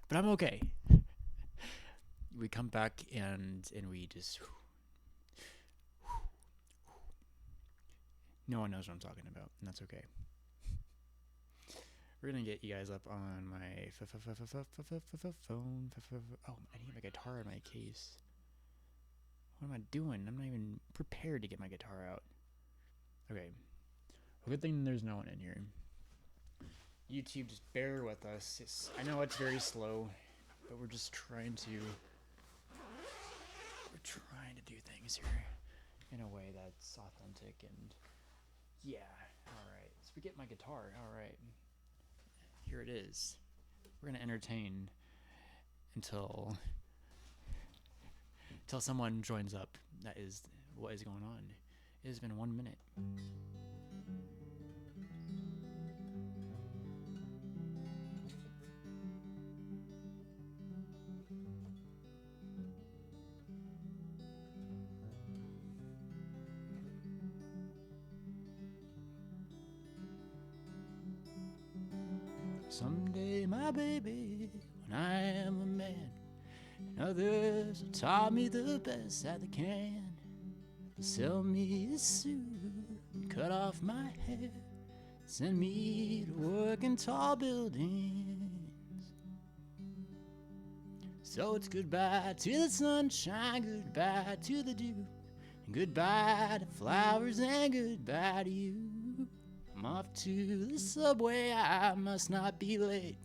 but I'm okay. We come back and we just no one knows what I'm talking about, and that's okay. We're gonna get you guys up on my phone. Oh, I need my guitar in my case. What am I doing? I'm not even prepared to get my guitar out. Okay. Well, good thing there's no one in here. YouTube, just bear with us. I know it's very slow, but we're just trying to do things here in a way that's authentic and yeah. All right. So we get my guitar. All right. Here it is. We're gonna entertain until someone joins up. That is what is going on. It has been 1 minute. Someday, my baby, when I am a man, and others have taught me the best that they can, they'll sell me a suit and cut off my hair, send me to work in tall buildings. So it's goodbye to the sunshine, goodbye to the dew, and goodbye to flowers and goodbye to you. I'm off to the subway, I must not be late.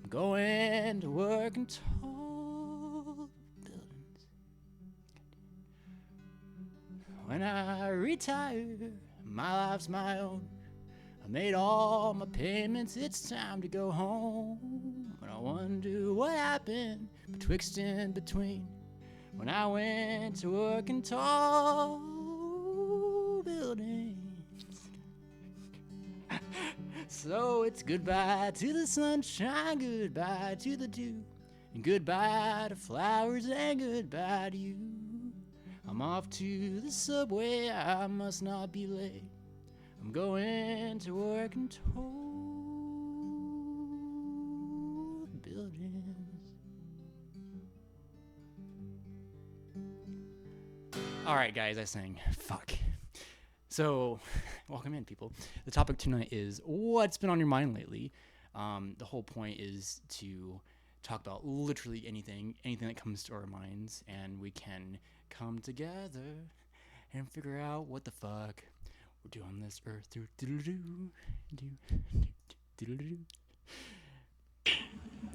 I'm going to work in tall buildings. When I retire, my life's my own. I made all my payments, it's time to go home. And I wonder what happened betwixt and between when I went to work in tall buildings. So it's goodbye to the sunshine, goodbye to the dew, and goodbye to flowers and goodbye to you. I'm off to the subway, I must not be late. I'm going to work in tall buildings. Alright guys, I sang. Fuck. So, welcome in, people. The topic tonight is what's been on your mind lately. The whole point is to talk about literally anything that comes to our minds, and we can come together and figure out what the fuck we're doing on this earth.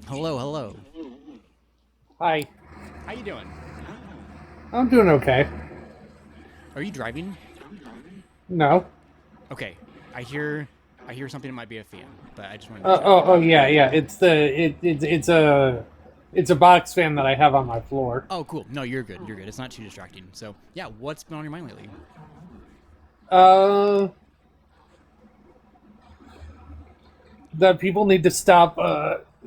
Hello. Hi. How you doing? I'm doing okay. Are you driving? No. Okay. I hear something that might be a fan, but I just want to make Uh, sure. oh, oh, yeah, yeah. It's a box fan that I have on my floor. Oh, cool. No, you're good. You're good. It's not too distracting. So, yeah, what's been on your mind lately? Uh, that people need to stop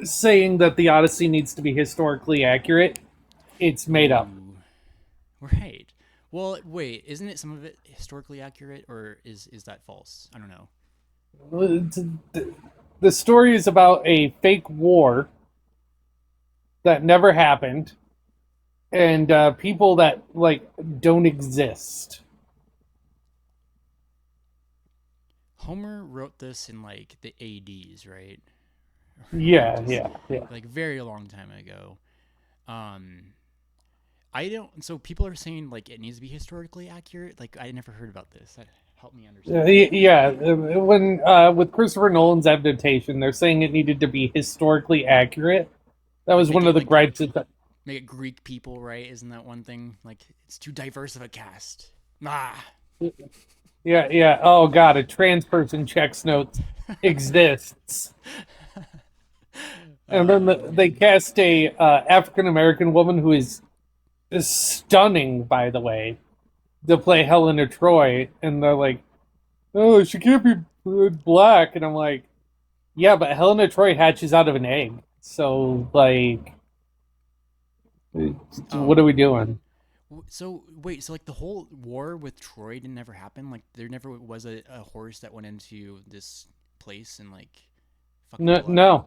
saying that the Odyssey needs to be historically accurate. It's made up. Ooh, right. Well, wait, isn't it some of it historically accurate, or is that false? I don't know. The story is about a fake war that never happened, and people that like don't exist. Homer wrote this in like the ADs, right? Yeah, Just yeah, yeah. like very long time ago. Um, I don't. So people are saying like it needs to be historically accurate. Like I never heard about this. That helped me understand. Yeah, when with Christopher Nolan's adaptation, they're saying it needed to be historically accurate. That Like was make one it of the like gripes. That, make it Greek people, right? Isn't that one thing? Like it's too diverse of a cast. Ah. yeah, yeah. Oh God, a trans person checks notes exists, and then they Man. cast a African American woman who is stunning, by the way, to play Helena Troy, and they're like, "Oh, she can't be black," and I'm like, "Yeah, but Helena Troy hatches out of an egg, so like." What are Oh. we doing? So wait, so like the whole war with Troy didn't ever happen? Like there never was a horse that went into this place and like fucked No, people up? no,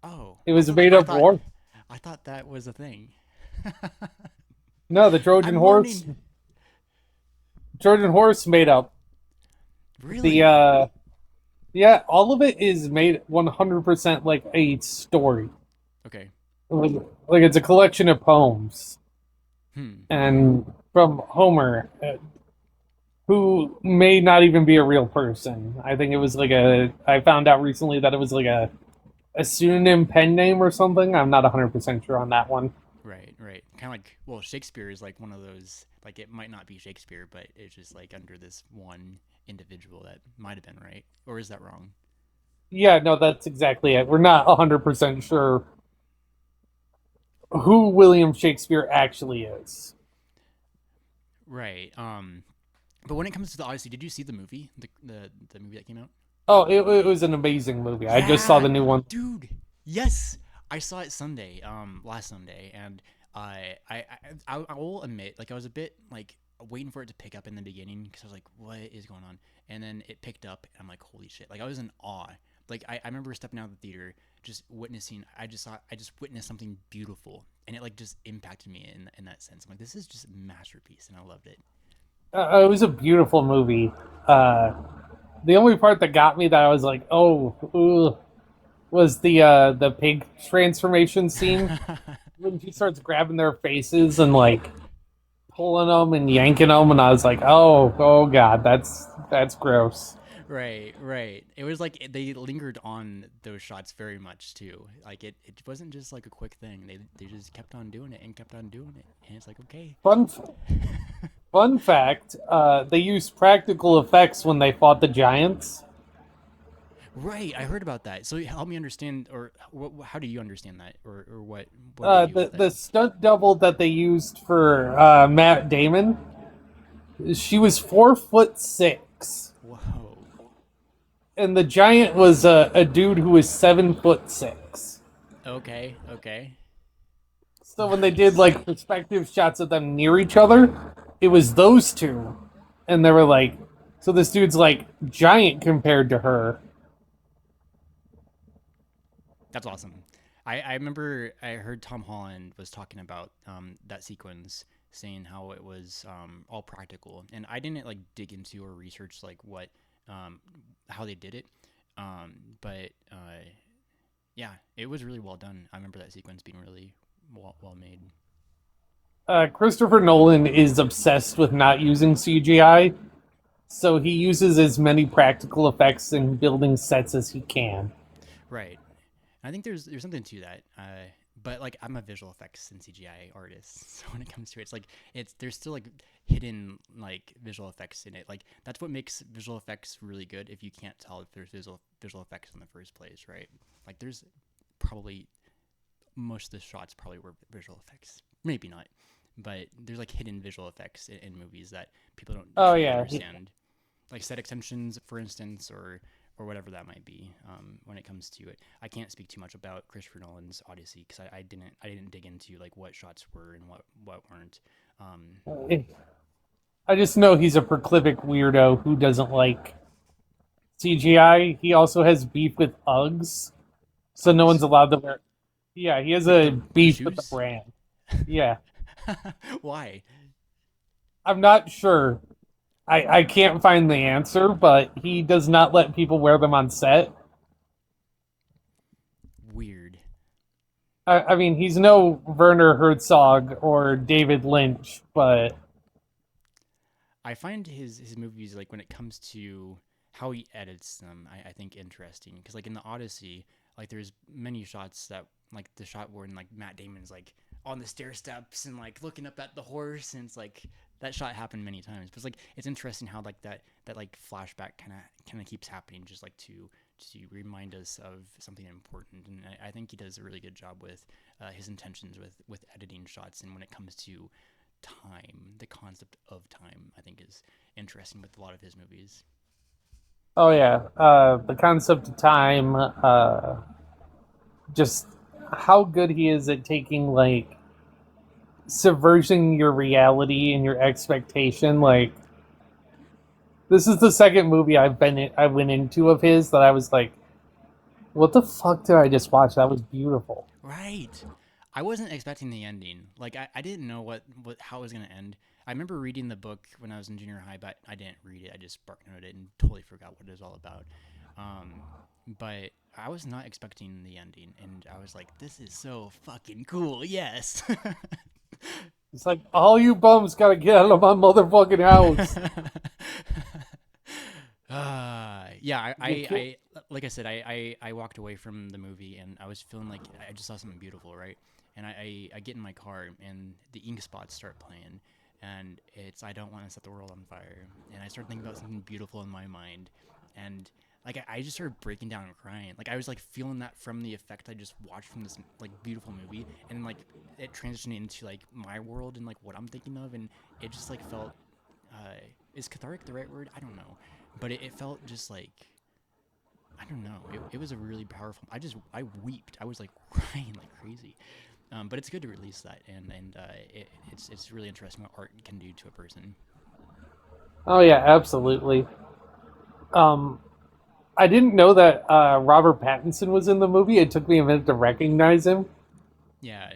Oh, it was a made up war. I thought that was a thing. No, the Trojan I'm horse. learning. Trojan horse made up. The Really? yeah, all of it is made 100% like a story. Okay. Like, like it's a collection of poems Hmm. and from Homer, who may not even be a real person. I think it was like a. I found out recently that it was like a pseudonym pen name or something. I'm not 100% sure on that one. Right, right. Kind of like, well, Shakespeare is like one of those, like, it might not be Shakespeare, but it's just like under this one individual that might have been right. Or is that wrong? Yeah, no, that's exactly it. We're not 100% sure who William Shakespeare actually is. Right. But when it comes to the Odyssey, did you see the movie? The movie that came out? Oh, it was an amazing movie. I just saw Yeah, the new one. dude. Yes, I saw it Sunday, last Sunday, and I will admit, like, I was a bit like waiting for it to pick up in the beginning because I was like, what is going on? And then it picked up, and I'm like, holy shit! Like, I was in awe. Like, I remember stepping out of the theater, just witnessing. I just witnessed something beautiful, and it like just impacted me in that sense. I'm like, this is just a masterpiece, and I loved it. It was a beautiful movie. Uh, the only part that got me that I was like, oh, ooh, was the pig transformation scene when she starts grabbing their faces and like pulling them and yanking them, and I was like, oh god, that's gross. Right, right. It was like they lingered on those shots very much too. Like it wasn't just like a quick thing. They just kept on doing it and kept on doing it, and it's like okay. Fun fun fact: they used practical effects when they fought the giants. Right, I heard about that. So help me understand, or how do you understand that, or what do they do with it? The stunt double that they used for Matt Damon, she was 4'6", Whoa. and the giant was a dude who was 7'6". Okay, okay. So when they did Nice. like perspective shots of them near each other, it was those two, and they were like, so this dude's like giant compared to her. That's awesome. I remember I heard Tom Holland was talking about that sequence, saying how it was all practical, and I didn't like dig into or research like what um, how they did it, but yeah, it was really well done. I remember that sequence being really well made. Christopher Nolan is obsessed with not using CGI, so he uses as many practical effects and building sets as he can. Right. I think there's something to that. But like I'm a visual effects and CGI artist, so when it comes to it, it's like it's there's still like hidden like visual effects in it. Like that's what makes visual effects really good. If you can't tell if there's visual effects in the first place, right? Like there's probably most of the shots probably were visual effects. Maybe not, but there's like hidden visual effects in movies that people don't Oh usually yeah, understand, like set extensions, for instance, or whatever that might be. When it comes to it, I can't speak too much about Christopher Nolan's Odyssey because I didn't dig into like what shots were and what weren't. Um, I just know he's a prolific weirdo who doesn't like CGI. He also has beef with Uggs, so no one's Uggs, allowed to wear. Yeah, he has like a the beef with the shoes. brand. Yeah, Why? I'm not sure. I can't find the answer, but he does not let people wear them on set. Weird. I mean, he's no Werner Herzog or David Lynch, but I find his movies like when it comes to how he edits them, I think interesting because like in the Odyssey, like there's many shots that like the shot where like Matt Damon's like on the stair steps and like looking up at the horse, and it's like that shot happened many times. But it's like it's interesting how like that like flashback kind of keeps happening, just like to remind us of something important. And I think he does a really good job with his intentions with editing shots, and when it comes to time, the concept of time, I think is interesting with a lot of his movies. oh yeah, the concept of time, just how good he is at taking like subverting your reality and your expectation. Like this is the second movie I went into of his that I was like, what the fuck did I just watch? That was beautiful. Right. I wasn't expecting the ending. Like I didn't know what how it was gonna end. I remember reading the book when I was in junior high, but I didn't read it. I just spark noted it and totally forgot what it was all about. Um, but I was not expecting the ending, and I was like, "This is so fucking cool!" Yes. It's like, all you bums gotta get out of my motherfucking house. Yeah, You can't. like I said, I walked away from the movie and I was feeling like I just saw something beautiful, right? And I get in my car and the ink spots start playing, and it's I don't want to set the world on fire, and I start thinking about something beautiful in my mind, and like I just started breaking down and crying. Like I was like feeling that from the effect I just watched from this like beautiful movie, and like it transitioned into like my world and like what I'm thinking of, and it just like felt is cathartic the right word? I don't know, but it felt just like I don't know. It was a really powerful. I weeped. I was like crying like crazy. But it's good to release that, and it's really interesting what art can do to a person. Oh yeah, absolutely. Um, I didn't know that Robert Pattinson was in the movie. It took me a minute to recognize him. Yeah,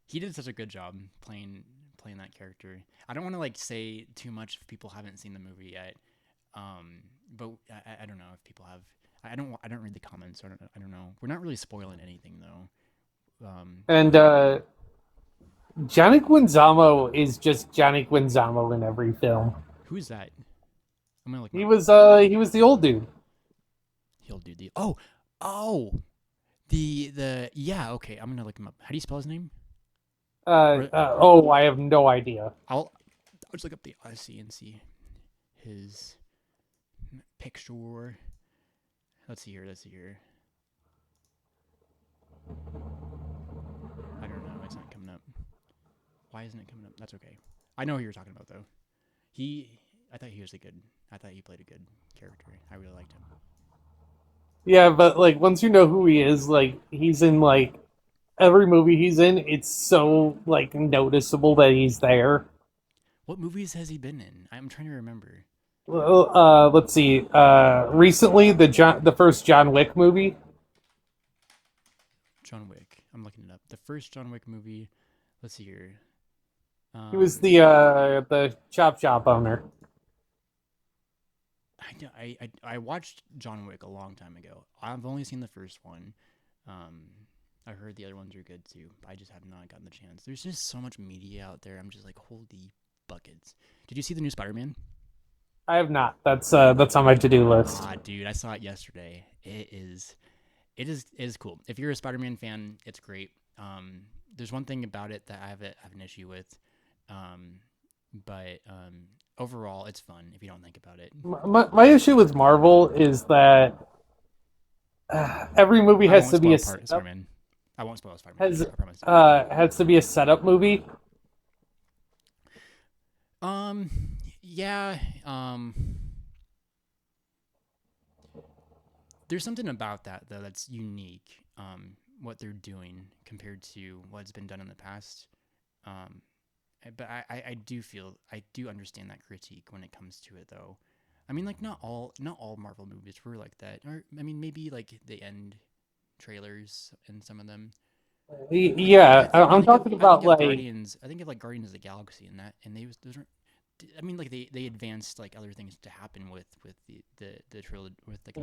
he did such a good job playing that character. I don't want to like say too much if people haven't seen the movie yet. But I don't know if people have. I don't read the comments. So I don't know. We're not really spoiling anything though. And Johnny Guinzamo is just Johnny Guinzamo in every film. Who's that? I'm gonna look him He up. was the old dude. He'll do the oh the yeah, okay. I'm gonna look him up. How do you spell his name? Or Oh, I have no idea. I'll just look up the Odyssey and see his picture. Let's see here. Let's see here. I don't know. It's not coming up. Why isn't it coming up? That's okay. I know who you're talking about though. He I thought he was a good. I thought he played a good character. I really liked him. Yeah, but like once you know who he is, like he's in like every movie he's in. It's so like noticeable that he's there. What movies has he been in? I'm trying to remember. Well, let's see. Recently, the first John Wick movie. John Wick. I'm looking it up. The first John Wick movie. Let's see here. He was Um, the chop shop owner. I watched John Wick a long time ago. I've only seen the first one. Um, I heard the other ones are good too. I just have not gotten the chance. There's just so much media out there. I'm just like, holy buckets. Did you see the new Spider-Man? I have not. That's on my to do list. Ah, dude, I saw it yesterday. It is cool. If you're a Spider-Man fan, it's great. There's one thing about it that have an issue with, um, but overall, it's fun if you don't think about it. My issue with Marvel is that every movie I has won't to be spoil a setup. Spider-Man. I won't spoil Spider-Man. Has I promise. has to be a setup movie. Um, yeah. There's something about that though that's unique. What they're doing compared to what's been done in the past. Um, but I do feel I do understand that critique when it comes to it though. I mean, like not all Marvel movies were like that. Or I mean, maybe like the end trailers and some of them. Yeah, I'm talking I think about of like Guardians. I think of like Guardians of the Galaxy and that, and those aren't. I mean, like they advanced like other things to happen with the trilogy with like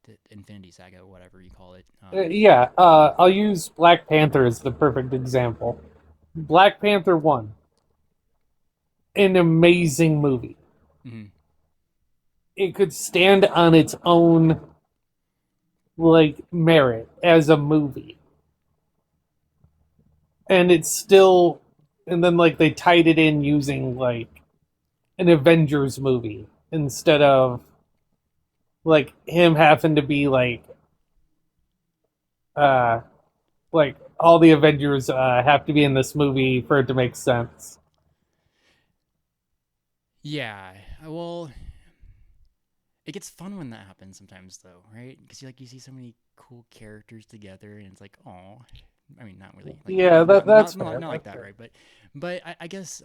the Infinity Saga, or whatever you call it. yeah. I'll use Black Panther as the perfect example. Black Panther one, an amazing movie. Mhm. It could stand on its own like merit as a movie, and it's still. And then like they tied it in using like an Avengers movie instead of like him having to be uh like all the Avengers have to be in this movie for it to make sense. Yeah. Well, it gets fun when that happens sometimes, though, right? Because you see so many cool characters together, and it's like, oh, I mean, not really, like Yeah, that's fair. not like That's that, fair. right? I guess,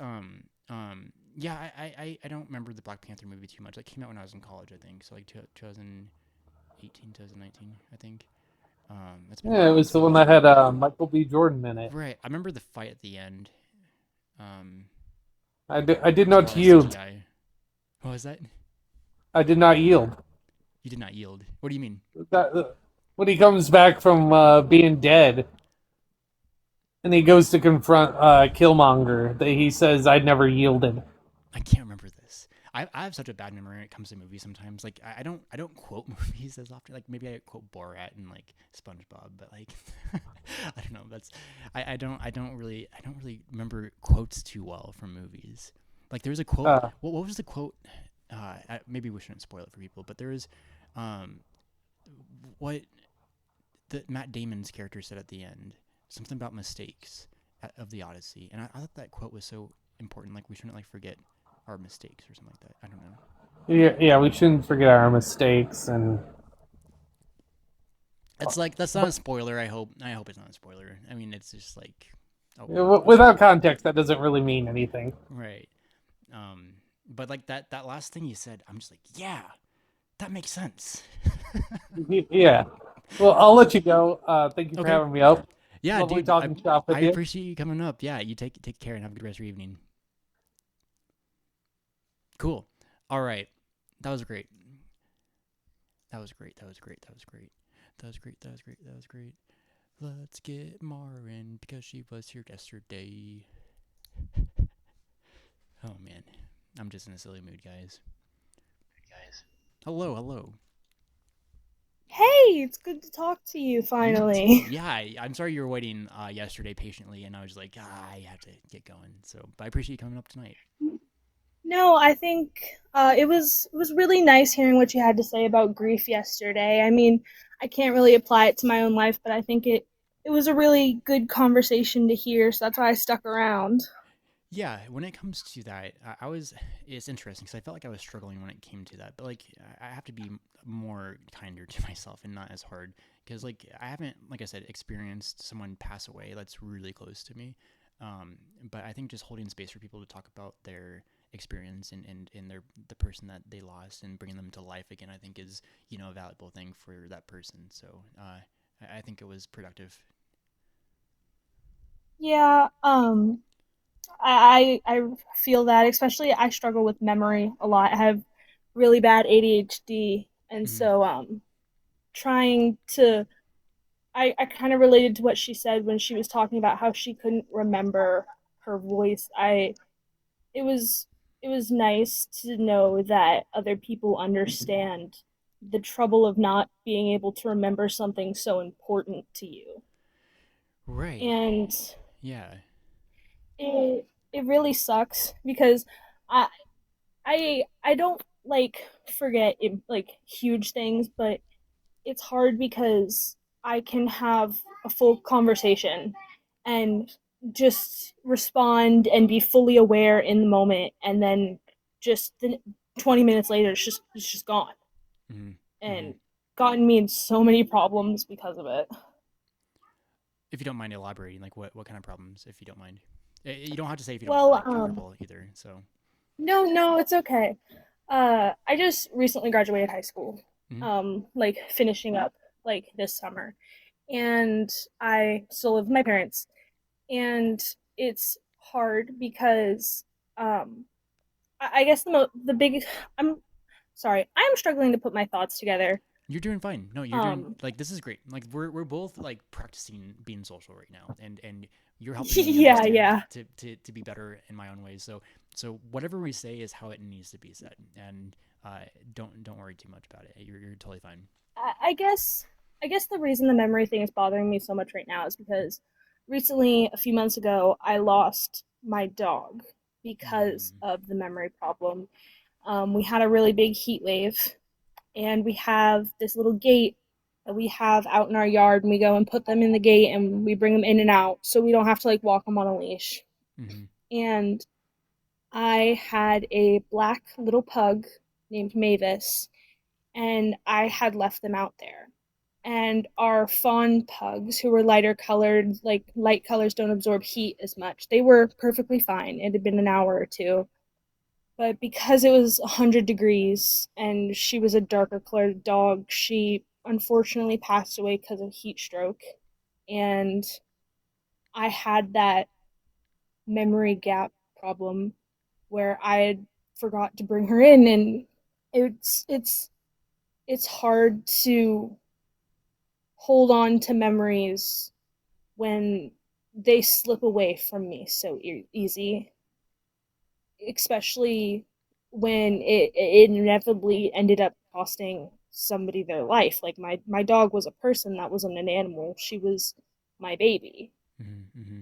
yeah, I don't remember the Black Panther movie too much. It came out when I was in college, I think, so like 2018, 2019, I think. It's been a Yeah, it while was the one since. that had Michael B. Jordan in it. Right. I remember the fight at the end. Um, I did it was a not lot of yield. CGI. What was that? I did not yield. You did not yield. What do you mean? When he comes back from being dead and he goes to confront Killmonger, he says, "I never yielded." I can't remember this. I have such a bad memory when it comes to movies sometimes. Like I don't quote movies as often. Like maybe I quote Borat and like SpongeBob, but like I don't know. That's I don't really remember quotes too well from movies. Like there's a quote. Uh, What was the quote? Maybe we shouldn't spoil it for people, but there is um what the Matt Damon's character said at the end. Something about mistakes of the Odyssey, and I thought that quote was so important. Like we shouldn't like forget our mistakes or something like that. I don't know. yeah, we shouldn't forget our mistakes and. It's like that's not a But spoiler. I hope it's not a spoiler. I mean, it's just like a without spoiler. context, that doesn't really mean anything. Right. Um, but like that last thing you said, I'm just like, yeah, that makes sense. Yeah. Well, I'll let you go. Thank you for Okay. having me up. Yeah, Lovely dude. talking shop I with you. appreciate you coming up. Yeah, you take care and have a good rest of your evening. Cool. All right. That was great. That was great. That was great. That was great. That was great. That was great. That was great. Let's get Marin because she was here yesterday. Oh man, I'm just in a silly mood, guys. Hello, hello. Hey, it's good to talk to you You finally. too. Yeah, I'm sorry you were waiting yesterday patiently, and I was like, I have to get going. So, but I appreciate you coming up tonight. No, I think it was really nice hearing what you had to say about grief yesterday. I mean, I can't really apply it to my own life, but I think it was a really good conversation to hear, so that's why I stuck around. Yeah, when it comes to that, I was. It's interesting because I felt like I was struggling when it came to that, but like I have to be more kinder to myself and not as hard because like I haven't, like I said, experienced someone pass away that's really close to me. But I think just holding space for people to talk about their experience and the person that they lost and bringing them to life again, I think is a valuable thing for that person. So I think it was productive. Yeah, I feel that, especially I struggle with memory a lot. I have really bad ADHD, and Mm-hmm. so trying to I kind of related to what she said when she was talking about how she couldn't remember her voice. I it was it was nice to know that other people understand the trouble of not being able to remember something so important to you. Right. And Yeah. it really sucks because I I don't like forget like huge things, but it's hard because I can have a full conversation and just respond and be fully aware in the moment, and then just 20 minutes later it's just gone, Mm-hmm. Mm-hmm. and gotten me in so many problems because of it. If you don't mind elaborating, like what kind of problems, if you don't mind. You don't have to say if you don't feel Well, like comfortable either. So. no, it's okay. I just recently graduated high school, Mm-hmm. like finishing up like this summer, and I still live with my parents, and it's hard because um I guess the big I'm sorry, I'm struggling to put my thoughts together. You're doing fine. No, you're doing um like this is great. Like we're both like practicing being social right now, and you're helping me yeah, understand yeah. to be better in my own ways. So whatever we say is how it needs to be said, and don't worry too much about it. You're totally fine. I guess the reason the memory thing is bothering me so much right now is because recently, a few months ago, I lost my dog because Mm, of the memory problem. We had a really big heat wave, and we have this little gate that we have out in our yard, and we go and put them in the gate, and we bring them in and out so we don't have to like walk them on a leash. mm-hmm, And I had a black little pug named Mavis, and I had left them out there. And our fawn pugs, who were lighter colored, like light colors don't absorb heat as much, they were perfectly fine. It had been an hour or two. But because it was 100 degrees and she was a darker colored dog, she unfortunately passed away because of heat stroke. And I had that memory gap problem where I had forgot to bring her in, and it's it's it's hard to hold on to memories when they slip away from me so easy, especially when it inevitably ended up costing somebody their life. Like my dog was a person, that wasn't an animal. She was my baby. Mm-hmm, mm-hmm.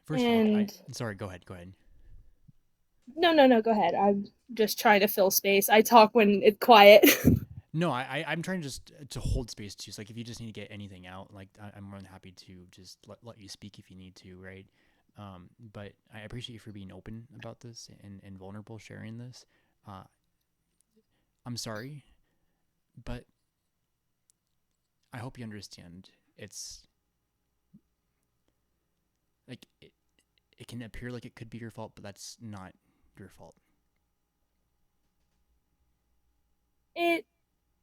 First off, I And sorry. Go ahead. Go ahead. no, go ahead. I'm just trying to fill space. I talk when it's quiet. No, I'm trying just to hold space too. So like, if you just need to get anything out, like I'm more than happy to just let you speak if you need to, right? But I appreciate you for being open about this and vulnerable, sharing this. Uh, I'm sorry, but I hope you understand. It's like it can appear like it could be your fault, but that's not your fault. it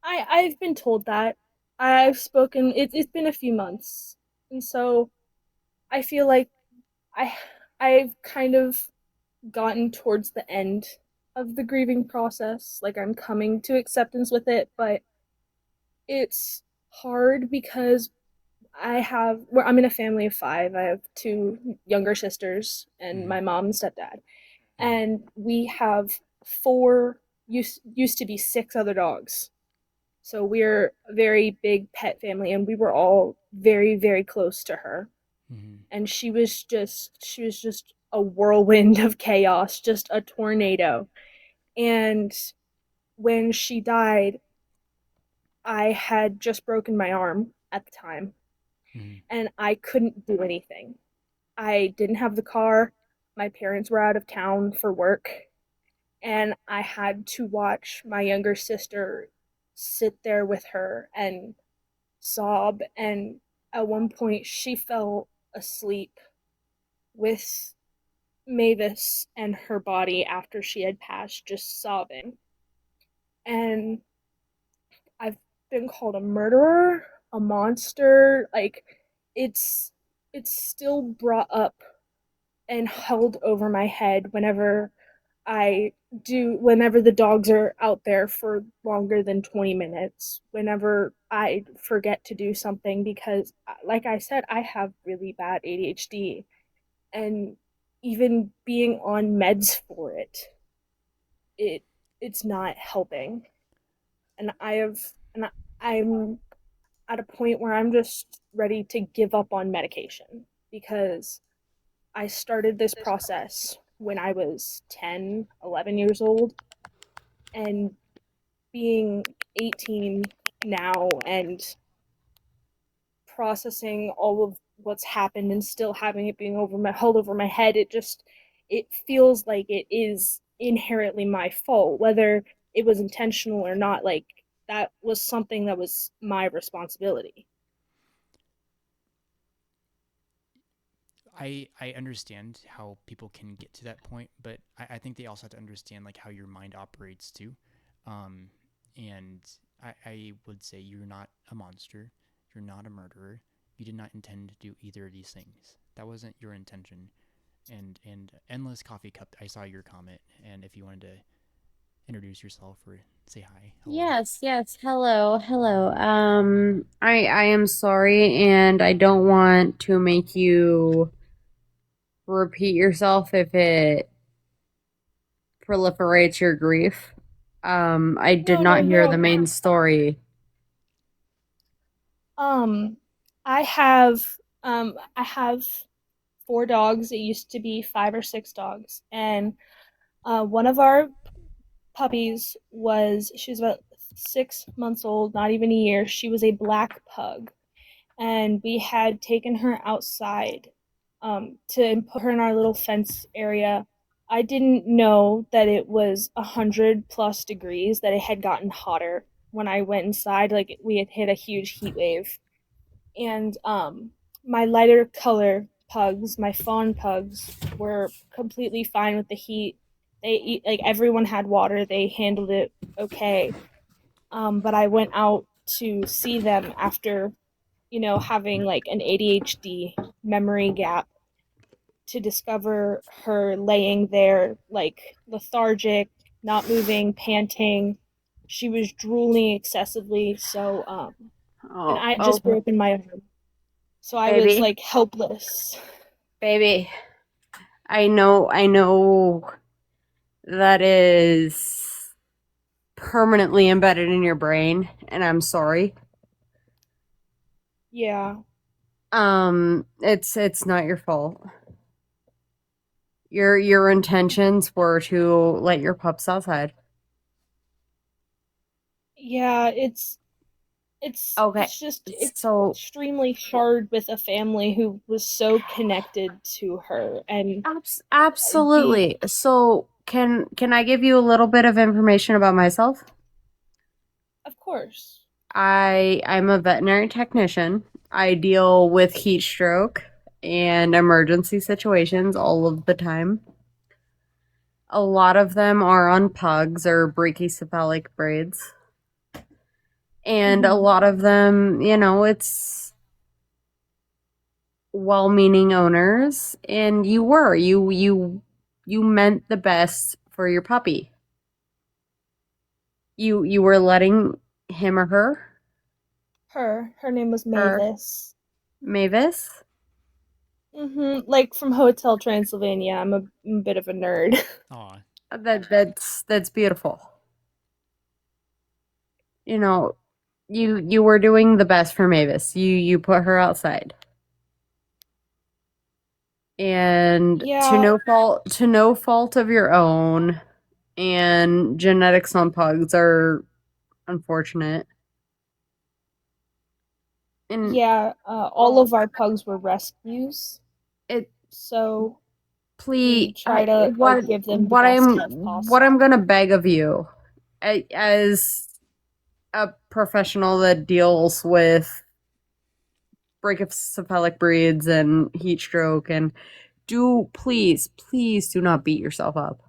I've been told that. I've spoken it's been a few months. And so I feel like I I've kind of gotten towards the end of the grieving process. Like I'm coming to acceptance with it, but it's hard because I'm in a family of five. I have two younger sisters and Mm-hmm. my mom and stepdad. Mm-hmm. And we have four used to be six other dogs. So we're a very big pet family, and we were all very, very close to her. Mm-hmm. And she was just a whirlwind of chaos, just a tornado. And when she died, I had just broken my arm at the time, Mm-hmm. and I couldn't do anything. I didn't have the car. My parents were out of town for work, and I had to watch my younger sister sit there with her and sob. And at one point, she fell asleep with Mavis and her body after she had passed, just sobbing. And I've been called a murderer, a monster. Like it's it's still brought up and held over my head I whenever the dogs are out there for longer than 20 minutes, whenever I forget to do something, because like I said, I have really bad ADHD, and even being on meds for it, it it's not helping. And I'm at a point where I'm just ready to give up on medication, because I started this process when I was 10, 11 years old, and being 18 now and processing all of what's happened and still having it being held over my head, it feels like it is inherently my fault, whether it was intentional or not. Like that was something that was my responsibility. I understand how people can get to that point, but I think they also have to understand like how your mind operates too. Um, and I would say you're not a monster, you're not a murderer. You did not intend to do either of these things. That wasn't your intention. And endless coffee cup. I saw your comment, and if you wanted to introduce yourself or say hi, hello. Yes, yes. Hello, hello. I am sorry, and I don't want to make you repeat yourself if it proliferates your grief. I did No, no, not hear the you're main story. um I have four dogs. It used to be five or six dogs. And one of our puppies she was about 6 months old, not even a year. She was a black pug. And we had taken her outside to put her in our little fence area. I didn't know that it was 100+ degrees, that it had gotten hotter when I went inside. Like we had hit a huge heat wave. And my lighter color pugs, my fawn pugs, were completely fine with the heat. They eat, like everyone had water. They handled it okay. but I went out to see them after, having like an ADHD memory gap, to discover her laying there, like lethargic, not moving, panting. She was drooling excessively. And Oh, I had oh, just broken my arm. So I was baby, like helpless. baby. I know that is permanently embedded in your brain, and I'm sorry. Yeah. It's not your fault. Your intentions were to let your pups outside. Yeah, it's Okay, it's just it's so extremely hard with a family who was so connected to her, and the absolutely. So can I give you a little bit of information about myself? of course. I'm a veterinary technician. I deal with heat stroke and emergency situations all of the time. A lot of them are on pugs or brachycephalic braids. And a Hmm. lot of them, it's well-meaning owners, and you meant the best for your puppy. You were letting him or Her name was her Mavis. Like from Hotel Transylvania. I'm a bit of a nerd. Aw. That's beautiful. You know, you were doing the best for Mavis. You put her outside. And Yeah, to no fault of your own, and genetics on pugs are unfortunate. And yeah. All of our pugs were rescues, it so we please try to like give them the best health what I'm possible. gonna beg of you, as a professional that deals with brachycephalic breeds and heat stroke, and do please do not beat yourself up.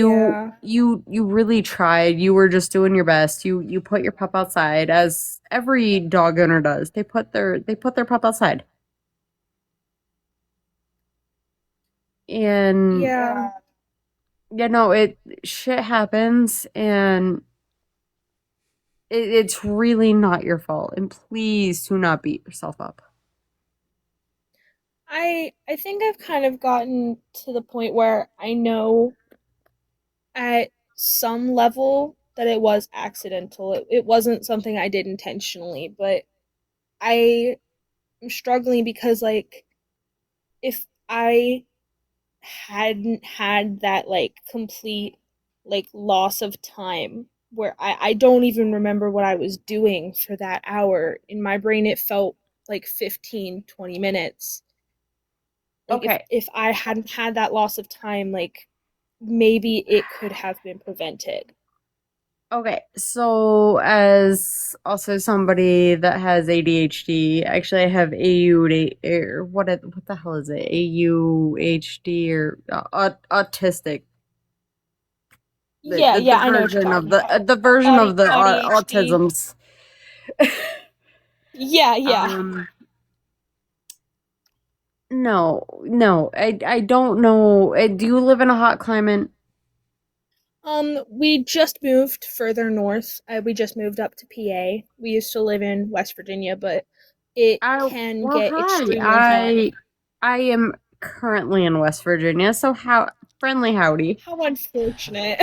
Yeah, You really tried. You were just doing your best. You put your pup outside, as every dog owner does. They put their pup outside. And yeah. it shit happens, and it's really not your fault. And please do not beat yourself up. I think I've kind of gotten to the point where I know at some level that it was accidental. It wasn't something I did intentionally, but I am struggling because like if I hadn't had that like complete like loss of time where I don't even remember what I was doing for that hour. In my brain it felt like 15, 20 minutes. Like Okay. if I hadn't had that loss of time, like maybe it could have been prevented. Okay, so as also somebody that has ADHD, actually I have or what the hell is it? AUHD, or autistic. Yeah, The yeah, I know what you're version of talking about. the version of the ADHD. autisms. Yeah, yeah. Um, no, I don't know. Do you live in a hot climate? We just moved further north. We just moved up to PA. We used to live in West Virginia, but it I can Well, get hi. extremely hot. I am currently in West Virginia, so how friendly howdy. How unfortunate.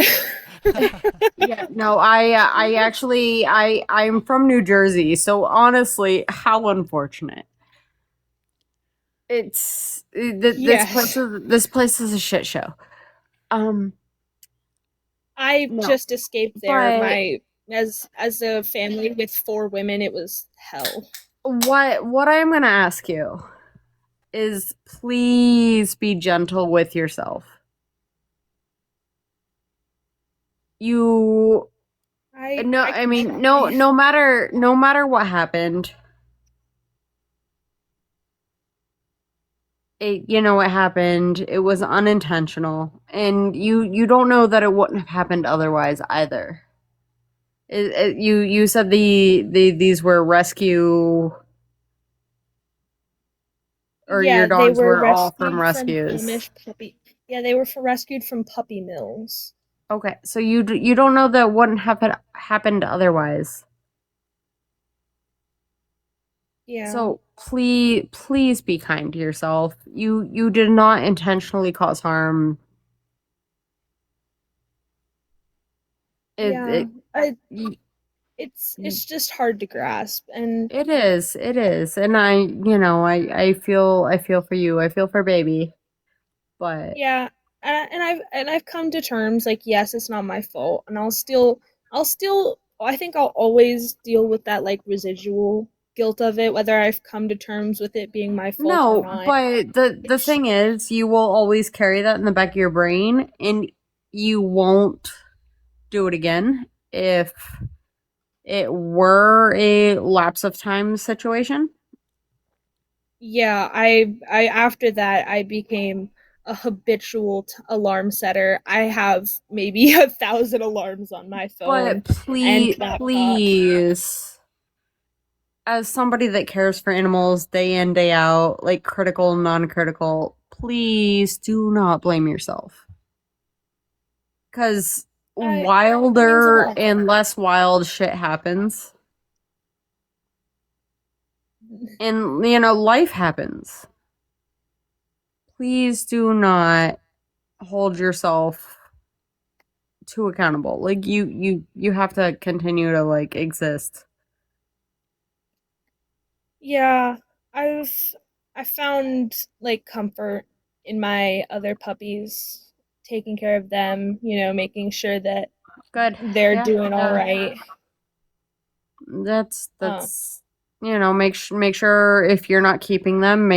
Yeah, no, I actually I'm from New Jersey, so honestly, how unfortunate. Yes. This place is a shit show. Um, I no, just escaped there. but My as a family with four women, it was hell. what I'm gonna ask you is, please be gentle with yourself. You no, I I can mean, try. no matter what happened, you know what happened. It was unintentional, and you don't know that it wouldn't have happened otherwise either. You said these were rescue, or your Yeah, they dogs were were all from rescued from rescues. Amish puppy. Yeah, they were rescued from puppy mills. Okay, so you don't know that wouldn't have happened otherwise. Yeah. So please be kind to yourself. You did not intentionally cause harm. It Yeah. it I y- it's just hard to grasp, and it is, and I feel for you. I feel for baby, but yeah, and I've come to terms like yes, it's not my fault, and I'll still I think I'll always deal with that like residual guilt of it, whether I've come to terms with it being my fault or no, not. but the It's thing is, you will always carry that in the back of your brain, and you won't do it again if it were a lapse of time situation. Yeah, I after that I became a habitual alarm setter. I have maybe 1,000 alarms on my But phone and please, laptop. please, as somebody that cares for animals day in, day out, like critical, non critical, please do not blame yourself. Because It means a wilder lot. and less wild shit happens. And, life happens. Please do not hold yourself too accountable. Like, you have to continue to, like, exist. Yeah, I've I found like comfort in my other puppies, taking care of them, making sure that Good. they're Yeah. doing all right. Uh, That's make sure if you're not keeping them,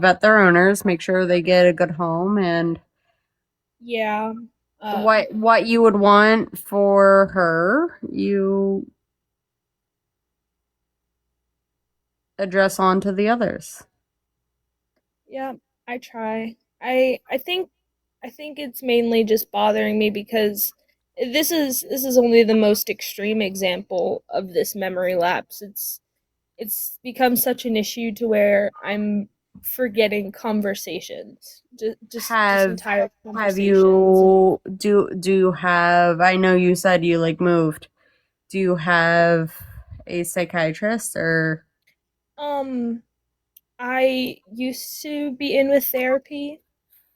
vet their owners, make sure they get a good home, and yeah. Um, what you would want for her, you address on to the others. yeah, I try. I think it's mainly just bothering me because this is only the most extreme example of this memory lapse. It's become such an issue to where I'm forgetting conversations, just Have entire have conversations. And you do you have, I know you said you like moved. Do you have a psychiatrist or um, I used to be in with therapy,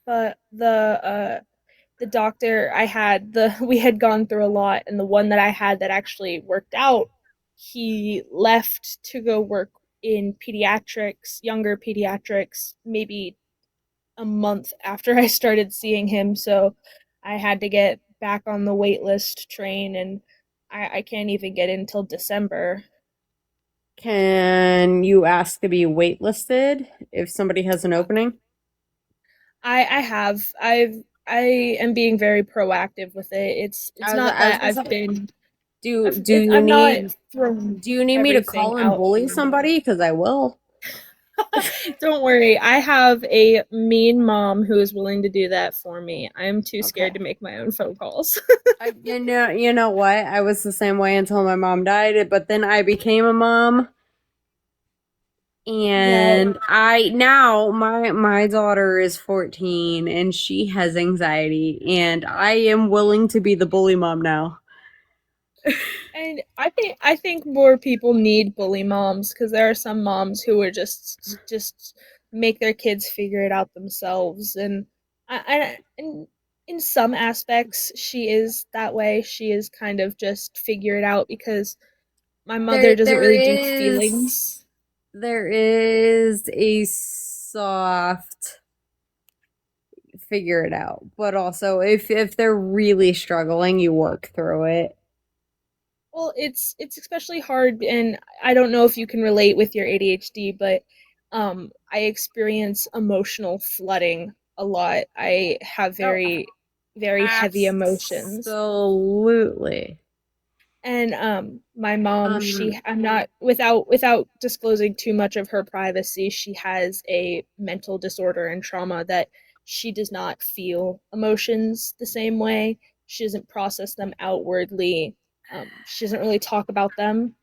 but the doctor I had the we had gone through a lot, and the one that I had that actually worked out, he left to go work in pediatrics, younger pediatrics, maybe a month after I started seeing him, so I had to get back on the wait list train, and I can't even get in till December. can you ask to be waitlisted if somebody has an opening? I have I am being very proactive with it. It's not I was that gonna I've say, been do I've do you I'm not need throwing do you need me to everything call and out bully on them. somebody? Because I will. Don't worry, I have a mean mom who is willing to do that for me. I'm too Okay. scared to make my own phone calls. You know what? I was the same way until my mom died, but then I became a mom, Yeah, and I now my daughter is 14 and she has anxiety, and I am willing to be the bully mom now. and I think more people need bully moms because there are some moms who are just make their kids figure it out themselves, and in some aspects she is that way. She is kind of just figure it out because my mother There doesn't there really do is feelings. there is a soft figure it out, but also if they're really struggling, you work through it. Well, it's especially hard, and I don't know if you can relate with your ADHD, but I experience emotional flooding a lot. I have Oh, very, very heavy emotions, absolutely. And my mom, Um, I'm not without disclosing too much of her privacy, she has a mental disorder and trauma that she does not feel emotions the same way. She doesn't process them outwardly. She doesn't really talk about them,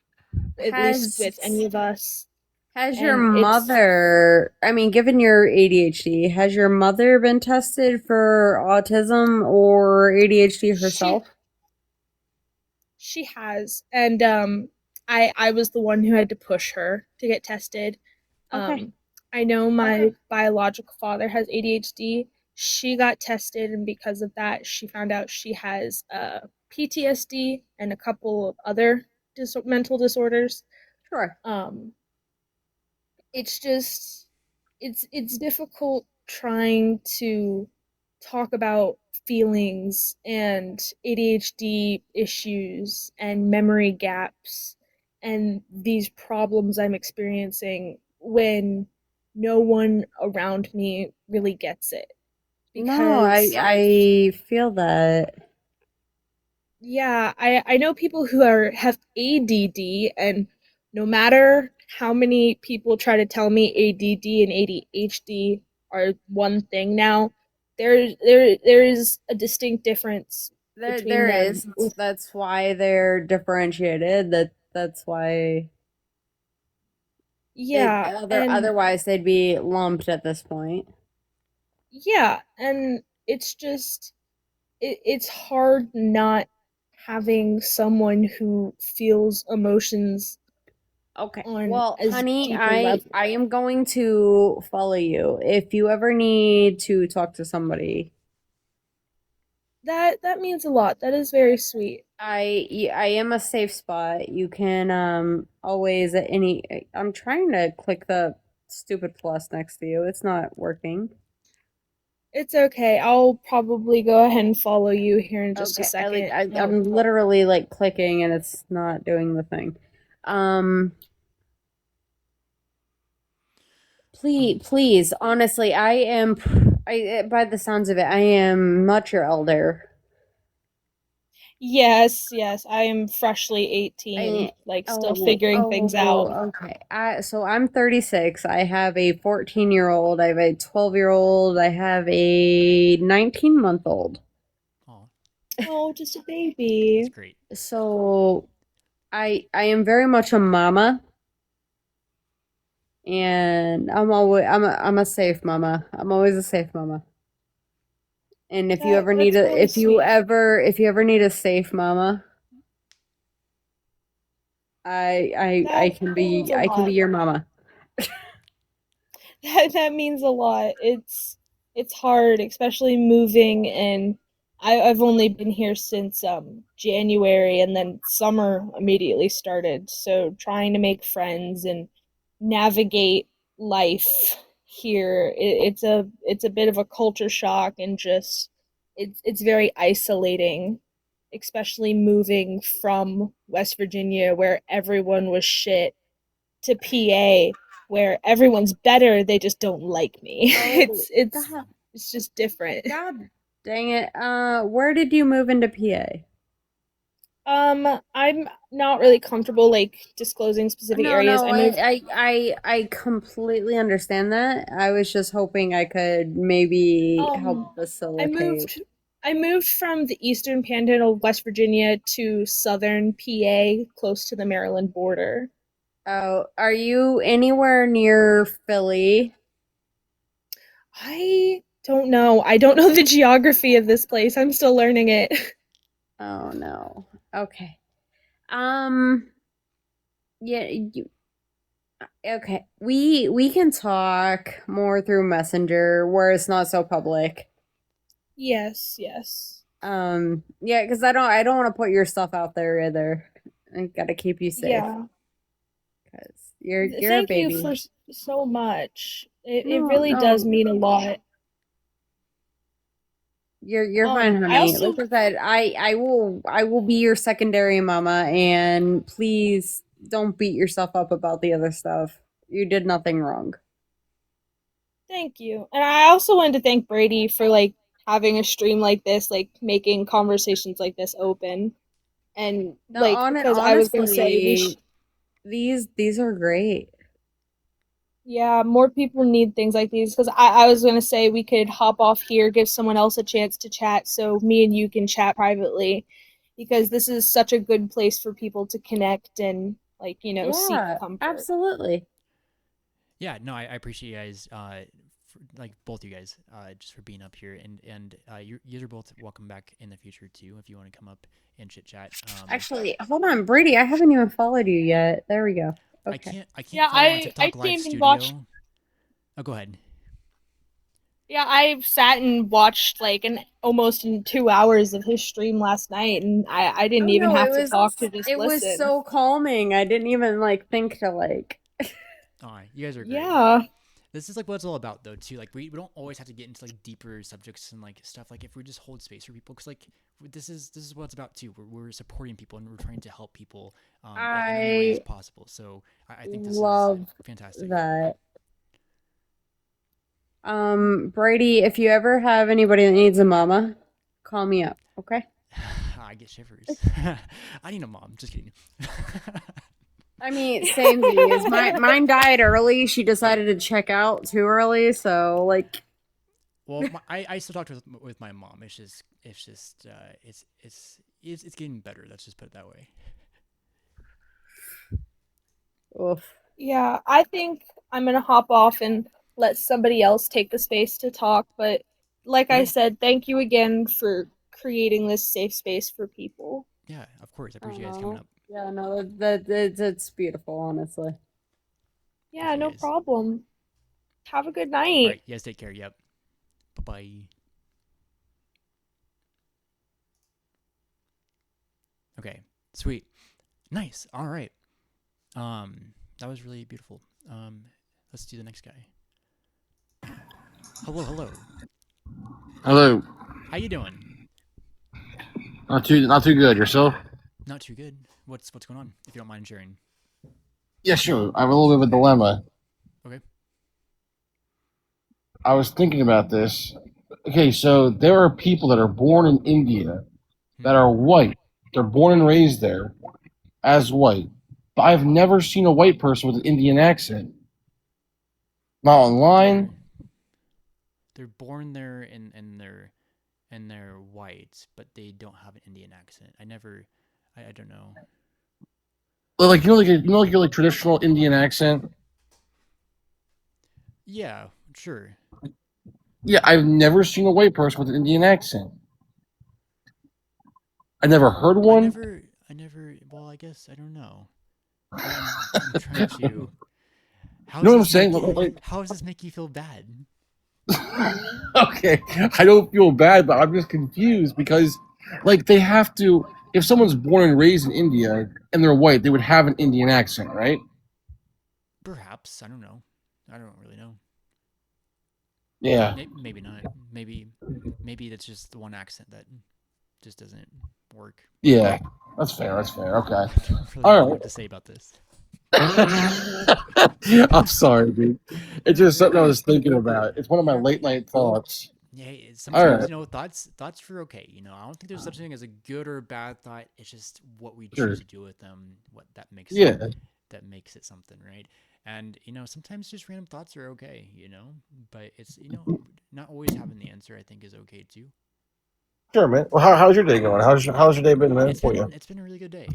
at least with any has of us. has your And it's mother, I mean, given your ADHD, has your mother been tested for autism or ADHD she herself? She has, and I was the one who had to push her to get tested. Okay. Um, I know my biological father has ADHD. She got tested, and because of that, she found out she has PTSD and a couple of other mental disorders. Sure. Um, it's just it's difficult trying to talk about feelings and ADHD issues and memory gaps and these problems I'm experiencing when no one around me really gets it No, I because I feel that. yeah, I know people who are have ADD, and no matter how many people try to tell me ADD and ADHD are one thing now, there is a distinct difference between There them. is. That's why they're differentiated. That's why Yeah, and otherwise they'd be lumped at this point. yeah, and it's just it's hard not having someone who feels emotions Okay. on Well, as honey, deep a level. I am going to follow you. If you ever need to talk to somebody, That means a lot. That is very sweet. I am a safe spot. You can always at any I'm trying to click the stupid plus next to you. It's not working. It's okay. I'll probably go ahead and follow you here in just a Okay. I like second. I'm literally like clicking and it's not doing the thing. Um Um, please, honestly, by the sounds of it, I am much your elder. Yes, yes. I am freshly 18, I like still oh figuring oh things out. okay. So I'm 36. I have a 14-year-old. I have a 12-year-old. I have a 19-month-old. oh, Oh, just a that's baby. great. So I am very much a mama, and I'm a safe mama. I'm always a safe mama. And That's really sweet. if you ever need a safe mama, That means a I can be lot. your mama. That means a lot. It's hard, especially moving, and I've only been here since January, and then summer immediately started. So trying to make friends and navigate life here, it's a bit of a culture shock, and just it's very isolating, especially moving from West Virginia where everyone was shit to PA where everyone's better, they just don't like me. Oh God, It's just different. God dang it. Where did you move into PA? I'm not really comfortable like disclosing specific No, areas. no, I moved I completely understand that. I was just hoping I could maybe help um I facilitate. moved I moved from the eastern panhandle of West Virginia to southern PA, close to the Maryland border. Oh, are you anywhere near Philly? I don't know. I don't know the geography of this place. I'm still learning it. Oh no. Okay. Um, yeah, okay. We can talk more through Messenger where it's not so public. Yes, yes. Yeah, because I don't want to put your stuff out there either. I gotta keep you safe Yeah. because you're a Thank you for baby. so much. It No, really does no, mean a lot. you're fine, I honey. Like also I said, I will be your secondary mama, and please don't beat yourself up about the other stuff. You did nothing wrong. thank you. And I also wanted to thank Brady for like having a stream like this, like making conversations like this open. And No, like, because I was gonna say honestly, these are great. yeah, more people need things like these because I was gonna say we could hop off here, give someone else a chance to chat, so me and you can chat privately, because this is such a good place for people to connect and like, seek Yeah, comfort. absolutely. Yeah, no, I appreciate you guys, like both you guys, just for being up here, and you are both welcome back in the future too if you want to come up and chit chat. Actually, hold on, Brady. I haven't even followed you yet. There we go. Okay. I can't Yeah, follow on I TikTok Live came and watched. Studio. Oh, go ahead. Yeah, I sat and watched like an almost in 2 hours of his stream last night, and I Oh didn't even no, have to talk to just it was listen. so calming. I didn't even like think to like. All right, you guys are great. Yeah, This is like what it's all about, though. Too, like we don't always have to get into like deeper subjects and like stuff. Like if we just hold space for people, because like this is what it's about too. We're supporting people and we're trying to help people in any ways I possible. So I think this is love fantastic. that. Brady, if you ever have anybody that needs a mama, call me up, okay? I get shivers. I need a mom. Just kidding. I mean, same these. Mine died early. She decided to check out too early, so like. Well, I still talk with my mom. It's getting better. Let's just put it that way. Oof. yeah. I think I'm gonna hop off and let somebody else take the space to talk. But like I Okay. said, thank you again for creating this safe space for people. Yeah, of course. I appreciate you guys coming Oh, up. yeah, no, that's beautiful, honestly. Yeah, Appreciate you no guys. problem. Have a good All night. right, you guys take care. Yep. Bye bye. Okay. Sweet. Nice. All right. That was really beautiful. Let's do the next guy. Hello. Hello. How you doing? Not too good. Yourself? Not too good. What's going on? If you don't mind sharing. Yeah, sure. I have a little bit of a dilemma. Okay. I was thinking about this. Okay, so there are people that are born in India that Hmm. are white. They're born and raised there as white. But I've never seen a white person with an Indian accent. Not They're online. they're born there and they're white, but they don't have an Indian accent. I don't know. Like like your like traditional Indian accent. Yeah, sure. Yeah, I've never seen a white person with an Indian accent. I never heard I one. never I never well, I guess I don't know. I'm trying to how You know does what I'm this saying? make how does this make you feel bad? Okay, I don't feel bad, but I'm just confused because, like, they have to. If someone's born and raised in India and they're white, they would have an Indian accent, right? Perhaps, I don't know. I don't really know. Yeah, Maybe not. Maybe that's just the one accent that just doesn't work. yeah, that's fair. That's fair. Okay, I don't really know all what to say about this. right. I'm sorry, dude. It's just something I was thinking about. It's one of my You're late okay. night thoughts. Yeah, All sometimes right, thoughts are okay. I don't think there's such a thing as a good or bad thought. It's just what we choose sure. to do with them. What Yeah, that makes it something, right? And sometimes just random thoughts are okay. But it's not always having the answer. I think is okay too. sure, man. Well, how's your day going? How's your day been, man, for you? It's been a really good day.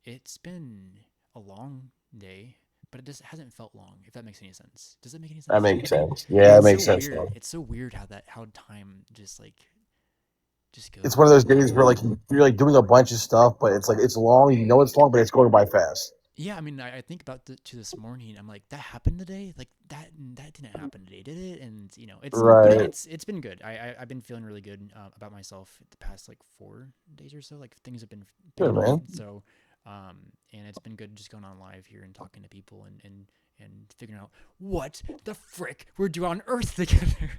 It's been a long day, but it just hasn't felt long. If that makes any sense. Does that make any That sense? makes sense. Yeah, that It's so makes sense, weird. though. It's so weird how time just It's one goes. of those days where like you're like doing a bunch of stuff, but it's like it's long. You know it's long, but it's going by fast. Yeah, I mean, I think about to this morning. I'm like, that happened today. Like that didn't happen today, did it? And but Right. it's been good. I've been feeling really good about myself the past like 4 days or so. Like things have been Good, picking up. man. So, and it's been good just going on live here and talking to people and figuring out what the frick we're doing on Earth together.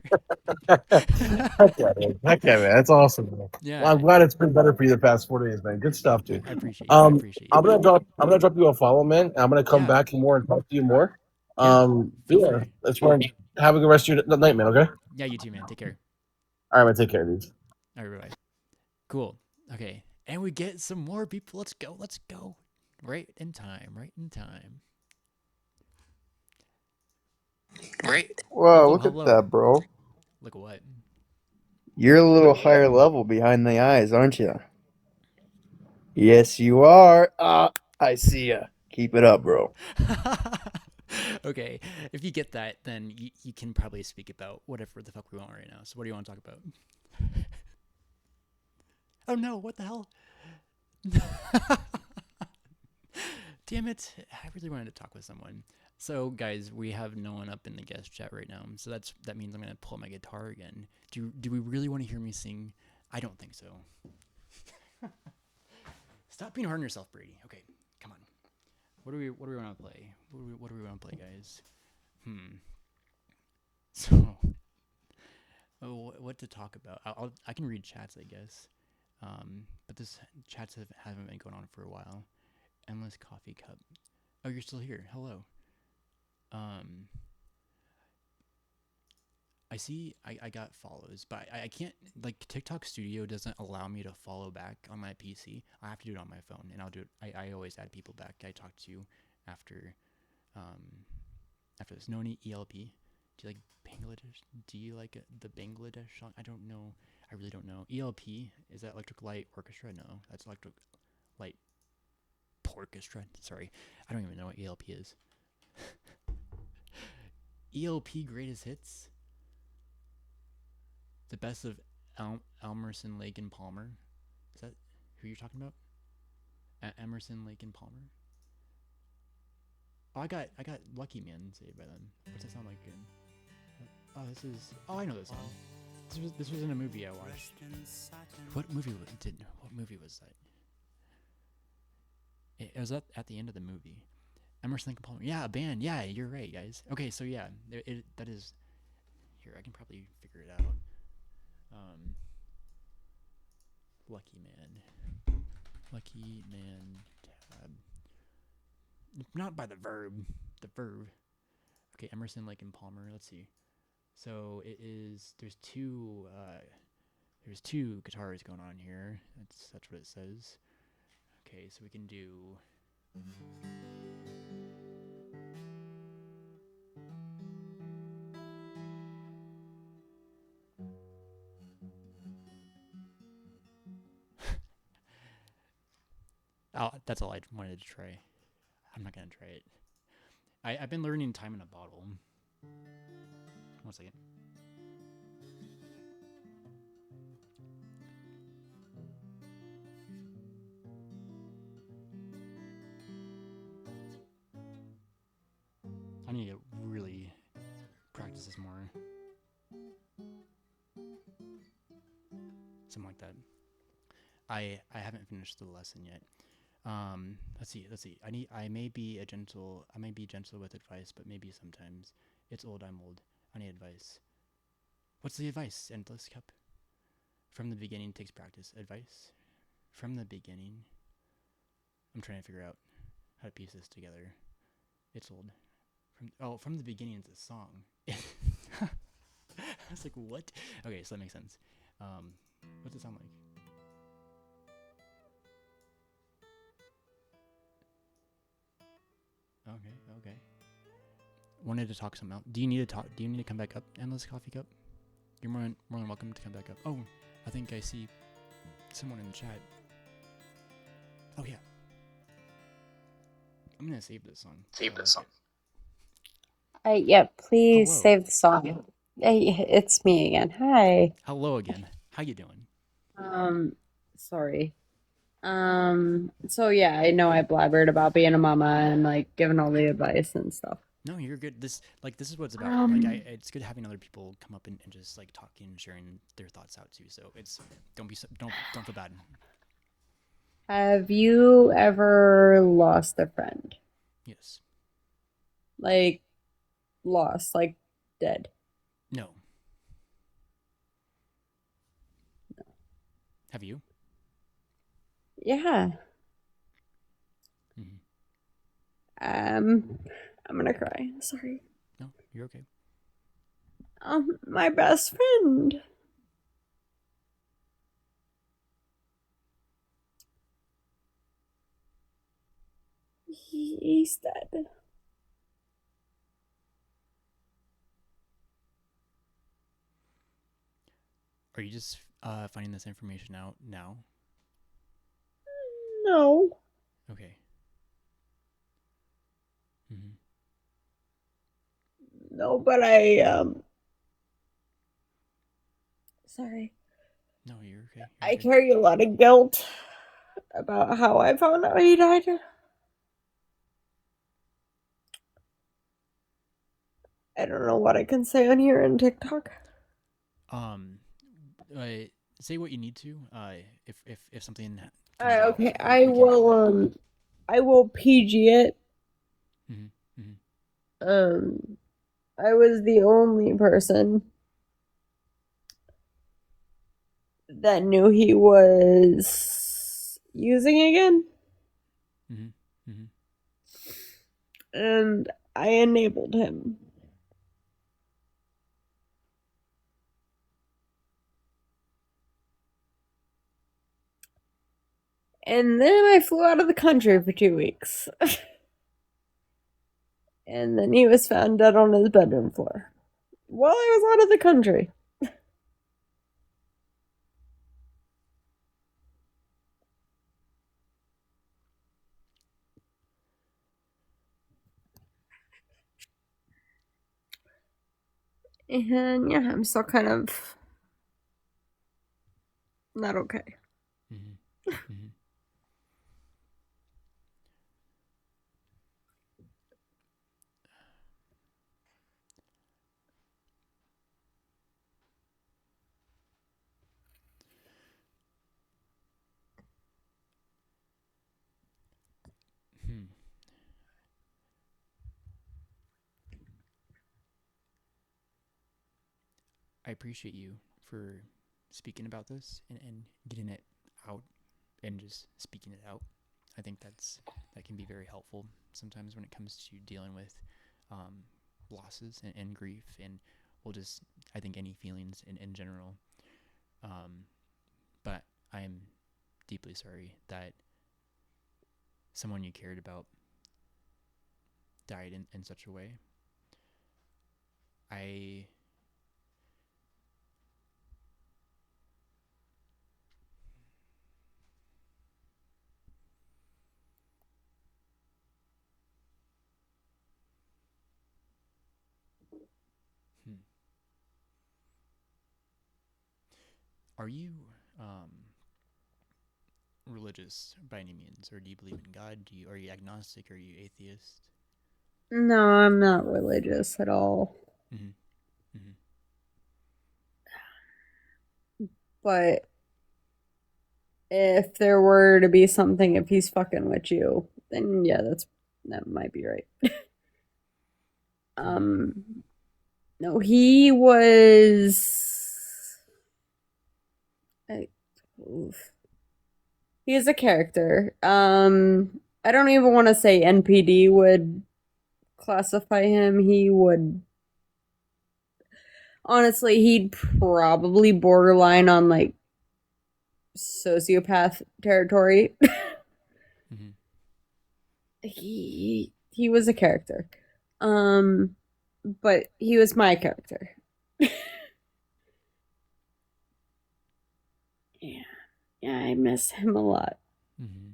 Heck yeah, man. Heck yeah, man. That's awesome, man. Well, Yeah, I'm glad it's been better for you the past 4 days, man. Good stuff, dude. I appreciate you. I appreciate you. I'm gonna drop you a follow, man. And I'm gonna come Yeah, back more and talk to you more. yeah. Feel Yeah, free. that's fine. Have a good rest of your night, man. Okay. Yeah, you too, man. Take care. All right, man. Take care, dude. All right, bye. Cool. Okay. And we get some more people. Let's go. Let's go. Right in time. Right in time. Right. Whoa, Hello. look at Hello. that, bro. Look at what? You're a little higher level behind the eyes, aren't you? Yes, you are. I see ya. Keep it up, bro. Okay. If you get that, then you can probably speak about whatever the fuck we want right now. So what do you want to talk about? Oh no, what the hell? Damn it. I really wanted to talk with someone. So guys, we have no one up in the guest chat right now. So that means I'm gonna pull out my guitar again. Do we really want to hear me sing? I don't think so. Stop being hard on yourself, Brady. Okay, come on. What do we want to play? What do we want to play, guys? So, what to talk about? I can read chats, I guess. But this chats haven't been going on for a while. Endless coffee cup. Oh, you're still here. Hello. I see. I got follows, but I can't. Like TikTok Studio doesn't allow me to follow back on my PC. I have to do it on my phone, and I'll do it. I always add people back. I talk to after, after this. Noni ELP. Do you like Bangladesh? Do you like the Bangladesh song? I don't know. I really don't know. ELP, is that Electric Light Orchestra? No, that's Electric Light Orchestra. Sorry, I don't even know what ELP is. ELP Greatest Hits. The best of Emerson, Lake, and Palmer. Is that who you're talking about? Emerson, Lake, and Palmer. Oh, I got Lucky Man saved by them. What's that sound like again? Oh, this is. Oh, I know this song. This was in a movie I watched. What movie was that? It was at the end of the movie. Emerson, Lake, and Palmer. Yeah, a band. Yeah, you're right, guys. Okay, so yeah, that is. Here, I can probably figure it out. Lucky Man tab. Not by the verb. The verb. Okay, Emerson, Lake, and Palmer. Let's see. So it is. There's two guitars going on here. That's what it says. Okay, so we can do. Oh, that's all I wanted to try. I'm not gonna try it. I've been learning Time in a Bottle. 1 second. I need to really practice this more. Something like that. I haven't finished the lesson yet. Let's see. I may be gentle with advice, but maybe sometimes. It's old, I'm old. I need advice. What's the advice? Endless cup. From the beginning takes practice. Advice? From the beginning. I'm trying to figure out how to piece this together. It's old. From the beginning is a song. I was like, what? Okay, so that makes sense. What's it sound like? Okay. Wanted to talk something out. Do you need to come back up, Endless Coffee Cup? You're more than welcome to come back up. Oh, I think I see someone in the chat. Oh yeah. I'm gonna save this song. Yep, please Hello. save the song. Hey, it's me again. Hi. Hello again. How you doing? Sorry. So yeah, I know I blabbered about being a mama and like giving all the advice and stuff. No, you're good. This is what it's about. It's good having other people come up and just like talking and sharing their thoughts out too. So don't feel bad. Have you ever lost a friend? Yes. Like lost, like dead? No. Have you? Yeah. Mm-hmm. I'm gonna cry. Sorry. No, you're okay. My best friend. He's dead. Are you just finding this information out now? No. Okay. Mm-hmm. No, but sorry. No, you're okay. You're I good. carry a lot of guilt about how I found out he died. I don't know what I can say on here in TikTok. Um, uh, say what you need to. If something comes out, Okay, we can. I will PG it. Mm-hmm. Mm-hmm. I was the only person that knew he was using again, Mm-hmm. Mm-hmm. and I enabled him. And then I flew out of the country for 2 weeks. And then he was found dead on his bedroom floor while I was out of the country. And yeah, I'm still kind of not okay. Mm-hmm. Mm-hmm. Hmm. I appreciate you for speaking about this and getting it out and just speaking it out. I think that can be very helpful sometimes when it comes to dealing with um, losses and grief and well just I think any feelings in general. Um, but I am deeply sorry that someone you cared about died in such a way. I hmm. Are you um, religious by any means, or do you believe in God? Are you agnostic? Are you atheist? No, I'm not religious at all. Mm-hmm. Mm-hmm. But if there were to be something, if he's fucking with you, then yeah, that might be right. um, no, he was. I, oof. He is a character. I don't even want to say NPD would classify him. He would. Honestly, he'd probably borderline on like sociopath territory. Mm-hmm. He was a character. Um, but he was my character. Yeah. Yeah, I miss him a lot. Mm-hmm.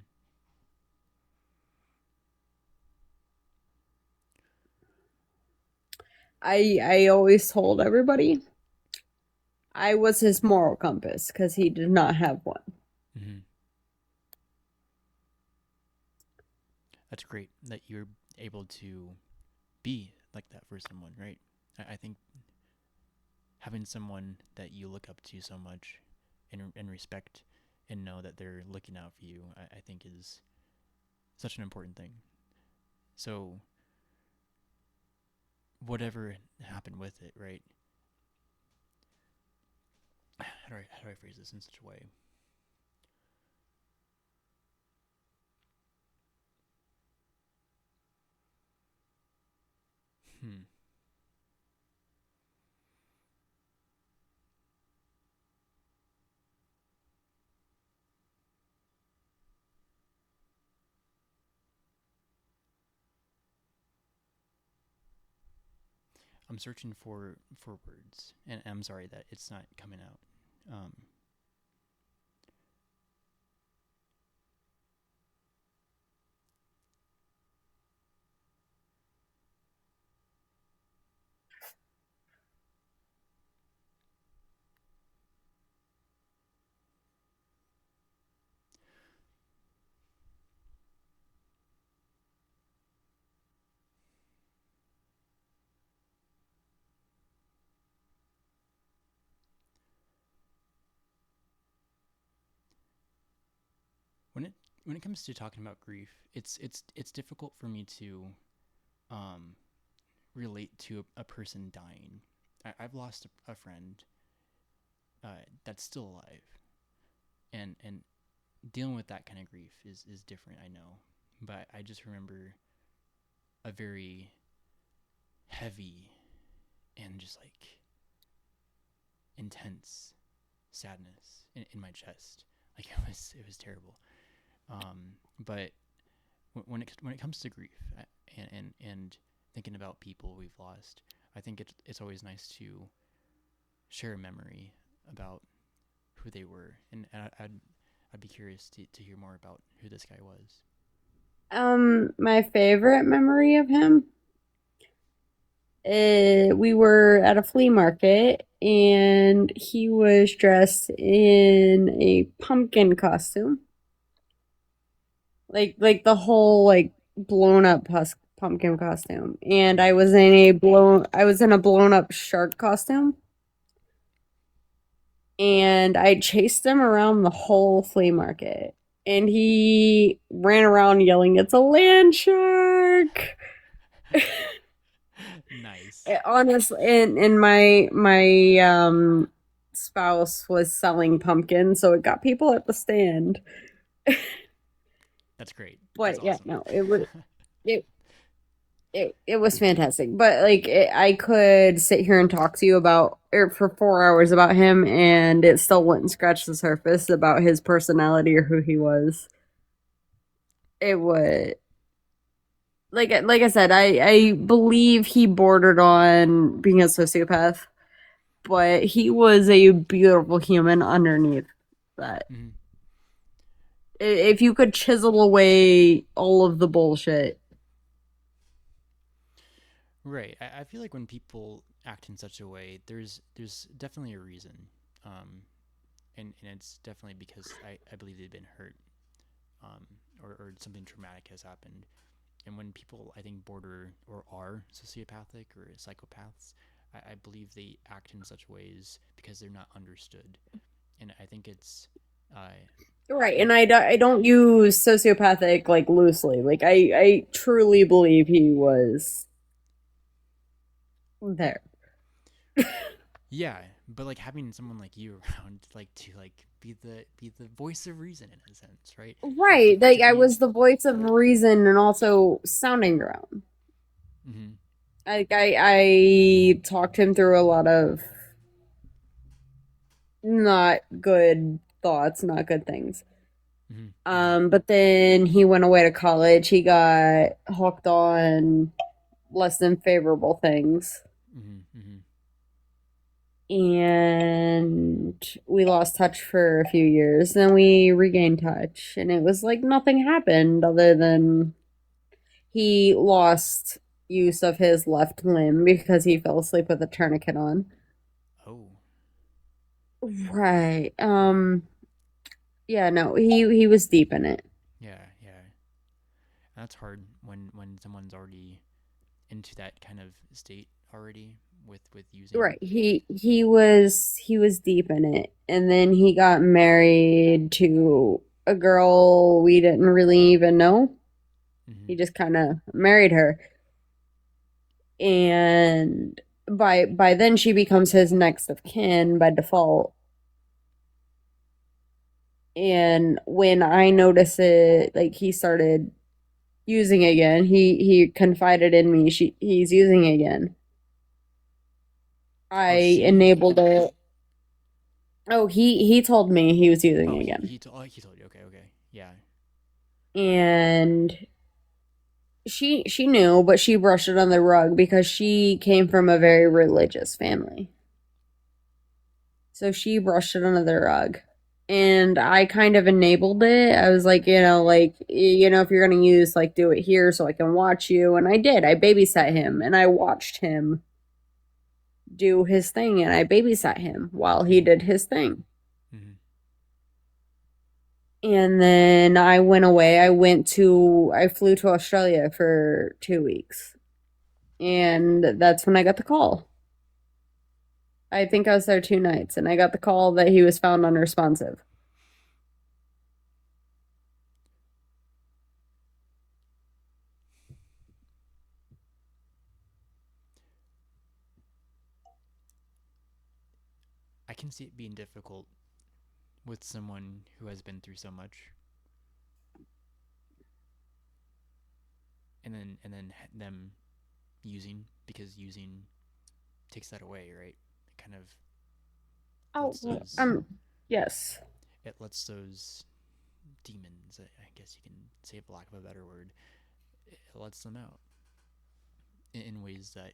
I always told everybody I was his moral compass because he did not have one. Mm-hmm. That's great that you're able to be like that for someone, right? I think having someone that you look up to so much and respect and know that they're looking out for you, I think is such an important thing. So whatever happened with it, right? How do I phrase this in such a way? Hmm. I'm searching for words, and I'm sorry that it's not coming out. When it when it comes to talking about grief, it's difficult for me to um, relate to a person dying. I've lost a friend that's still alive, and dealing with that kind of grief is different. I know, but I just remember a very heavy and just like intense sadness in my chest. Like it was terrible. But when it comes to grief and thinking about people we've lost, I think it's always nice to share a memory about who they were, and I'd be curious to hear more about who this guy was. My favorite memory of him, we were at a flea market and he was dressed in a pumpkin costume. Like the whole like blown up pumpkin costume. And I was in a blown up shark costume. And I chased him around the whole flea market. And he ran around yelling, "It's a land shark!" Nice. Honestly, and my spouse was selling pumpkins, so it got people at the stand. That's great. That's But yeah, awesome. no, it it was fantastic. But like, I could sit here and talk to you about for 4 hours about him, and it still wouldn't scratch the surface about his personality or who he was. It would like I said, I believe he bordered on being a sociopath, but he was a beautiful human underneath that. Mhm. If you could chisel away all of the bullshit. Right. I feel like when people act in such a way, there's definitely a reason, um, and it's definitely because I believe they've been hurt, um, or something traumatic has happened. And when people, I think, border or are sociopathic or psychopaths, I believe they act in such ways because they're not understood. And I think it's, uh, Right, and and I don't use sociopathic like loosely. Like I truly believe he was there. yeah, but like having someone like you around, like to like be the voice of reason in a sense, right? Like Right, to like I be, was the voice of reason and also sounding ground. mm-hmm, I talked him through a lot of not good thoughts, not good things. mm-hmm, mm-hmm, But then he went away to college. He got hooked on less than favorable things. mm-hmm, mm-hmm. And we lost touch for a few years. Then we regained touch, and it was like nothing happened other than he lost use of his left limb because he fell asleep with a tourniquet on. Oh, Right. Yeah, no, he was deep in it. yeah, yeah. That's hard when someone's already into that kind of state already with using. Right. He was deep in it. And then he got married to a girl we didn't really even know. Mm-hmm. He just kind of married her. And by then she becomes his next of kin by default. And when I notice it, like he started using again, he confided in me. He's using again. I Oh, she. enabled it. Oh, he told me he was using Oh, he again. he told. Oh, he told you. Okay, okay. Yeah. And she knew, but she brushed it on the rug because she came from a very religious family. So she brushed it under the rug. And I kind of enabled it. I was like, if you're going to use, like, do it here so I can watch you. And I did. I babysat him and I watched him do his thing and I babysat him while he did his thing. Mm-hmm. And then I went away. I flew to Australia for 2 weeks. And that's when I got the call. I think I was there 2 nights and I got the call that he was found unresponsive. I can see it being difficult with someone who has been through so much, and then them using, because using takes that away, right? It kind of Oh, lets those yes. it lets those demons, I guess you can say, for lack of a better word, it lets them out in ways that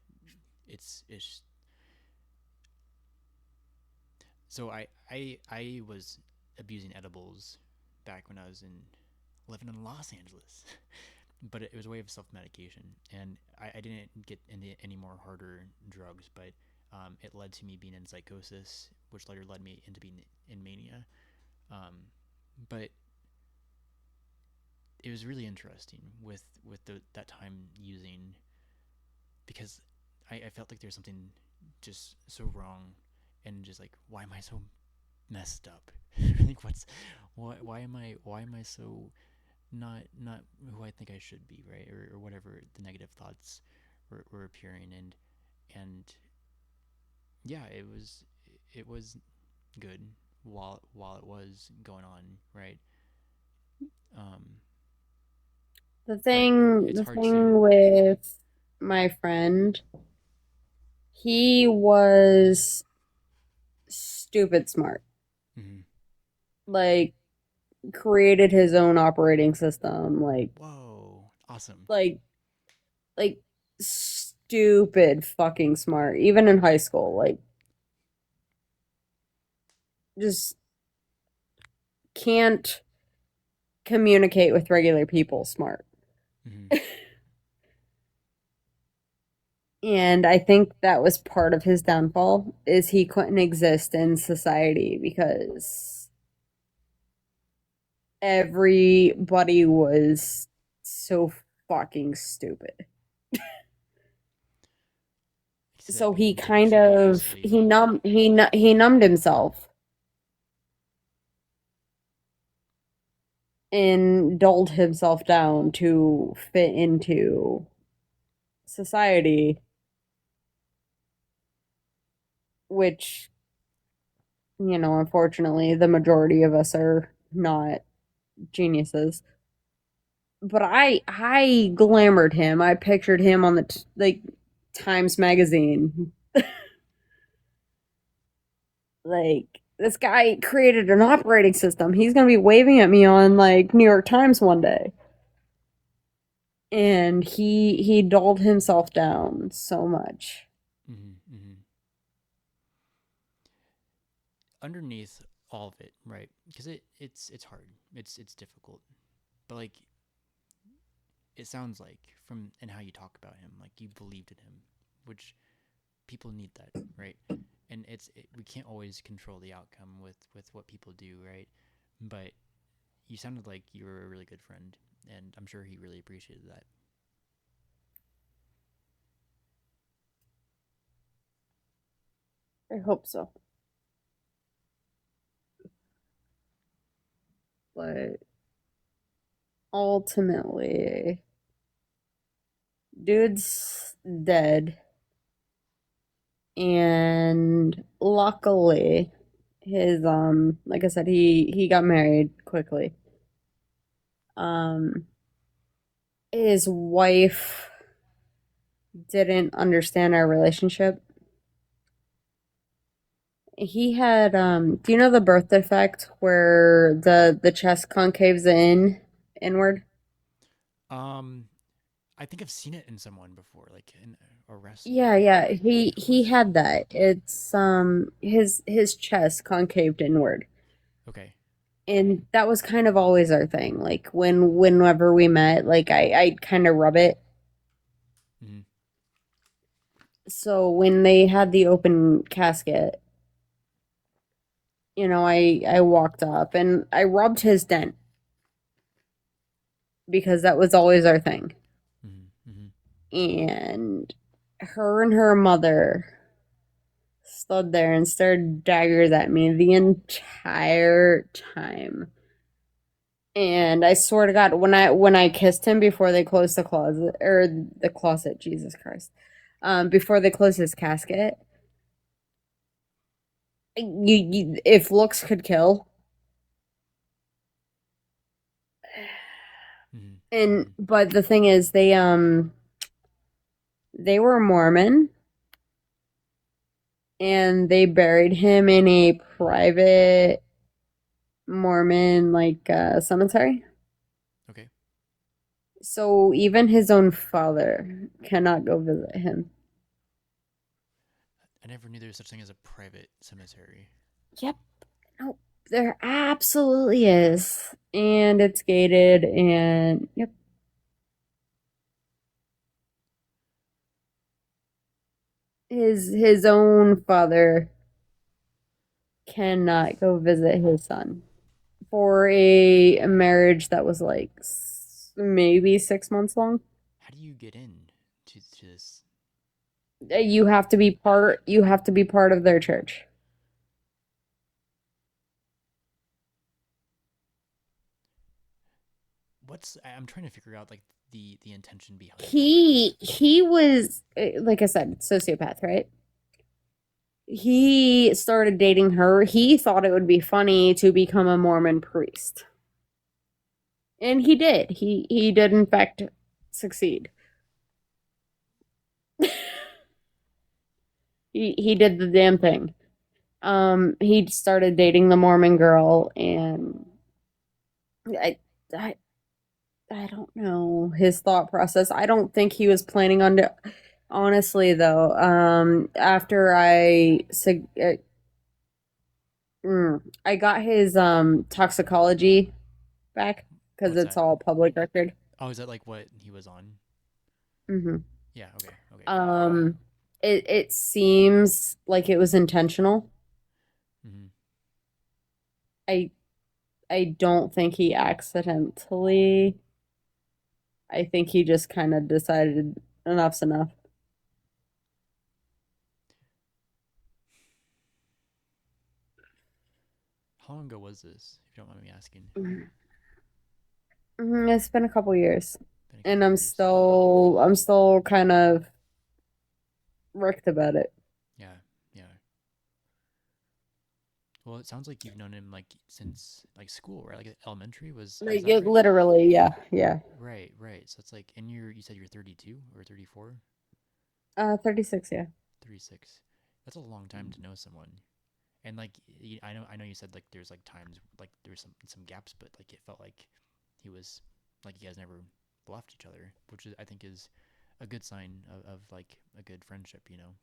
it's. So I was abusing edibles back when I was in living in Los Angeles, but it was a way of self medication, and I didn't get into any more harder drugs, but it led to me being in psychosis, which later led me into being in mania. But it was really interesting with that time using, because I felt like there's something just so wrong, and just like, why am I so messed up? Like, why am I so not who I think I should be, right? Or whatever the negative thoughts were appearing, and yeah, it was good while it was going on, right? Um, The but thing it's the hard to. thing with my friend, he was stupid smart. Mhm. Like created his own operating system, Whoa, awesome. like like stupid fucking smart even in high school. Like just can't communicate with regular people smart. Hmm. And I think that was part of his downfall is he couldn't exist in society because everybody was so fucking stupid. See that So he being kind extremely of isolating. he numbed himself and dulled himself down to fit into society, which, unfortunately, the majority of us are not geniuses. But I glamored him. I pictured him on the like Times magazine. Like this guy created an operating system. He's gonna be waving at me on like New York Times one day. And he dulled himself down so much. Hmm. Hmm. Underneath all of it, right? Because it's hard. It's difficult. But like, it sounds like, from and how you talk about him, like you believed in him, which people need that, right? And we can't always control the outcome with what people do, right? But you sounded like you were a really good friend, and I'm sure he really appreciated that. I hope so. But ultimately, dude's dead. And luckily, his like I said, he got married quickly. Um his wife didn't understand our relationship. He had do you know the birth defect where the chest concaves inward? Um, I think I've seen it in someone before, like in a wrestler. Yeah. He had that. It's his chest concaved inward. Okay. And that was kind of always our thing. Like whenever we met, like I'd kind of rub it. Mm-hmm. So when they had the open casket, I walked up and I rubbed his dent because that was always our thing. Mm-hmm. Mm-hmm. And her and her mother stood there and stared daggers at me the entire time. And I swear to God, when I kissed him before they closed the closet, Jesus Christ, before they closed his casket, if looks could kill, Mm-hmm. and but the thing is, they were Mormon, and they buried him in a private Mormon cemetery. Okay. So even his own father cannot go visit him. I never knew there was such thing as a private cemetery. Yep. No, there absolutely is. And it's gated and yep. His own father cannot go visit his son for a marriage that was like maybe 6 months long. How do you get in to this? You have to be part. You have to be part of their church. I'm trying to figure out like the intention behind it. He was like I said, sociopath, right? He started dating her. He thought it would be funny to become a Mormon priest. And he did. He did in fact succeed. He did the damn thing. He started dating the Mormon girl, and I I I don't know his thought process. I don't think he was planning on honestly though. After I got his toxicology back because What's it's that? all public record. Oh, is that like what he was on? hmm Yeah. Okay. Okay. it seems like it was intentional. Mm-hmm. I I don't think he accidentally. I think he just kind of decided enough's enough. How long ago was this? If you don't mind me asking. It's been a couple years, Been a and couple years. I'm still kind of wrecked about it. Yeah. Yeah. Well, it sounds like you've known him like since like school, right? Like elementary was Like that it right? literally, yeah, yeah. Right. Right. So it's like, and you said you're 32 or 34, 36, yeah. 36. That's a long time to know someone. And like I know you said like there's like times like there's some gaps, but like it felt like he was like you guys never left each other, which I think is a good sign of like a good friendship, you know.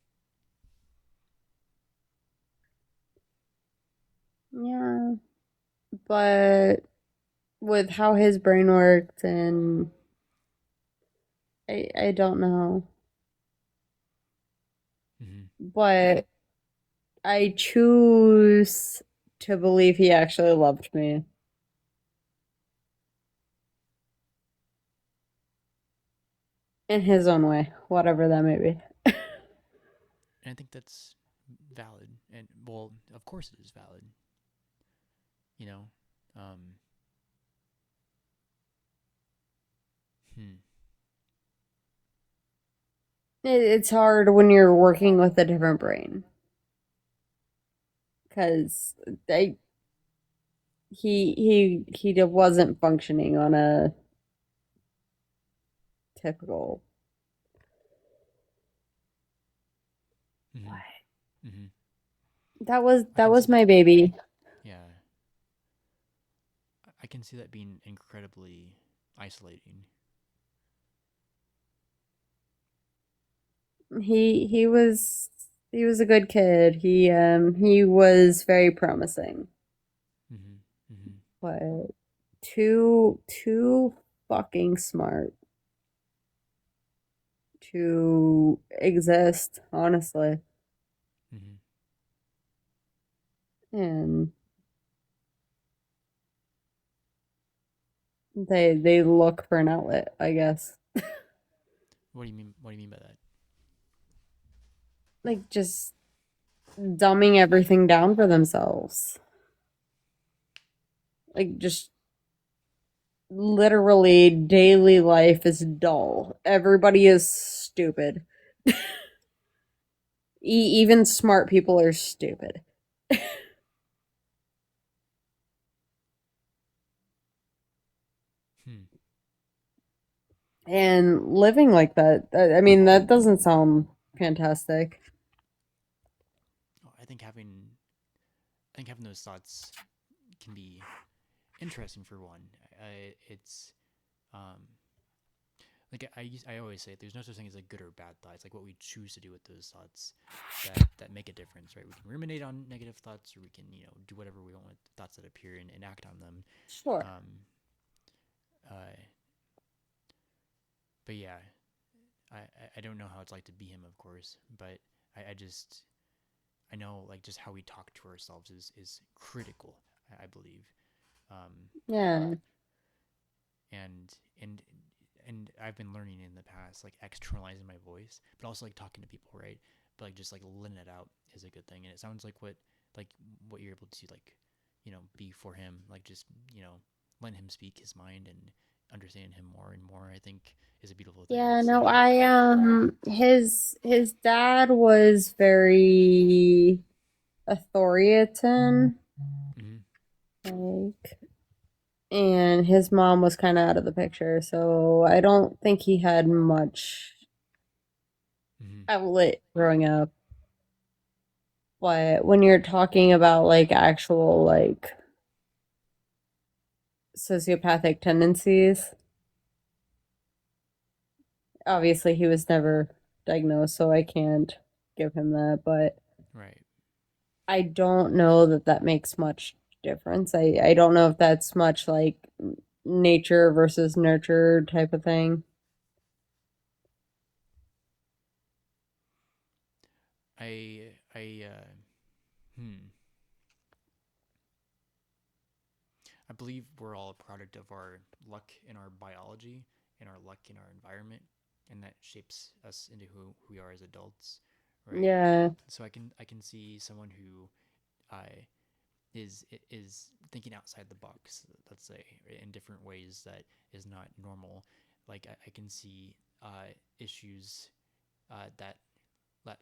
Yeah, but with how his brain worked, and I don't know, Mm-hmm. but I choose to believe he actually loved me in his own way, whatever that may be. And I think that's valid, and well, of course it is valid, you know. Um, hmm. It's hard when you're working with a different brain because they he wasn't functioning on a typical. Mm-hmm. Mm-hmm. That was I that can see was that. my baby. Yeah, I can see that being incredibly isolating. he was a good kid. He was very promising, Mm-hmm. Mm-hmm. but too fucking smart to exist, honestly. Mm-hmm. And they look for an outlet, I guess. What do you mean? What do you mean by that? Like just dumbing everything down for themselves. Like just literally daily life is dull. Everybody is stupid. Even smart people are stupid. Hmm. And living like that, I mean, that doesn't sound fantastic. Oh, I think having those thoughts can be interesting for one. It's um, like I always say, there's no such thing as like good or bad thoughts. Like what we choose to do with those thoughts that make a difference, right? We can ruminate on negative thoughts, or we can do whatever we want with thoughts that appear and act on them. Sure. Um, uh, but yeah, I don't know how it's like to be him, of course, but I just I know like just how we talk to ourselves is critical. I believe. Um, Yeah. and and and I've been learning in the past like externalizing my voice, but also like talking to people, right? But like just like letting it out is a good thing, and it sounds like what you're able to like, be for him, like just letting him speak his mind and understanding him more and more. I think is a beautiful thing. Yeah, It's no, I his dad was very authoritarian, mm-hmm, like, and his mom was kind of out of the picture, so I don't think he had much mm-hmm, outlet growing up. But when you're talking about like actual like sociopathic tendencies, obviously he was never diagnosed, so I can't give him that, but right. I don't know that that makes much difference. I don't know if that's much like nature versus nurture type of thing. I I believe we're all a product of our luck in our biology and our luck in our environment, and that shapes us into who we are as adults, right? Yeah. So I can see someone who uh, is thinking outside the box, let's say, in different ways that is not normal. Like I can see issues that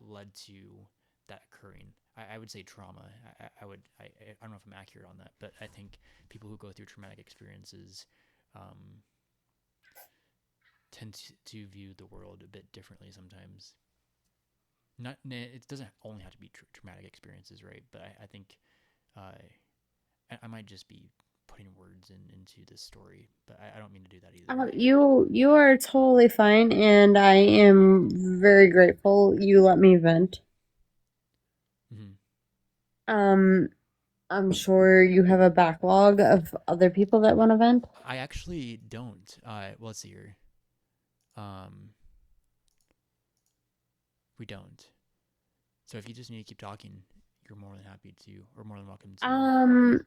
led to that occurring. I would say trauma. I don't know if I'm accurate on that, but I think people who go through traumatic experiences um, tend to view the world a bit differently sometimes. Not it doesn't only have to be traumatic experiences, right? But I think uh, I might just be putting words into this story, but I don't mean to do that either. You are totally fine, and I am very grateful you let me vent. Mm-hmm. Um, I'm sure you have a backlog of other people that want to vent. I actually don't. Well, let's see here. Um, we don't. So if you just need to keep talking, you're more than happy to, or more than welcome to. Um,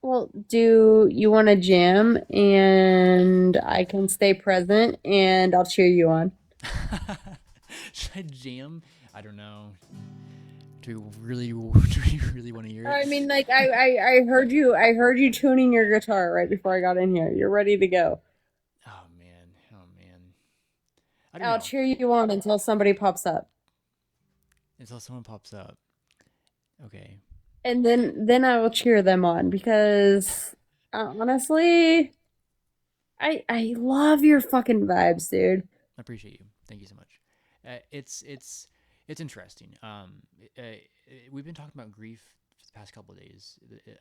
well, do you want to jam and I can stay present and I'll cheer you on? Should I jam? I don't know. Do we really, do we really want to hear it? I mean, like I heard you tuning your guitar right before I got in here. You're ready to go. Oh man, oh man. I don't I'll know. cheer you on until somebody pops up. Until someone pops up. Okay. And then I will cheer them on because honestly, I love your fucking vibes, dude. I appreciate you. Thank you so much. It's interesting. We've been talking about grief for the past couple of days.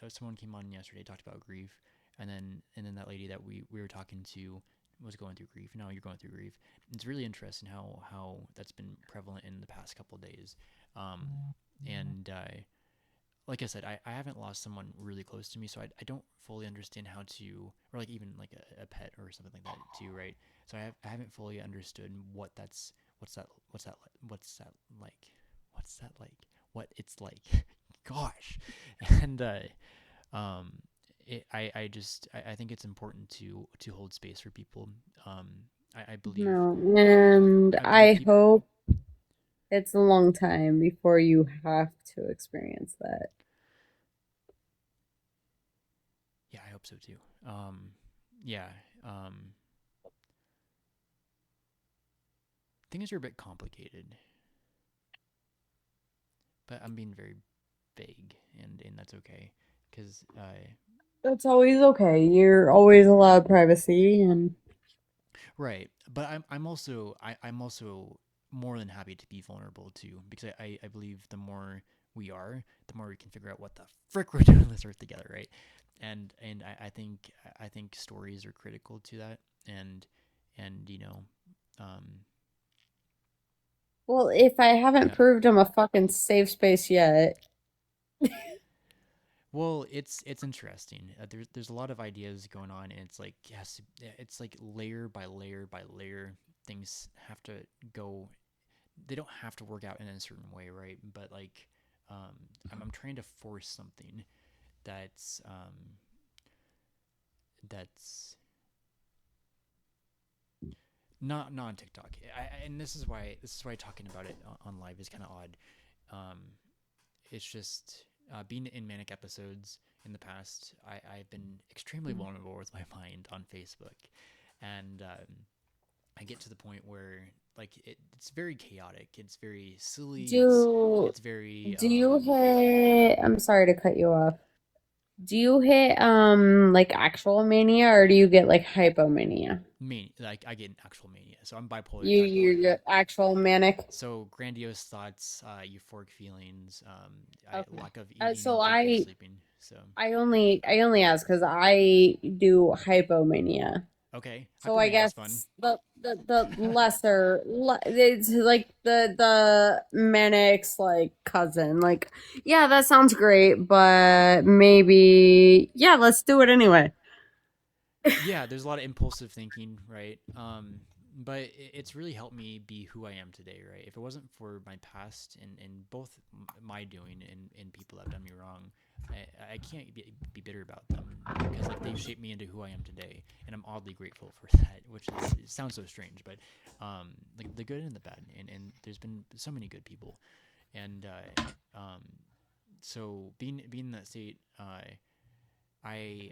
Someone came on yesterday, talked about grief, and then that lady that we were talking to was going through grief. Now you're going through grief. It's really interesting how that's been prevalent in the past couple of days. And like I said, I haven't lost someone really close to me, so I don't fully understand how to, or like even like a pet or something like that too, right? So I haven't fully understood what's that what's that like what's that like what it's like. Gosh, and um, I just I think it's important to hold space for people. I believe No, and I believe I people. hope it's a long time before you have to experience that. Yeah, I hope so too. Yeah. Um, Things are a bit complicated, but I'm being very vague, and that's okay, because That's always okay. You're always allowed privacy, and right. But I'm also more than happy to be vulnerable too, because I believe the more we are, the more we can figure out what the frick we're doing on this earth together, right? And I think stories are critical to that, and um, well, if I haven't yeah. proved I'm a fucking safe space yet, Well, it's interesting. There's a lot of ideas going on, and it's like yes, it's like layer by layer by layer. Things have to go. They don't have to work out in a certain way, right? But like, I'm trying to force something that's not on TikTok. And this is why talking about it on live is kind of odd. Um, it's just being in manic episodes in the past. I've been extremely vulnerable with my mind on Facebook, and I get to the point where like it's very chaotic. It's very silly. do It's very do you hit? I'm sorry to cut you off. Do you hit like actual mania or do you get like hypomania? like I get an actual mania. So I'm bipolar You type you one. get actual manic. So grandiose thoughts, euphoric feelings, Okay. lack of eating, So drinking, sleeping. So I only ask because I do hypomania. okay, So I hypomania is guess fun. the it's like the manic's like cousin. Like, yeah, that sounds great, but maybe yeah, let's do it anyway. Yeah, there's a lot of impulsive thinking, right? But it's really helped me be who I am today, right? If it wasn't for my past and both my doing and people that have done me wrong, I can't be bitter about them because like they've shaped me into who I am today, and I'm oddly grateful for that. Which is it sounds so strange, but like the good and the bad, and there's been so many good people, and so being in that state, I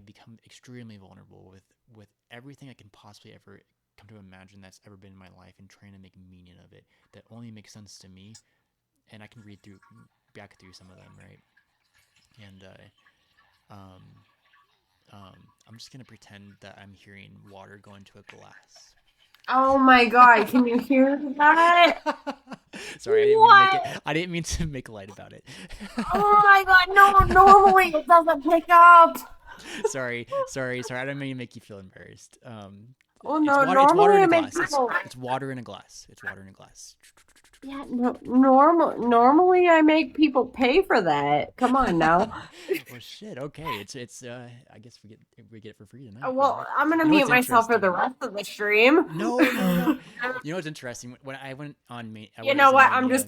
become extremely vulnerable with everything I can possibly ever come to imagine that's ever been in my life and trying to make meaning of it that only makes sense to me, and I can read through back through some of them, right? And um I'm just gonna pretend that I'm hearing water go into a glass. Oh my god, can you hear that? Sorry, I didn't mean to make it. What? I didn't mean to make light about it. Oh my god, no, normally it doesn't pick up. sorry. I didn't mean to make you feel embarrassed. Oh It's no, water. It's water normally in I a make glass. people. It's water in a glass. It's water in a glass. Yeah, no, normally I make people pay for that. Come on now. Well, shit. Okay, it's. I guess we get it for free tonight. All Well, right. I'm gonna You know what's mute myself for the interesting? rest of the stream. No, no, no. You know what's interesting? When I went on You when I know was in what? I'm mania. just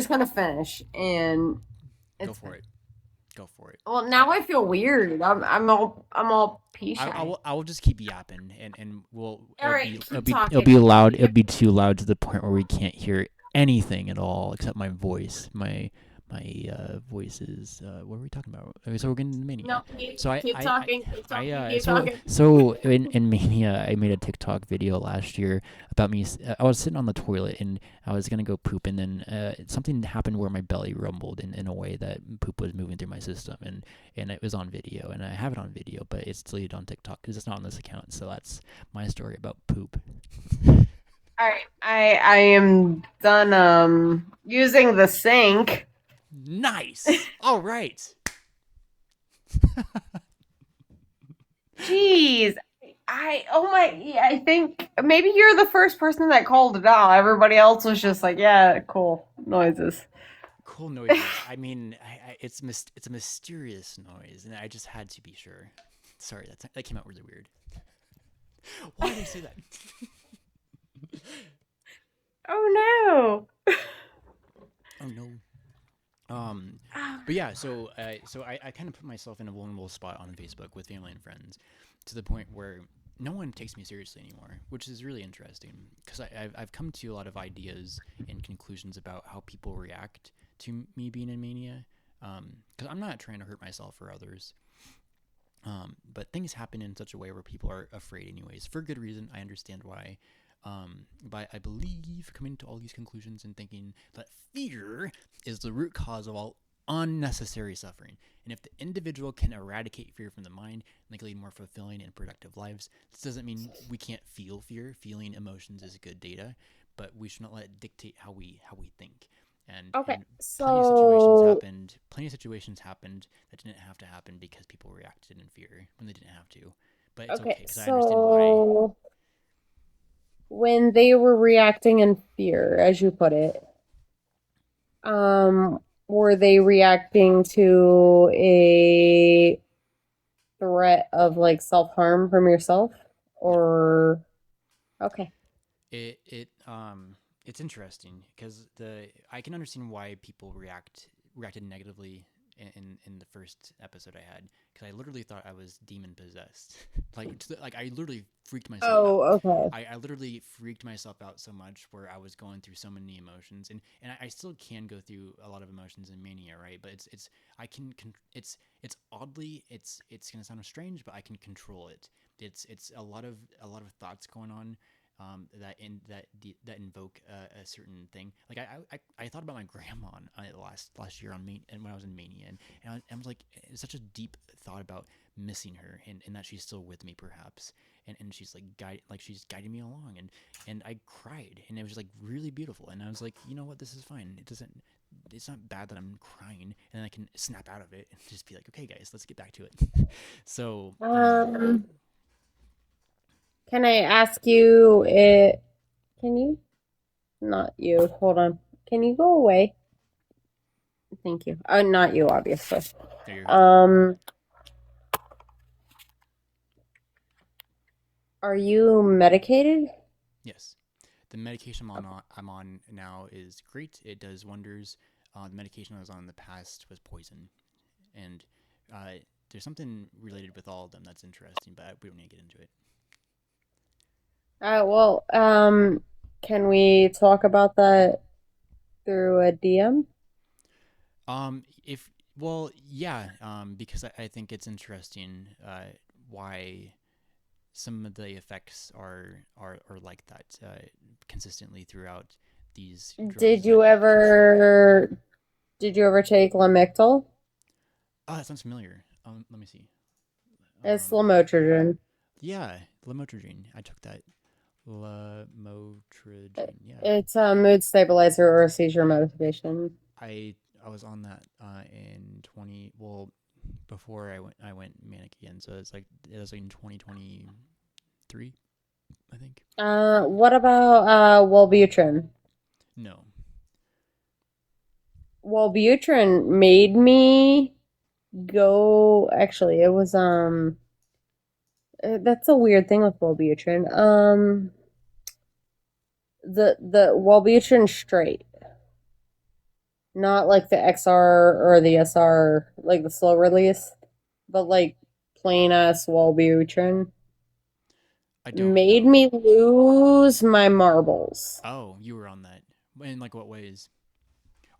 gonna finish, and Go it's for fine. it. Go for it. Well, I now I feel weird. I'm all pea shy. I will just keep yapping, and All right, keep it'll be talking. loud. It'll be too loud to the point where we can't hear anything at all except my voice. My voice is. What are we talking about? Okay, so we're getting into No, mania. keep So keep talking, keep talking, keep so talking. in mania, I made a TikTok video last year about me. I was sitting on the toilet and I was gonna go poop, and then something happened where my belly rumbled in a way that poop was moving through my system, and it was on video, and I have it on video, but it's deleted on TikTok because it's not on this account. So that's my story about poop. All right, I am done using the sink. Nice. All right. Jeez, I think maybe you're the first person that called it out. Everybody else was just like, yeah, cool noises. Cool noises. I mean, it's a mysterious noise, and I just had to be sure. Sorry, that came out really weird. Why did I say that? Oh no. Oh no. But yeah, so I kind of put myself in a vulnerable spot on Facebook with family and friends, to the point where no one takes me seriously anymore, which is really interesting because I've come to a lot of ideas and conclusions about how people react to me being in mania. Because I'm not trying to hurt myself or others. But things happen in such a way where people are afraid, anyways, for good reason. I understand why. But I believe coming to all these conclusions and thinking that fear is the root cause of all unnecessary suffering. And if the individual can eradicate fear from the mind, they can lead more fulfilling and productive lives. This doesn't mean we can't feel fear. Feeling emotions is good data, but we should not let it dictate how we think. Okay, And so plenty of situations happened that didn't have to happen because people reacted in fear when they didn't have to. But it's okay okay, because I understand why. so when they were reacting in fear, as you put it, were they reacting to a threat of like self-harm from yourself? No. Or okay. It's interesting because the I can understand why people reacted negatively in the first episode I had, because I literally thought I was demon possessed. Like I literally freaked myself out. Oh, okay. I literally freaked myself out so much where I was going through so many emotions, and I still can go through a lot of emotions in mania, right? But it's I can it's oddly it's gonna sound strange, but I can control it. It's a lot of thoughts going on, that invoke a certain thing. Like I thought about my grandma last year and when I was in mania, and I was like, it's such a deep thought about missing her, and that she's still with me perhaps, and she's she's guiding me along, and I cried, and it was like really beautiful, and I was like, you know what, this is fine. It's not bad that I'm crying, and I can snap out of it and just be like, okay guys, let's get back to it. So Um, can I ask you it can you not you. Hold on. Can you go away? Thank you. Not you, obviously. there you're good. Um, are you medicated? Yes. The medication I'm on now is great. It does wonders. The medication I was on in the past was poison, and there's something related with all of them that's interesting, but we don't need to get into it. Well, can we talk about that through a DM? If well, yeah, because I think it's interesting why some of the effects are like that consistently throughout these drugs Did that you ever did you ever take Lamictal? oh, that sounds familiar. Let me see. It's Um, Lamotrigine. yeah, lamotrigine. I took that. Lamotrigine. Yeah, It's a mood stabilizer or a seizure motivation. I was on that in 20. Well, before I went manic again. So it was like in 2023, I think. What about Wellbutrin? No. Wellbutrin made me go. Actually, it was that's a weird thing with Wellbutrin. The Wellbutrin straight, not like the XR or the SR, like the slow release, but like plain ass Wellbutrin I don't made know. me lose my marbles. Oh, you were on that. In like what ways?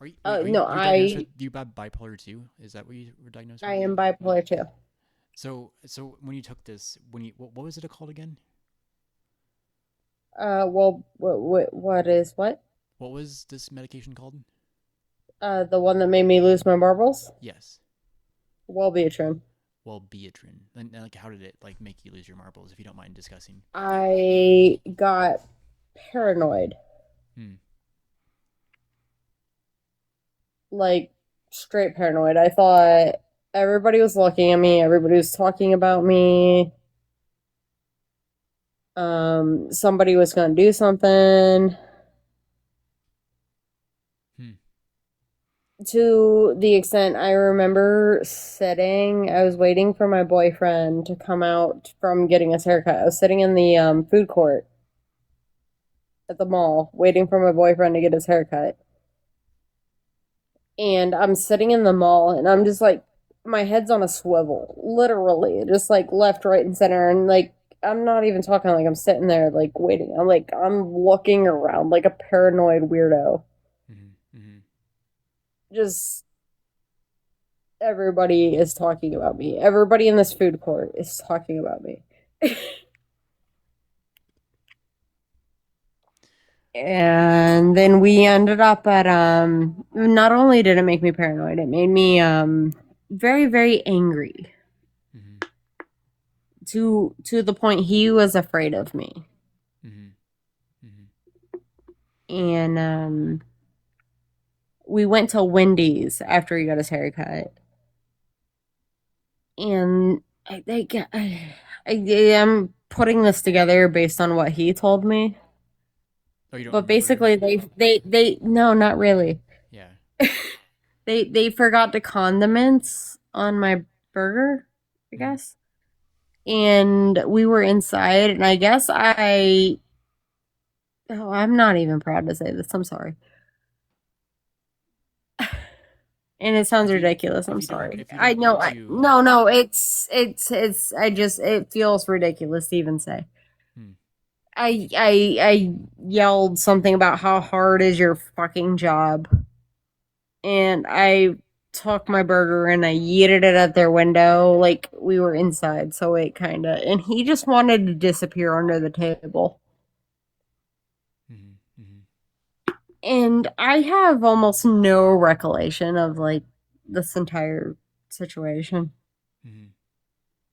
Are you wait? No, You're diagnosed with you have bipolar 2? Is that what you were diagnosed I with? am bipolar too. So when you took this, what was it called again? Well, what is what? What was this medication called? The one that made me lose my marbles? Yes. Wellbutrin. Well, Beatrin. And like, how did it like make you lose your marbles? If you don't mind discussing. I got paranoid. Hmm. Like, straight paranoid. I thought everybody was looking at me, everybody was talking about me. Somebody was going to do something. To the extent I remember I was waiting for my boyfriend to come out from getting his haircut. I was sitting in the food court at the mall waiting for my boyfriend to get his haircut. And I'm sitting in the mall and I'm just like, my head's on a swivel, literally, just like left, right, and center. And like, I'm not even talking, like, I'm sitting there, like, waiting. I'm looking around like a paranoid weirdo. Just everybody is talking about me. Everybody in this food court is talking about me. And then we ended up at not only did it make me paranoid, it made me very, very angry. To the point he was afraid of me. And we went to Wendy's after he got his haircut. And I'm putting this together based on what he told me. Oh, you don't But remember? basically, they no, not really. Yeah. They forgot the condiments on my burger, I guess. And we were inside, and I guess I'm not even proud to say this. I'm sorry. And it sounds ridiculous. I'm sorry. I know. No. It feels ridiculous to even say. I yelled something about how hard is your fucking job, and I took my burger and I yeeted it at their window like we were inside. So it kind of, and he just wanted to disappear under the table. And I have almost no recollection of like this entire situation.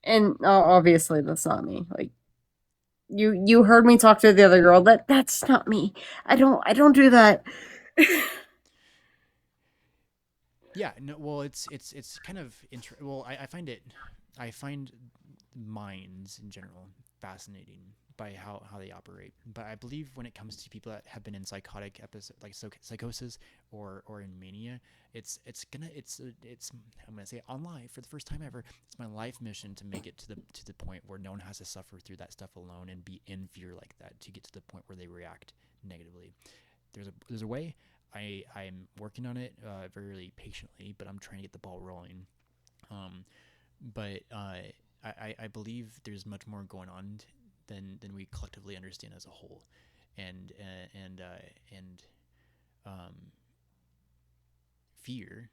And obviously that's not me. Like you heard me talk to the other girl. That's not me. I don't do that. Yeah, no, well, it's kind of well, I find minds in general fascinating by how they operate. But I believe when it comes to people that have been in psychotic episode, like psychosis or in mania, it's I'm gonna say it on live for the first time ever. It's my life mission to make it to the point where no one has to suffer through that stuff alone and be in fear like that to get to the point where they react negatively. There's a way. I'm working on it very patiently, but I'm trying to get the ball rolling. But I believe there's much more going on than we collectively understand as a whole, and fear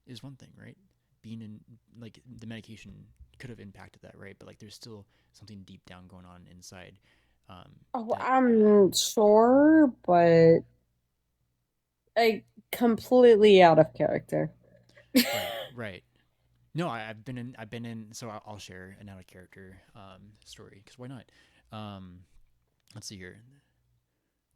is one thing, right? Being in, like, the medication could have impacted that, right? But like there's still something deep down going on inside. I'm sure, but completely out of character. Right. No, I've been in. So I'll share an out of character story, because why not? Let's see here.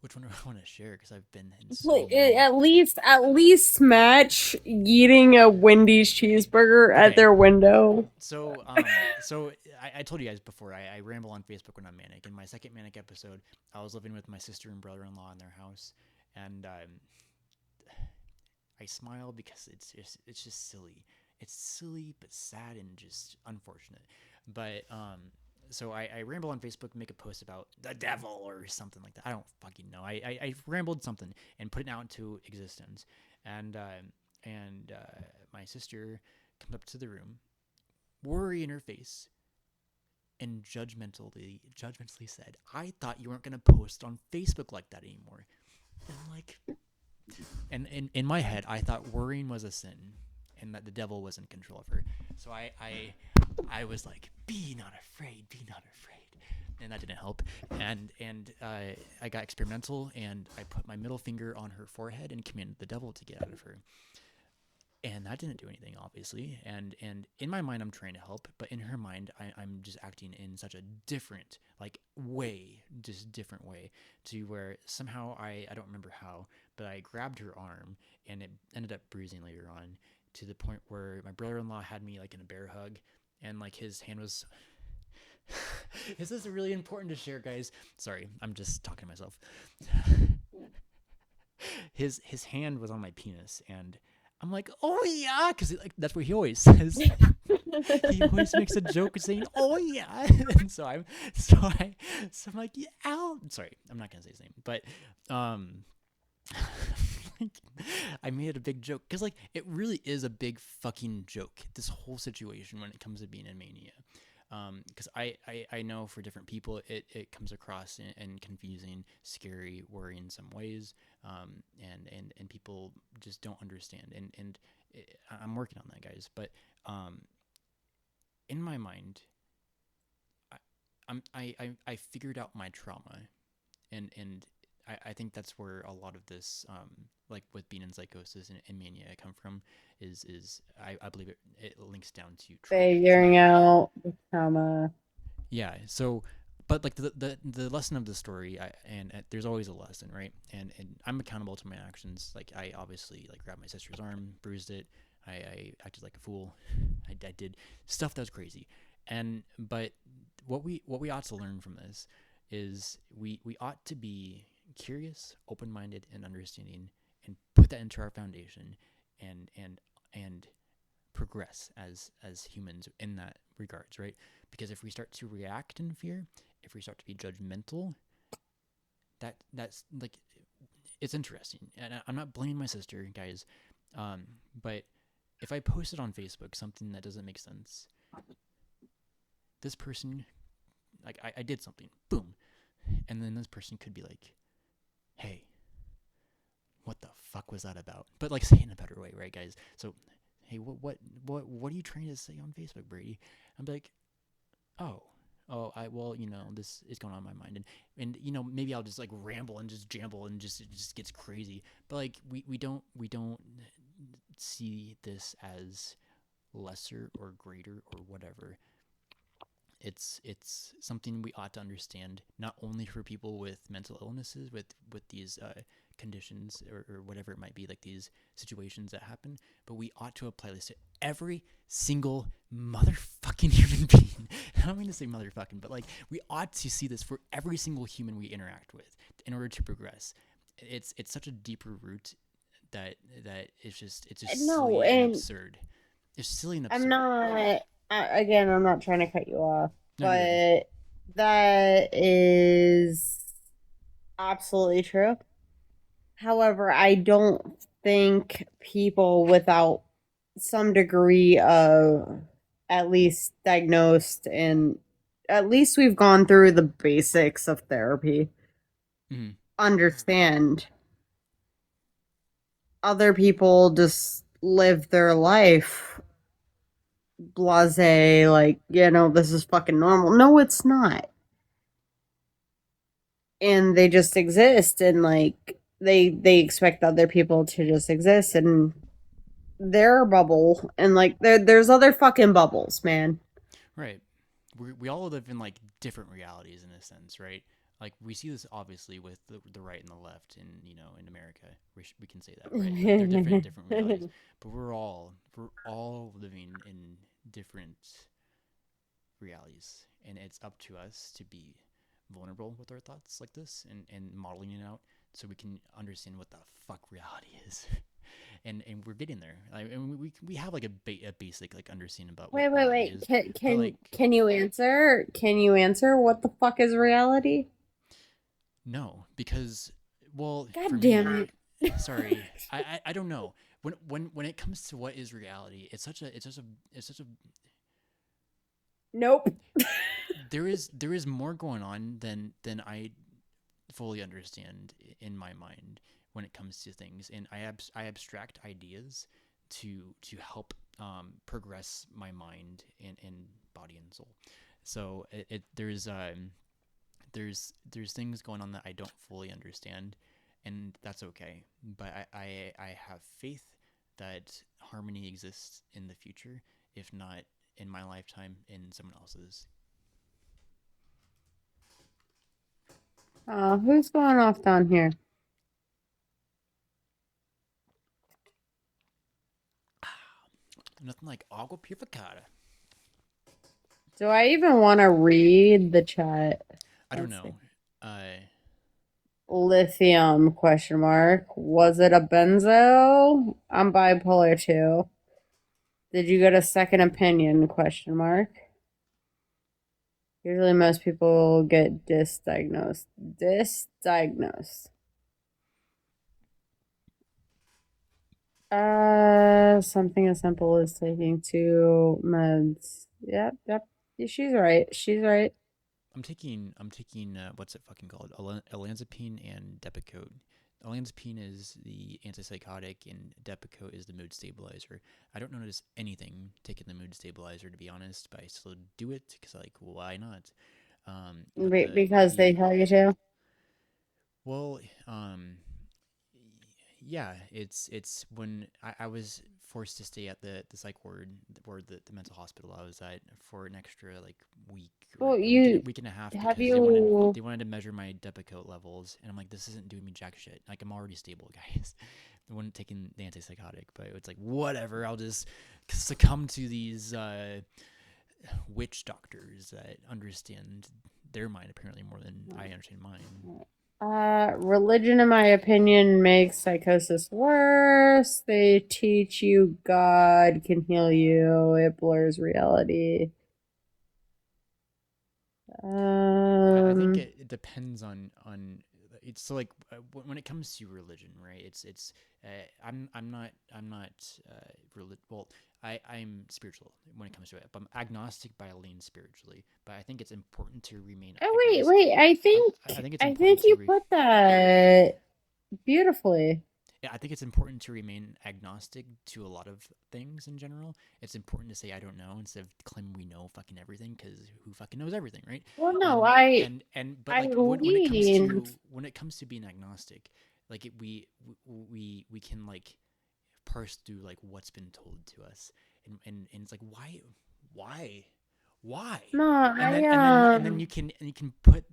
Which one do I want to share? Because I've been in so many. At least match eating a Wendy's cheeseburger at their window. So I told you guys before, I ramble on Facebook when I'm manic. In my second manic episode, I was living with my sister and brother-in-law in their house, and I smile because it's just silly. It's silly but sad and just unfortunate. But so I ramble on Facebook, make a post about the devil or something like that. I don't fucking know. I rambled something and put it out into existence, and my sister comes up to the room, worry in her face, and judgmentally said, "I thought you weren't gonna post on Facebook like that anymore." And I'm like, and in my head, I thought worrying was a sin, and that the devil was in control of her. So I was like, be not afraid, and that didn't help. And I got experimental, and I put my middle finger on her forehead and commanded the devil to get out of her. And that didn't do anything, obviously. And in my mind, I'm trying to help, but in her mind, I'm just acting in such a different, like, way, just different way, to where somehow I don't remember how, but I grabbed her arm, and it ended up bruising later on, to the point where my brother-in-law had me like in a bear hug, and like his hand was Is this really important to share, guys? Sorry, I'm just talking to myself. His hand was on my penis, and I'm like, oh yeah, because like that's what he always says. He always makes a joke saying, "Oh yeah," and so I'm like, yeah, ow. Sorry, I'm not gonna say his name, but um, like, I made a big joke because like it really is a big fucking joke. This whole situation when it comes to being in mania. Because I know for different people it comes across in confusing, scary, worrying some ways, and people just don't understand, and I'm working on that, guys. But in my mind, I figured out my trauma, and I think that's where a lot of this like with being in psychosis and mania I come from is I believe it links down to trauma. Figuring out the trauma. Yeah. So, but like the lesson of the story, there's always a lesson, right? And I'm accountable to my actions. Like I obviously like grabbed my sister's arm, bruised it. I acted like a fool. I did stuff that was crazy. But what we ought to learn from this is we ought to be curious, open minded, and understanding, and put that into our foundation, and progress as humans in that regards, right? Because if we start to react in fear, if we start to be judgmental, that's like it's interesting. And I'm not blaming my sister, guys, but if I posted on Facebook something that doesn't make sense, this person, like I did something, boom, and then this person could be like, hey, what the fuck was that about? But like say it in a better way, right, guys? So hey, what are you trying to say on Facebook, Brady? I'm like, well, this is going on in my mind, and maybe I'll just like ramble and just jamble and just it just gets crazy. But like we don't see this as lesser or greater or whatever. It's something we ought to understand, not only for people with mental illnesses, with these conditions or whatever it might be, like these situations that happen, but we ought to apply this to every single motherfucking human being. I don't mean to say motherfucking, but like we ought to see this for every single human we interact with in order to progress. It's such a deeper root that it's just No, silly and and absurd. It's silly and I'm absurd. not. Again, I'm not trying to cut you off, No, you're good. but that is absolutely true. However, I don't think people without some degree of at least diagnosed and at least we've gone through the basics of therapy Mm-hmm. understand other people just live their life blase, like, this is fucking normal. No, it's not. And they just exist, and like they expect other people to just exist in their bubble, and like there's other fucking bubbles, man. Right. We all live in like different realities in a sense, right? Like we see this obviously with the right and the left in America. We can say that, right? Like they're different realities, but we're all living in different realities, and it's up to us to be vulnerable with our thoughts like this and modeling it out so we can understand what the fuck reality is. And we're getting there. And we have like a basic like understanding about what reality Wait. is. Can But like can you answer? Can you answer what the fuck is reality? no, because well, for God damn me, it. sorry, I don't know. When it comes to what is reality, it's such a Nope. there is more going on than I fully understand in my mind when it comes to things, and I abstract ideas to help progress my mind and body and soul. So there's things going on that I don't fully understand, and that's okay. But I have faith that harmony exists in the future, if not in my lifetime, in someone else's. Who's going off down here? Nothing like agua purificada. Do I even want to read the chat? I don't Let's see. know. Lithium question mark. Was it a benzo? I'm bipolar too. Did you get a second opinion question mark? Usually most people get disdiagnosed. Disdiagnosed. Something as simple as taking 2 meds. Yep. She's right. She's right. I'm taking what's it fucking called? Olanzapine and Depakote. Olanzapine is the antipsychotic and Depakote is the mood stabilizer. I don't notice anything taking the mood stabilizer, to be honest, but I still do it because, like, why not? But Because they tell you to. well, yeah, it's when I was forced to stay at the psych ward or the mental hospital I was at for an extra like week or Well, week and a half have because you they wanted to measure my Depakote levels, and I'm like, this isn't doing me jack shit. Like, I'm already stable, guys. They weren't taking the antipsychotic, but it's like, whatever. I'll just succumb to these witch doctors that understand their mind apparently more than I understand mine. Religion, in my opinion, makes psychosis worse. They teach you God can heal you. It blurs reality. I think it depends on it's so like when it comes to religion, right? It's I'm not well, I'm spiritual when it comes to it, but I'm agnostic, but I lean spiritually. But I think it's important to remain Oh agnostic. wait. I think it's I important think to you put that beautifully. yeah, I think it's important to remain agnostic to a lot of things in general. It's important to say I don't know instead of claiming we know fucking everything, because who fucking knows everything, right? Well, no, But I like lean. when it comes to being agnostic, like we can like parse through like what's been told to us, and it's like why why No, and then you can put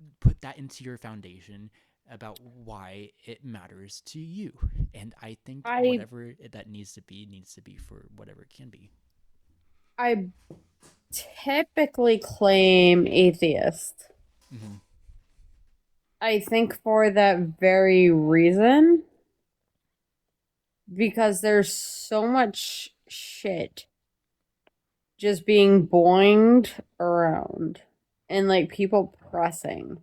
that into your foundation about why it matters to you, and I think I whatever that needs to be for whatever it can be. I typically claim atheist. Mm-hmm. I think for that very reason, because there's so much shit just being boinged around and like people pressing.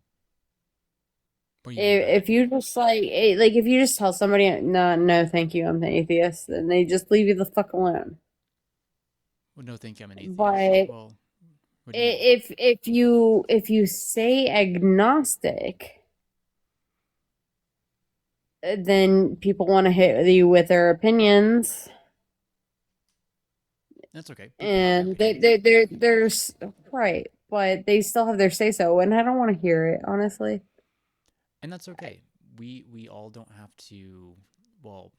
What do you mean by that? If you just like if you just tell somebody no thank you, I'm the atheist, then they just leave you the fuck alone. Well, no, thank you, I'm an atheist. But Well, what do you mean? if you say agnostic, then people want to hit you with their opinions, That's okay. People have their and opinions, there's right, but they still have their say so, and I don't want to hear it honestly. and that's okay. We all don't have to. Well,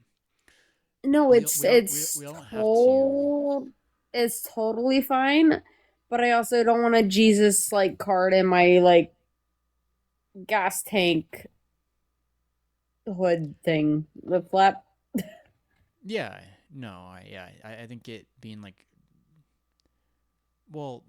No, we all don't have to. it's totally fine, but I also don't want a Jesus like card in my like gas tank hood thing. The flap. Yeah, no, I think it being like, well,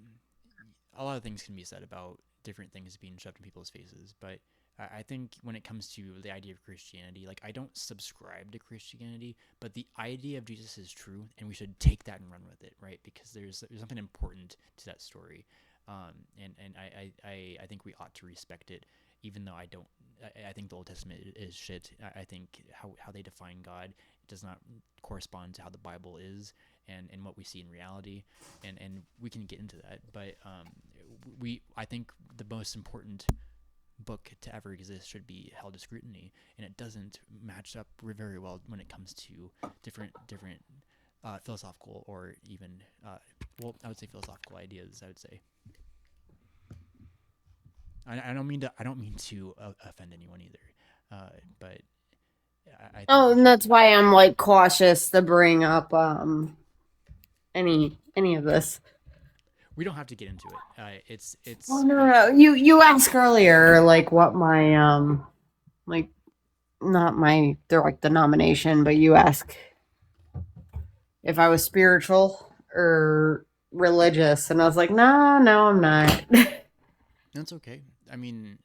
a lot of things can be said about different things being shoved in people's faces, but I think when it comes to the idea of Christianity, like, I don't subscribe to Christianity, but the idea of Jesus is true, and we should take that and run with it, right? Because there's something important to that story, and I think we ought to respect it, even though I don't. I think the Old Testament is shit. I think how they define God does not correspond to how the Bible is, and what we see in reality, and we can get into that, but I think the most important book to ever exist should be held to scrutiny, and it doesn't match up very well when it comes to different philosophical, or even well, I would say philosophical ideas. I would say. I don't mean to offend anyone either, but I think Oh, we and should. that's why I'm like cautious to bring up any of this. We don't have to get into it. Oh no. You asked earlier like what my like not my direct denomination, but you ask if I was spiritual or religious, and I was like, no, no, I'm not. That's okay. I mean,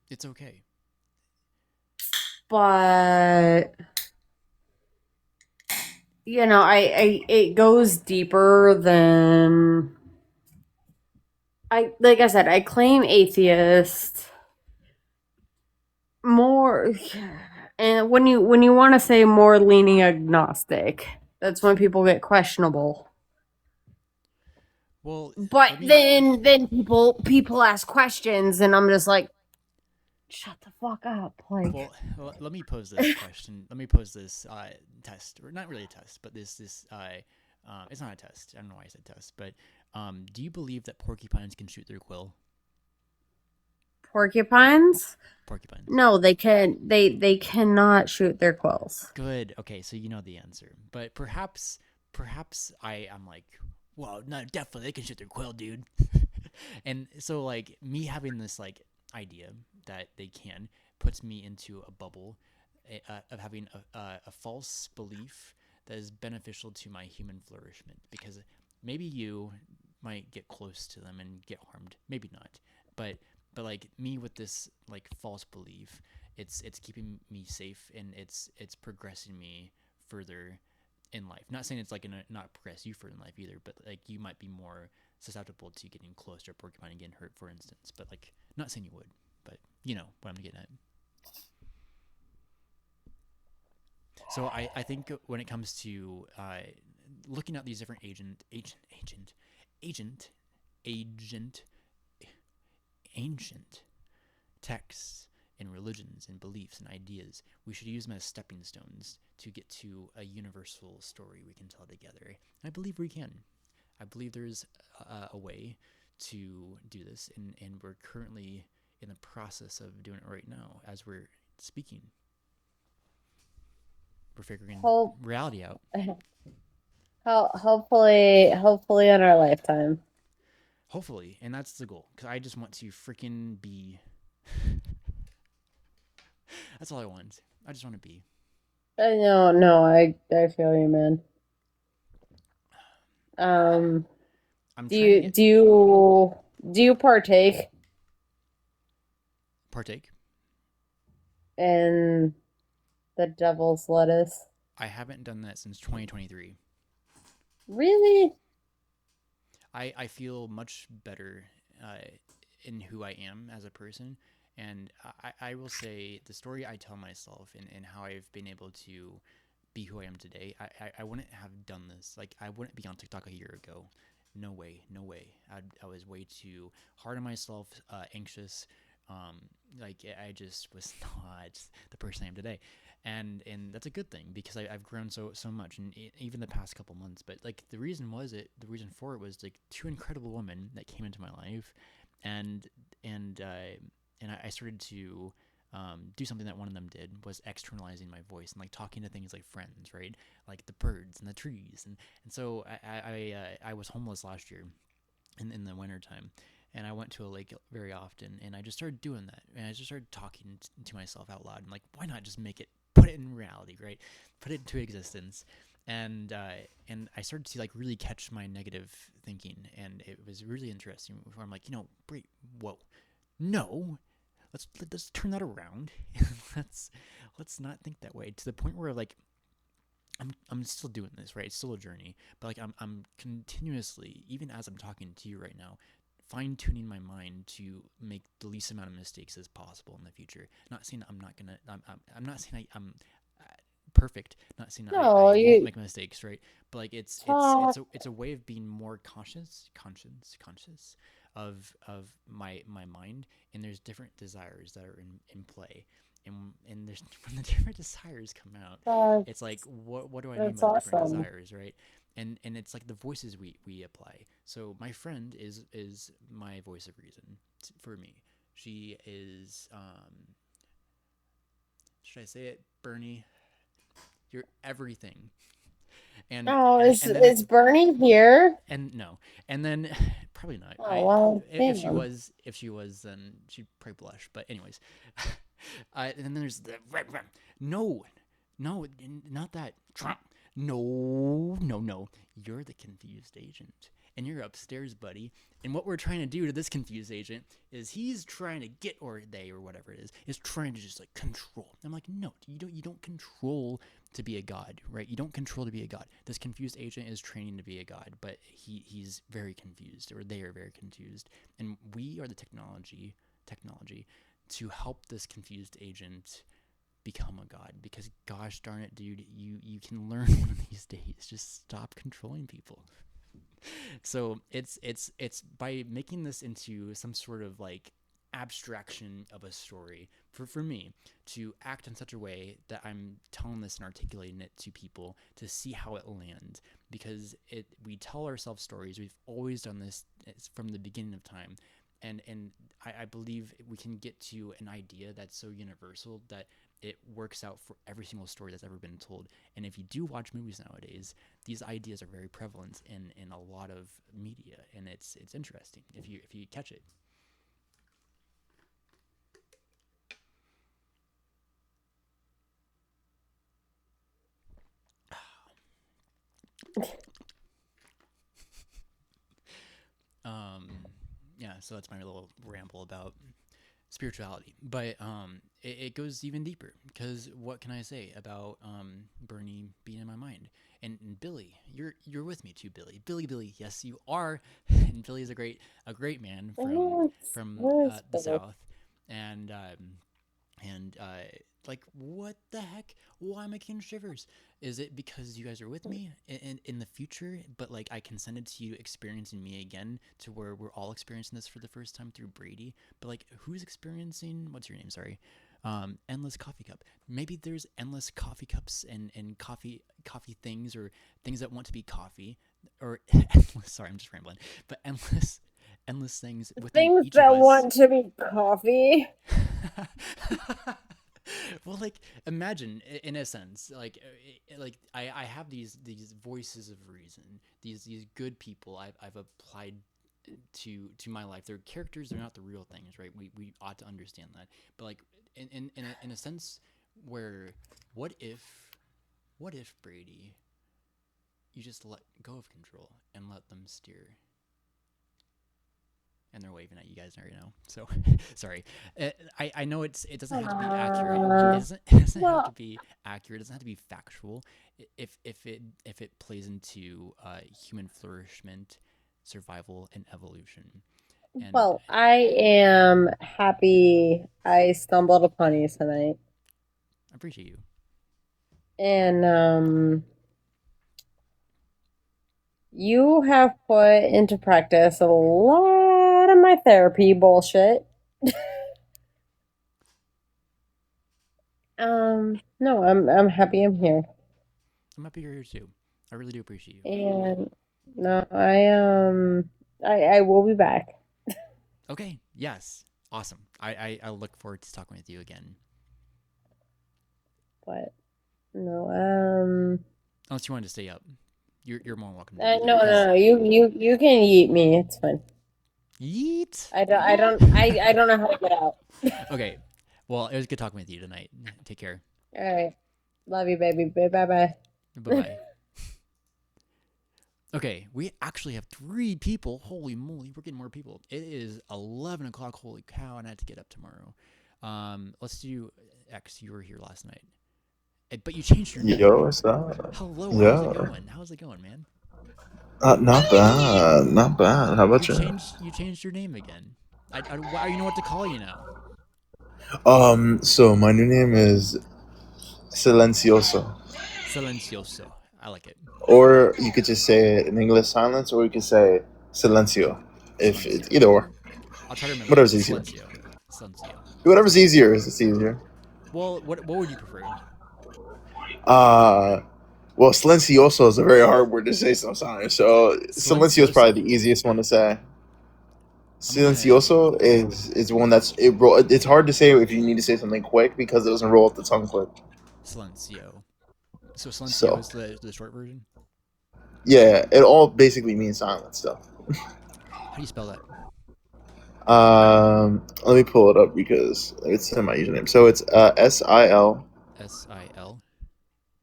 it's okay. But I it goes deeper than like I said, I claim atheist more, and when you want to say more leaning agnostic, that's when people get questionable. Well, But let me. then people ask questions, and I'm just like, shut the fuck up, like. Well, let me pose this question. Let me pose this test, or not really a test, but this it's not a test. I don't know why I said test, but do you believe that porcupines can shoot their quill? Porcupines? Porcupines. No, they cannot shoot their quills. Good. Okay, so you know the answer, but perhaps I'm like, well, no, definitely they can shoot their quill, dude. And so like me having this like idea that they can puts me into a bubble of having a false belief that is beneficial to my human flourishment, because maybe you might get close to them and get harmed, maybe not, but like me with this like false belief, it's keeping me safe, and it's progressing me further in life. Not saying it's like gonna not progress you further in life either, but like you might be more susceptible to getting close to a porcupine and getting hurt, for instance. But like, not saying you would, but you know what I'm getting at. So I think when it comes to looking at these different agent, ancient texts and religions and beliefs and ideas, we should use them as stepping stones to get to a universal story we can tell together. I believe we can. I believe there's a way to do this, and we're currently in the process of doing it right now as we're speaking. We're figuring Hope, reality out. hopefully in our lifetime. Hopefully, and that's the goal, because I just want to freaking be. That's all I want. I just want to be. No, I feel you, man. I'm Do trying to you get do you do you partake partake. in the devil's lettuce? I haven't done that since 2023. Really? I feel much better in who I am as a person. And I will say the story I tell myself, and how I've been able to be who I am today, I wouldn't have done this. Like, I wouldn't be on TikTok a year ago. No way, no way. I was way too hard on myself, anxious. Like, I just was not the person I am today. And that's a good thing, because I've grown so much, and even the past couple months. But like the reason for it was like two incredible women that came into my life, and and uh, and I started to do something that one of them did, was externalizing my voice and like talking to things like friends, right? Like the birds and the trees, and so I was homeless last year in the wintertime, and I went to a lake very often, and I just started doing that, and I just started talking to myself out loud, and like, why not just put it in reality, right? Put it into existence. And I started to like really catch my negative thinking, and it was really interesting. Where I'm like, whoa, no, let's turn that around. let's not think that way, to the point where like I'm still doing this, right? It's still a journey, but like I'm continuously, even as I'm talking to you right now, fine tuning my mind to make the least amount of mistakes as possible in the future. Not saying I'm not gonna. I'm not saying I'm perfect. Not saying I No, won't you make mistakes, right? But like talk. it's a way of being more conscious of my mind. And there's different desires that are in play. And there's, when the different desires come out, it's like, what do I mean That's by the different awesome. desires, right? And it's like the voices we apply. So my friend is my voice of reason for me. She is should I say it, Bernie? You're everything. Is And then Bernie here? and no, and then probably not. Oh well, If she damn. was, then she'd probably blush. But anyways, and then there's the no, not that Trump. No, no, no. You're the confused agent. And you're upstairs, buddy. And what we're trying to do to this confused agent is he's trying to get, or they, or whatever it is trying to just like control. I'm like, no, you don't control to be a god, right? You don't control to be a god. This confused agent is training to be a god, but he's very confused, or they are very confused. And we are the technology to help this confused agent become a god, because gosh darn it, dude, you can learn one of these days. Just stop controlling people. So it's by making this into some sort of like abstraction of a story for me to act in such a way that I'm telling this and articulating it to people to see how it lands, because we tell ourselves stories. We've always done this from the beginning of time, and I believe we can get to an idea that's so universal that it works out for every single story that's ever been told. And if you do watch movies nowadays, these ideas are very prevalent in a lot of media, and it's interesting if you catch it. Um, yeah, so that's my little ramble about spirituality, but it goes even deeper, because what can I say about Bernie being in my mind, and Billy, you're with me too, Billy, yes you are. And Billy is a great man from the South, and like, what the heck? Why am I getting shivers? Is it because you guys are with me in the future, but like I can send it to you experiencing me again, to where we're all experiencing this for the first time through Brady? But like, who's experiencing, what's your name, sorry, endless coffee cup? Maybe there's endless coffee cups and coffee things, or things that want to be coffee, or endless, sorry, I'm just rambling, but endless things within Things each of that us. want to be coffee. Well, like, imagine in a sense, like I have these voices of reason, these good people I've applied to my life. They're characters, they're not the real things, right? We ought to understand that. But like, in a sense, where what if Brady, you just let go of control and let them steer? And they're waving at you guys right now. So sorry. I know it doesn't have to be accurate. It doesn't have to be accurate. It doesn't have to be factual. If it plays into human flourishment, survival, and evolution. And Well, I am happy I stumbled upon you tonight. I appreciate you. And you have put into practice a lot of my therapy bullshit. No, I'm happy I'm here. I'm happy you're here too. I really do appreciate you. And no, I will be back. Okay. Yes. Awesome. I look forward to talking with you again. But no, Unless you wanted to stay up, you're more than welcome to no, do no, that. 'Cause no. You can eat me. It's fine. yeet. I don't know how to get out. Okay. Well, it was good talking with you tonight. Take care. All right. Love you, baby. Bye bye. Bye bye. Okay, we actually have 3 people. Holy moly, we're getting more people. It is 11 o'clock. Holy cow, and I have to get up tomorrow. Let's do X. You were here last night, but you changed your name. Yo, what's up? Hello, how's it Yeah. going? How's it going, man? Not bad. Not bad. How about you? You changed your name again. You know what to call you now. So my new name is Silencioso. Silencioso. I like it. Or you could just say it in English silence, or you could say Silencio. If it's Silencio. either or. I'll try to remember that. Whatever's easier. Silencio. Whatever's easier is it's easier. Well, what would you prefer? Uh well, silencioso is a very hard word to say sometimes, so silencio is probably Silencioso. the easiest one to say. I'm gonna. Silencioso is one it's hard to say if you need to say something quick because it doesn't roll off the tongue quick. Silencio. So Silencio So is the short version. yeah, it all basically means silent stuff. How do you spell that? Let me pull it up because it's in my username. So it's SIL.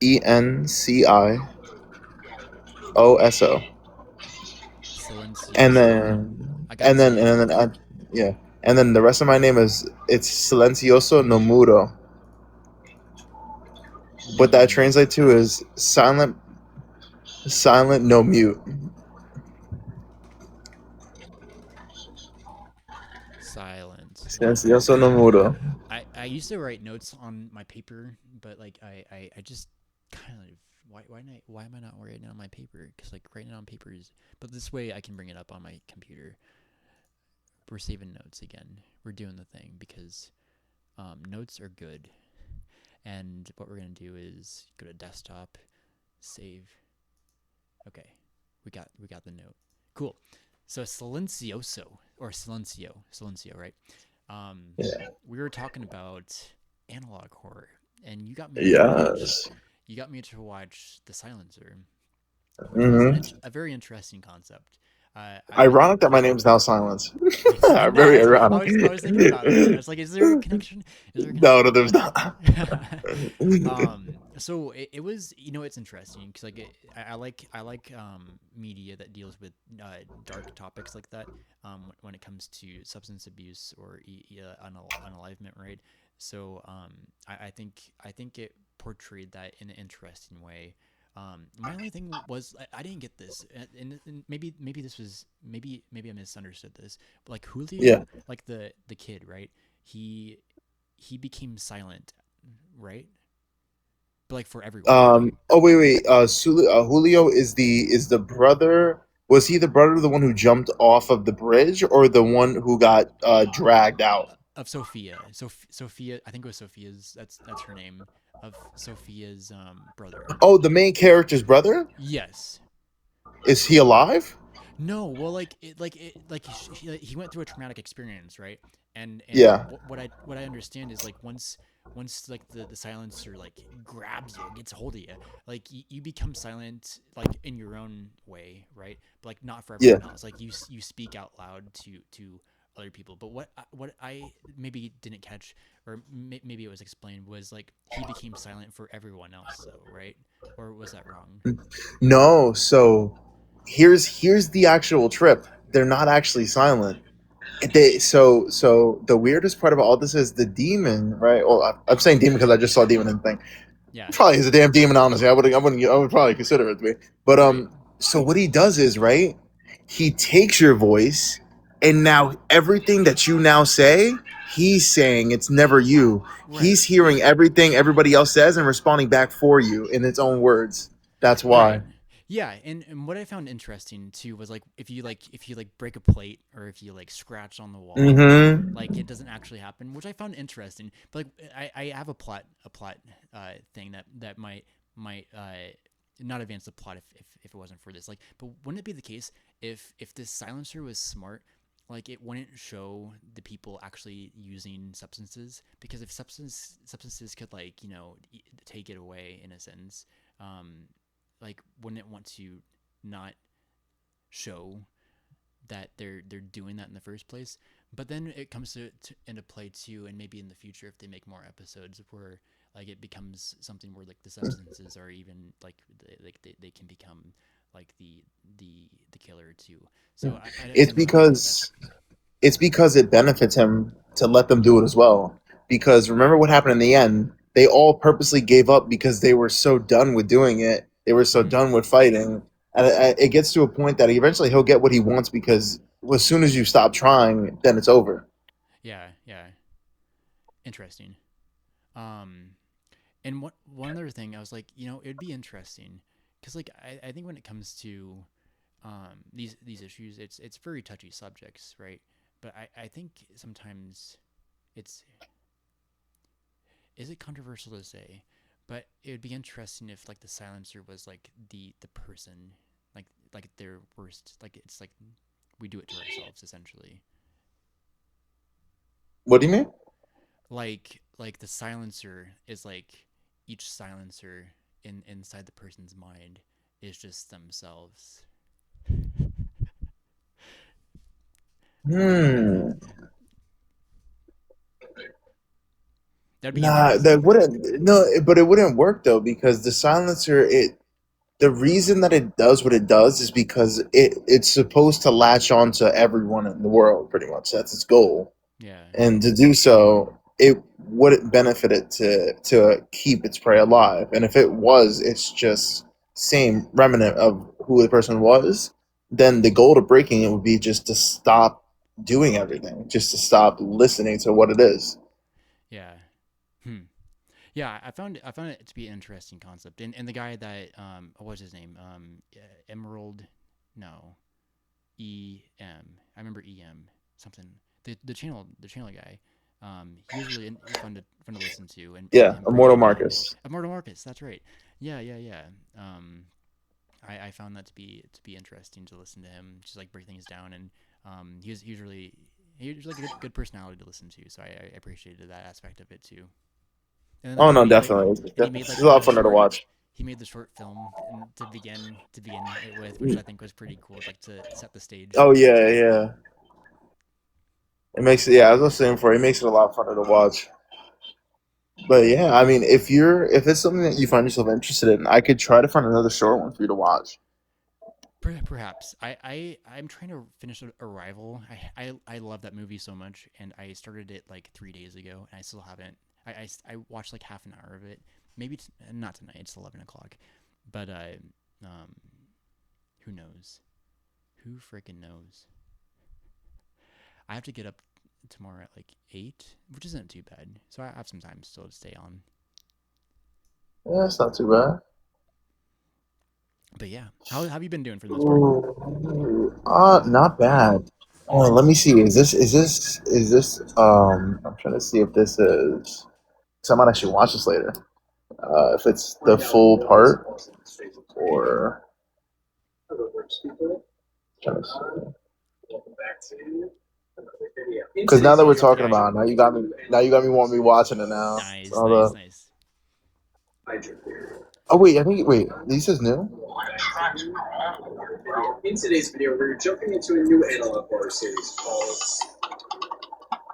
SILENCI Oso. And Silencioso. then I got yeah, and then the rest of my name is it's Silencioso no Muro. What that mm, translates to is silent no mute. silent. Silencioso no Muro. I used to write notes on my paper, but like I just kind of why am I not writing it on my paper? Because like writing it on paper is, but this way I can bring it up on my computer. We're saving notes again. We're doing the thing because notes are good. And what we're gonna do is go to desktop, save. Okay, we got the note. Cool. So silencioso or silencio, right? Um, Yeah. we were talking about analog horror, and Yes. you got me to watch The Silencer, which was Hmm. a very interesting concept. I think Ironic that my name's now Silence. I know. Very ironic. I was thinking about that. I was like, is there a connection? Is there a No, connection? no, there's not. So it was, it's interesting because like I like media that deals with dark topics like that. When it comes to substance abuse or unalivement, right? So I think it portrayed that in an interesting way. My only thing was I didn't get this, and maybe this was maybe I misunderstood this, but like Yeah. Julio, like the kid, right? He he became silent, right? But like for everyone. Oh wait, wait. Julio is the brother. Was he the brother of the one who jumped off of the bridge, or the one who got dragged out? Of Sophia. Sophia, I think it was Sophia's. That's her name. Of Sophia's brother. Oh, the main character's brother. Yes. Is he alive? No, well, like he went through a traumatic experience, right? And Yeah. what I understand is like once like the silencer like grabs you, gets a hold of you, like you become silent like in your own way, right? But like not for Yeah. everyone else. Like you speak out loud to other people. But what I maybe didn't catch, or maybe it was explained, was like he became silent for everyone else, though, right? Or was that wrong? No. So here's the actual trip. They're not actually silent. So the weirdest part about all this is the demon, right? Well, I'm saying demon because I just saw demon in the thing. Yeah. Probably is a damn demon. Honestly, I would probably consider it to be. But Right. so what he does is right. He takes your voice, and now everything that you now say, he's saying it's never you. Right. He's hearing everything everybody else says and responding back for you in its own words. That's Right. why. Yeah, and what I found interesting too was like if you like break a plate or if you like scratch on the wall, Mm-hmm. like it doesn't actually happen, which I found interesting. But like I have a plot thing that might not advance the plot if it wasn't for this. Like, but wouldn't it be the case if this silencer was smart? Like it wouldn't show the people actually using substances, because if substances could like take it away in a sense, um, like wouldn't it want to not show that they're doing that in the first place? But then it comes to into play too, and maybe in the future if they make more episodes where like it becomes something where like the substances are even like they can become like the killer too. So I It's didn't really like that. because it benefits him to let them do it as well. Because remember what happened in the end? They all purposely gave up because they were so done with doing it. They were so Hmm. done with fighting, and it gets to a point that eventually he'll get what he wants because as soon as you stop trying, then it's over. Yeah, yeah, interesting. Um, and one other thing, I was like, it'd be interesting because like I think when it comes to these issues, it's very touchy subjects, right? But I think sometimes it's is it controversial to say, but it would be interesting if like the silencer was like the person, like their worst, like it's like we do it to ourselves essentially. What do you mean? Like the silencer is like each silencer inside the person's mind is just themselves. Hmm. That'd be Nah, that interesting. wouldn't. No, but it wouldn't work though because the silencer. the reason that it does what it does is because it's supposed to latch on to everyone in the world, pretty much. That's its goal. Yeah. And to do so, it wouldn't benefit it to keep its prey alive. And if it was, it's just same remnant of who the person was, then the goal to breaking it would be just to stop doing everything, just to stop listening to what it is. Yeah. Hmm. Yeah, I found it to be an interesting concept. And the guy that what was his name? Emerald, no, I remember something. The channel guy. He was really fun to listen to Yeah, and breaking Immortal it down. Marcus. Immortal Marcus, that's right. Yeah, yeah, yeah. I found that to be interesting to listen to him just like break things down, and he was like a good personality to listen to. So I appreciated that aspect of it too. And then Oh no, he made like definitely. and he made It's like a lot the of fun to short watch. he made the short film to begin it with, which I think was pretty cool, like to set the stage. Oh yeah, yeah. It makes it. Yeah, I was saying for it makes it a lot funner to watch. But yeah, I mean, if it's something that you find yourself interested in, I could try to find another short one for you to watch. Perhaps I'm trying to finish Arrival. I love that movie so much, and I started it like 3 days ago, and I still haven't. I watched like half an hour of it. Maybe not tonight. It's 11 o'clock, but um, who knows? Who freaking knows? I have to get up tomorrow at like 8, which isn't too bad. So I have some time still to stay on. Yeah, it's not too bad. But yeah, how have you been doing for the most part? Ooh, not bad. Oh, let me see. Is this? I'm trying to see if this is. Cause I might actually watch this later. If it's the full part or trying to because now that we're talking Yeah. about it, now you got me wanting me watching it now. Nice, All nice, the nice. oh wait, this is new. In today's video, we're jumping into a new analog horror series called.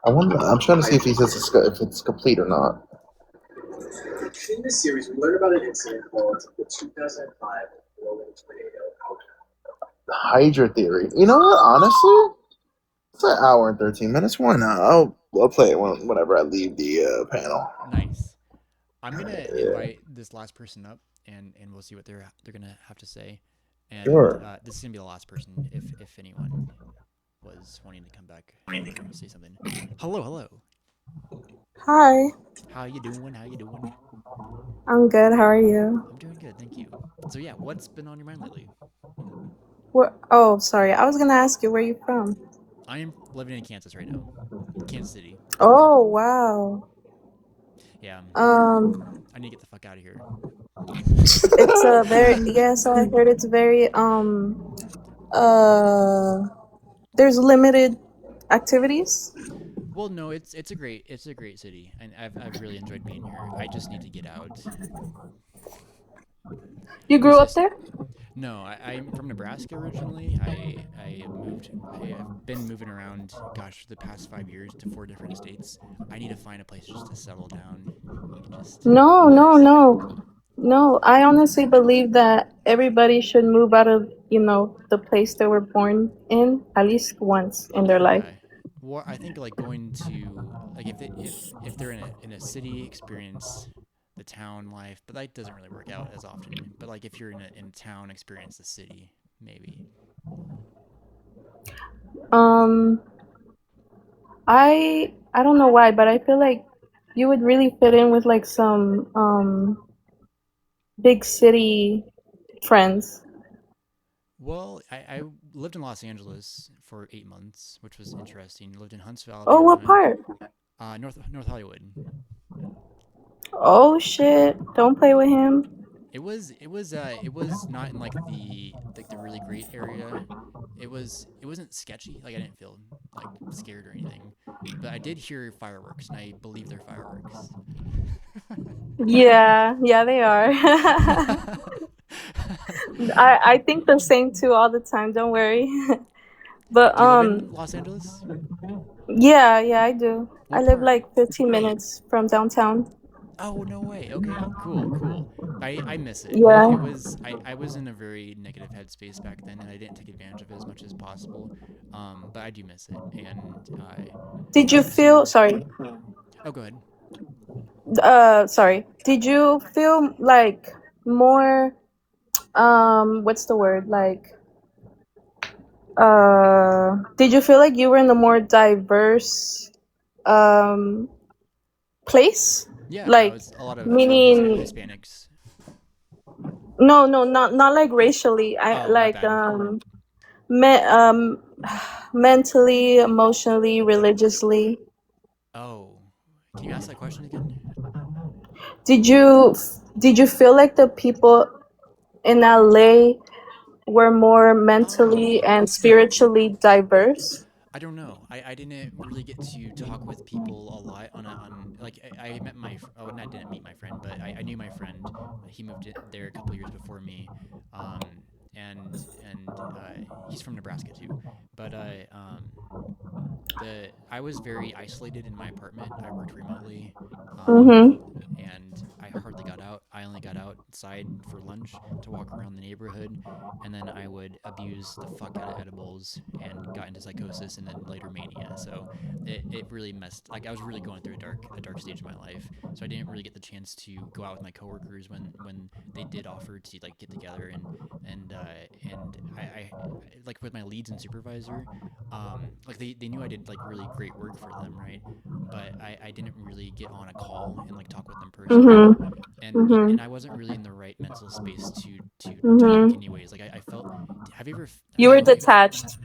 I wonder. I'm trying to see if it's complete or not. In this series, we learn about an incident called the 2005 Rolling Tornado. Hydra theory. You know what? Honestly, it's an hour and 13 minutes. Why not? I'll play it whenever I leave the panel. Nice. I'm gonna Yeah, invite this last person up, and we'll see what they're gonna have to say. And sure. this is gonna be the last person, if anyone was wanting to come back or say something. Hello, hello. Hi, How you doing? How you doing? I'm good. How are you? I'm doing good, thank you. So yeah, what's been on your mind lately? What? Oh, sorry. I was gonna ask you where you from. I am living in Kansas right now, Kansas City. Oh, wow. Yeah, Um, I need to get the fuck out of here. it's a very yes. I heard it's very uh. There's limited activities. Well, no, it's a great city, and I've really enjoyed being here. I just need to get out. You There's grew up just there? No, I'm from Nebraska originally. I moved. I have been moving around. Gosh, the past 5 years to 4 different states. I need to find a place just to settle down and just No, no, relax. no, no. I honestly believe that everybody should move out of the place they were born in at least once in their life. Yeah. Well, I think like going to like if they're in a city, experience the town life, but that doesn't really work out as often. But like if you're in a town, experience the city, maybe. Um, I don't know why, but I feel like you would really fit in with like some big city friends. Well, I lived in Los Angeles for 8 months, which was interesting. Lived in Huntsville, Oh, what Alabama, part? North Hollywood. Oh shit! Don't play with him. It was not in like the really great area. It wasn't sketchy. Like I didn't feel like scared or anything, but I did hear fireworks, and I believe they're fireworks. Yeah, yeah, they are. I think the same too all the time. Don't worry. But Do you live in Los Angeles? yeah, yeah, I do. I What live part? like 15 minutes from downtown. Oh no way. Okay, cool. I miss it. Yeah. I was in a very negative headspace back then, and I didn't take advantage of it as much as possible. But I do miss it, and Did you I feel, so sorry, oh go ahead. sorry. Did you feel like more, what's the word? Like, did you feel like you were in a more diverse um place? Yeah, I Like, was a lot of meaning, Hispanics. no, no, not like racially. I Oh, my like bad. me, mentally, emotionally, religiously. Oh, can you ask that question again? Did you did you feel like the people in LA were more mentally Oh, and spiritually diverse? I don't know. I didn't really get to talk with people a lot on like I met oh, not didn't meet my friend, but I knew my friend. He moved there a couple years before me, um, and he's from Nebraska too. But the I was very isolated in my apartment. I worked remotely, um, Mm-hmm. and I hardly got out. I only got outside for lunch to walk around the neighborhood, and then I would abuse the fuck out of edibles and got into psychosis and then later mania. So it really messed. Like I was really going through a dark stage of my life. So I didn't really get the chance to go out with my coworkers when they did offer to like get together and I like with my leads and supervisor, like they knew I did like really great work for them, right? But I didn't really get on a call and like talk with them personally, Mm-hmm. and Mm-hmm. I wasn't really in the right mental space to talk Mm-hmm. anyways. Like I felt. Have you ever? You were Have you? detached.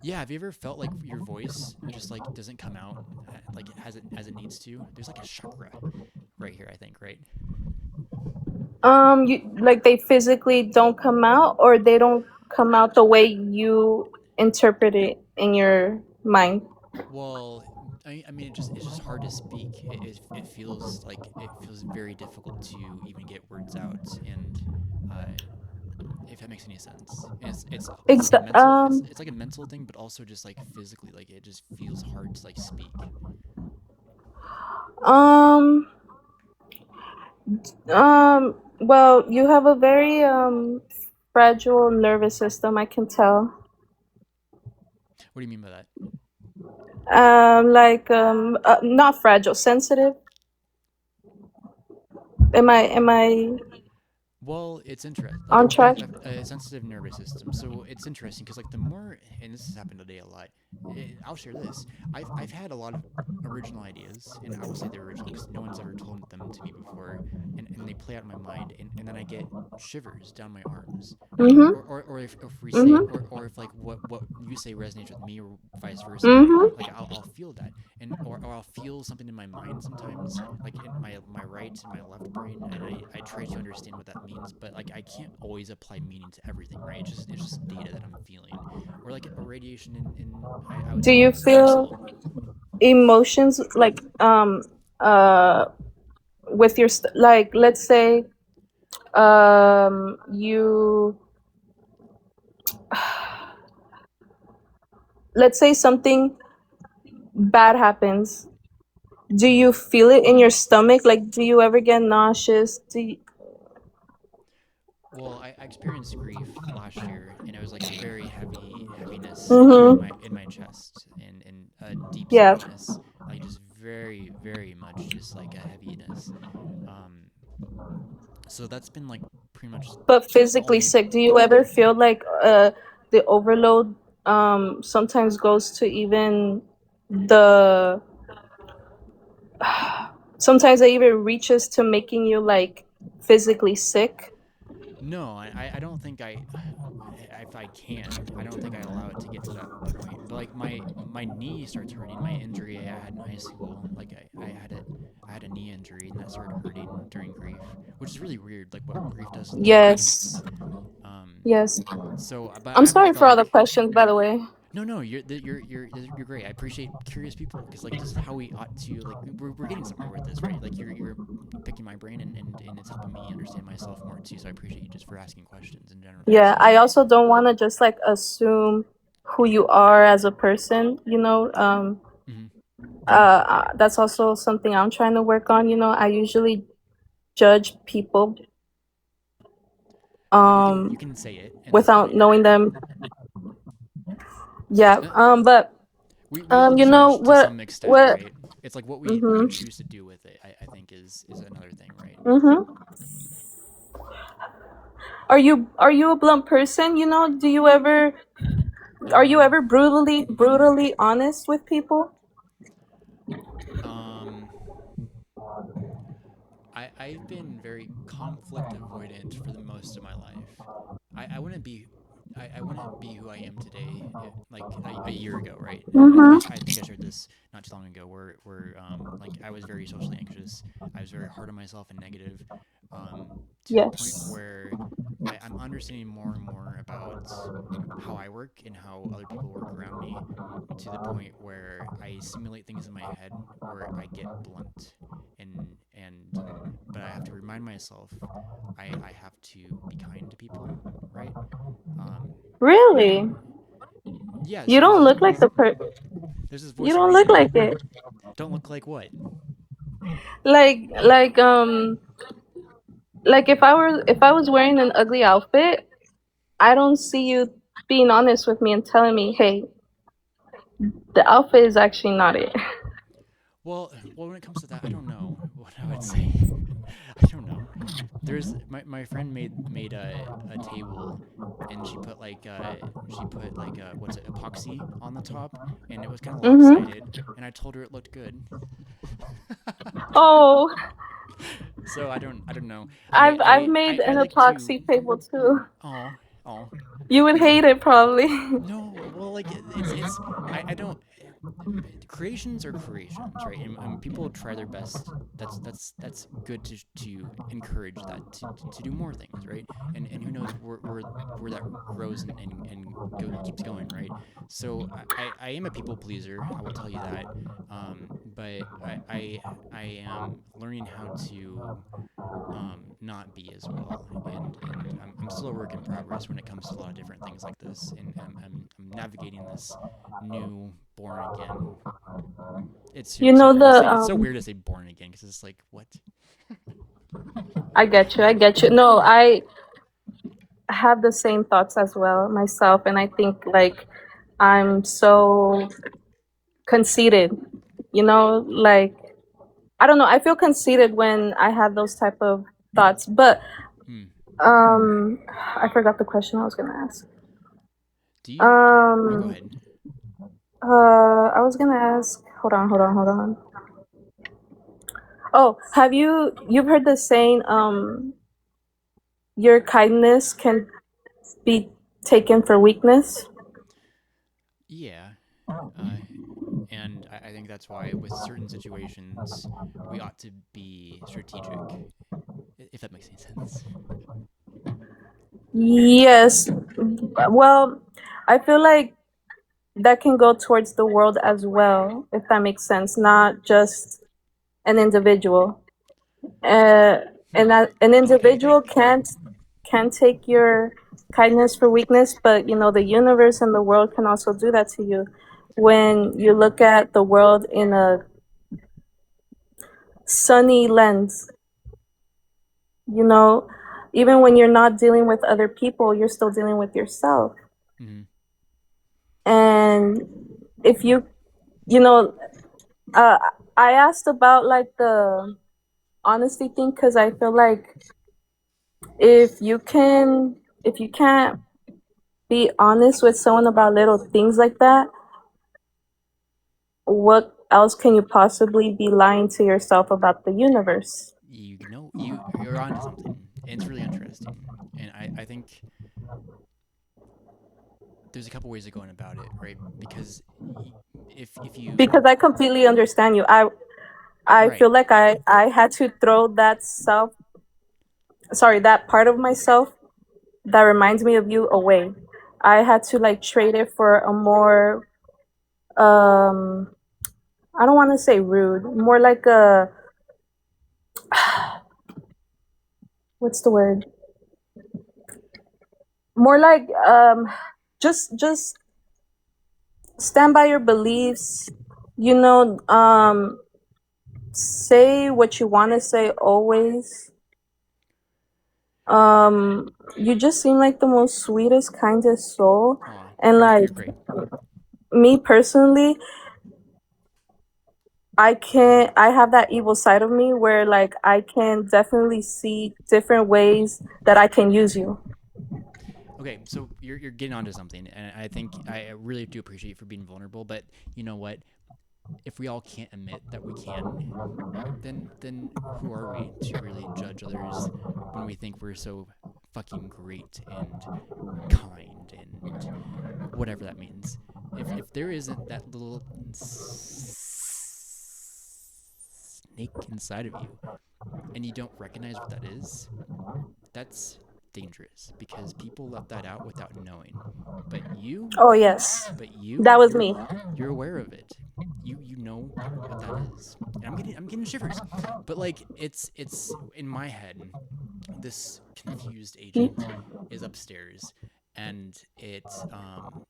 Yeah. Have you ever felt like your voice just like doesn't come out like it has it as it needs to? There's like a chakra right here. I think right. You like they physically don't come out, or they don't come out the way you interpret it in your mind. Well, I mean, it's just hard to speak. It feels like it feels very difficult to even get words out, and uh, if that makes any sense, and it's like a Exa- mental um it's like a mental thing, but also just like physically, like it just feels hard to like speak. um well, you have a very fragile nervous system, I can tell. What do you mean by that? Like not fragile, sensitive. Am I Well, it's interesting. Like on track? a sensitive nervous system. So it's interesting because like the more, and this has happened today a lot. I'll share this. I've had a lot of original ideas, and I will say they're original because no one's ever told them to me before, and they play out in my mind, and then I get shivers down my arms, right? Mhm. Or if we say, Mhm. or if like what you say resonates with me, or vice versa, right? Mhm. Like I'll feel that, and or I'll feel something in my mind sometimes, like in my right and my left brain, and I try to understand what that means, but like I can't always apply meaning to everything, right? It's just data that I'm feeling, or like a radiation I would Do say you my feel soul. emotions like uh with your like, let's say you let's say something bad happens, do you feel it in your stomach? Like, do you ever get nauseous? Well, I experienced grief last year, and it was like a very heaviness Mm-hmm. in my chest, and a deep Yeah, sadness, like just very much just like a heaviness. Um, so that's been like pretty much but the physically only. sick. Do you ever feel like the overload sometimes goes to even the sometimes it even reaches to making you like physically sick? No, I don't think if I can, I don't think I allow it to get to that point. But like my knee starts hurting. My injury I had in high school, like I had a knee injury and that started hurting during grief, which is really weird. Like what grief does to the body. Yes. Um, Yes. so but I I'm haven't sorry for felt all the like questions, by the way. no, you're great. I appreciate curious people because like this is how we ought to like we're getting somewhere with this, right? Like you're picking my brain and it's helping me understand myself more too. So I appreciate you just for asking questions in general. Yeah, I also don't want to just like assume who you are as a person, you know. Hmm. That's also something I'm trying to work on. I usually judge people You can say it, and that's without fine. knowing them. Yeah. Uh, But we all you know judge to what some extent, what right? It's like what we mhm. choose to do with it. I think is another thing, right? Mhm. Are you a blunt person? Do you ever are you Um, ever brutally honest with people? um, I've been very conflict avoidant for the most of my life. I wouldn't be I wouldn't be who I am today like a year ago, right? Mhm. I think I shared this not too long ago where like I was very socially anxious. I was very hard on myself and negative, to the point Yes. where I'm understanding more and more about how I work and how other people work around me, to the point where I simulate things in my head where I get blunt, and but I have to remind myself I have to be kind to people, right? Um, Really? yeah. You So don't look like there's this you voice in don't look reason. like it. Don't look like what? Like if I was wearing an ugly outfit, I don't see you being honest with me and telling me, "Hey, the outfit is actually not it." Well, when it comes to that, I don't know what I would say. I don't know. There's my friend made a table, and she put like what's it, epoxy on the top, and it was kind of Mhm. lopsided, and I told her it looked good. Oh, So I don't know. I've made I an like to. epoxy table too. Oh, oh. You would hate it probably. No, well, like it's I don't. Creations are creations, right? And people try their best. That's good to encourage that to do more things, right? And who knows where that grows and keeps going, right? So I am a people pleaser. I will tell you that. But I am learning how to not be as well, and I'm still a work in progress when it comes to a lot of different things like this, and I'm navigating this new born again. It's You so know weird to say. the It's so weird to say born again because it's like what? I get you. I get you. No, I have the same thoughts as well myself, and I think like I'm so conceited. Like I don't know. I feel conceited when I have those type of thoughts. But Hmm. I forgot the question I was gonna ask. Do you? Oh, go Um, ahead. I was gonna ask. Hold on. Hold on. Hold on. Oh, you've heard the saying? Your kindness can be taken for weakness. Yeah. Uh, and I think that's why with certain situations we ought to be strategic, if that makes any sense. Yes. Well, I feel like that can go towards the world as well, if that makes sense. Not just an individual. Uh, and that an individual can't take your kindness for weakness, but the universe and the world can also do that to you when you look at the world in a sunny lens. You know, even when you're not dealing with other people, you're still dealing with yourself. Mm-hmm. And if you know, uh, I asked about like the honesty thing because I feel like if you can, if you can't be honest with someone about little things like that, what else can you possibly be lying to yourself about the universe? You're onto something, and it's really interesting. And I think there's a couple ways of going about it, right? Because if you Because I completely understand you. I feel right, like I had to throw that part of myself that reminds me of you away. I had to like trade it for a more um I don't want to say rude, more like a what's the word? More like just stand by your beliefs, you know, say what you want to say always. You just seem like the most sweetest, kindest soul. Aw, And like you're great. me personally, I have that evil side of me where like I can definitely see different ways that I can use you. Okay, so you're getting onto something, and I think I really do appreciate you for being vulnerable. But you know what? If we all can't admit that we can, then who are we to really judge others when we think we're so fucking great and kind and whatever that means? If there isn't that little snake inside of you and you don't recognize what that is, that's dangerous because people let that out without knowing. But you, Oh yes, but you, that was you're me. you're aware of it. You know what that is. And I'm getting shivers. But like it's in my head, this confused agent is upstairs and it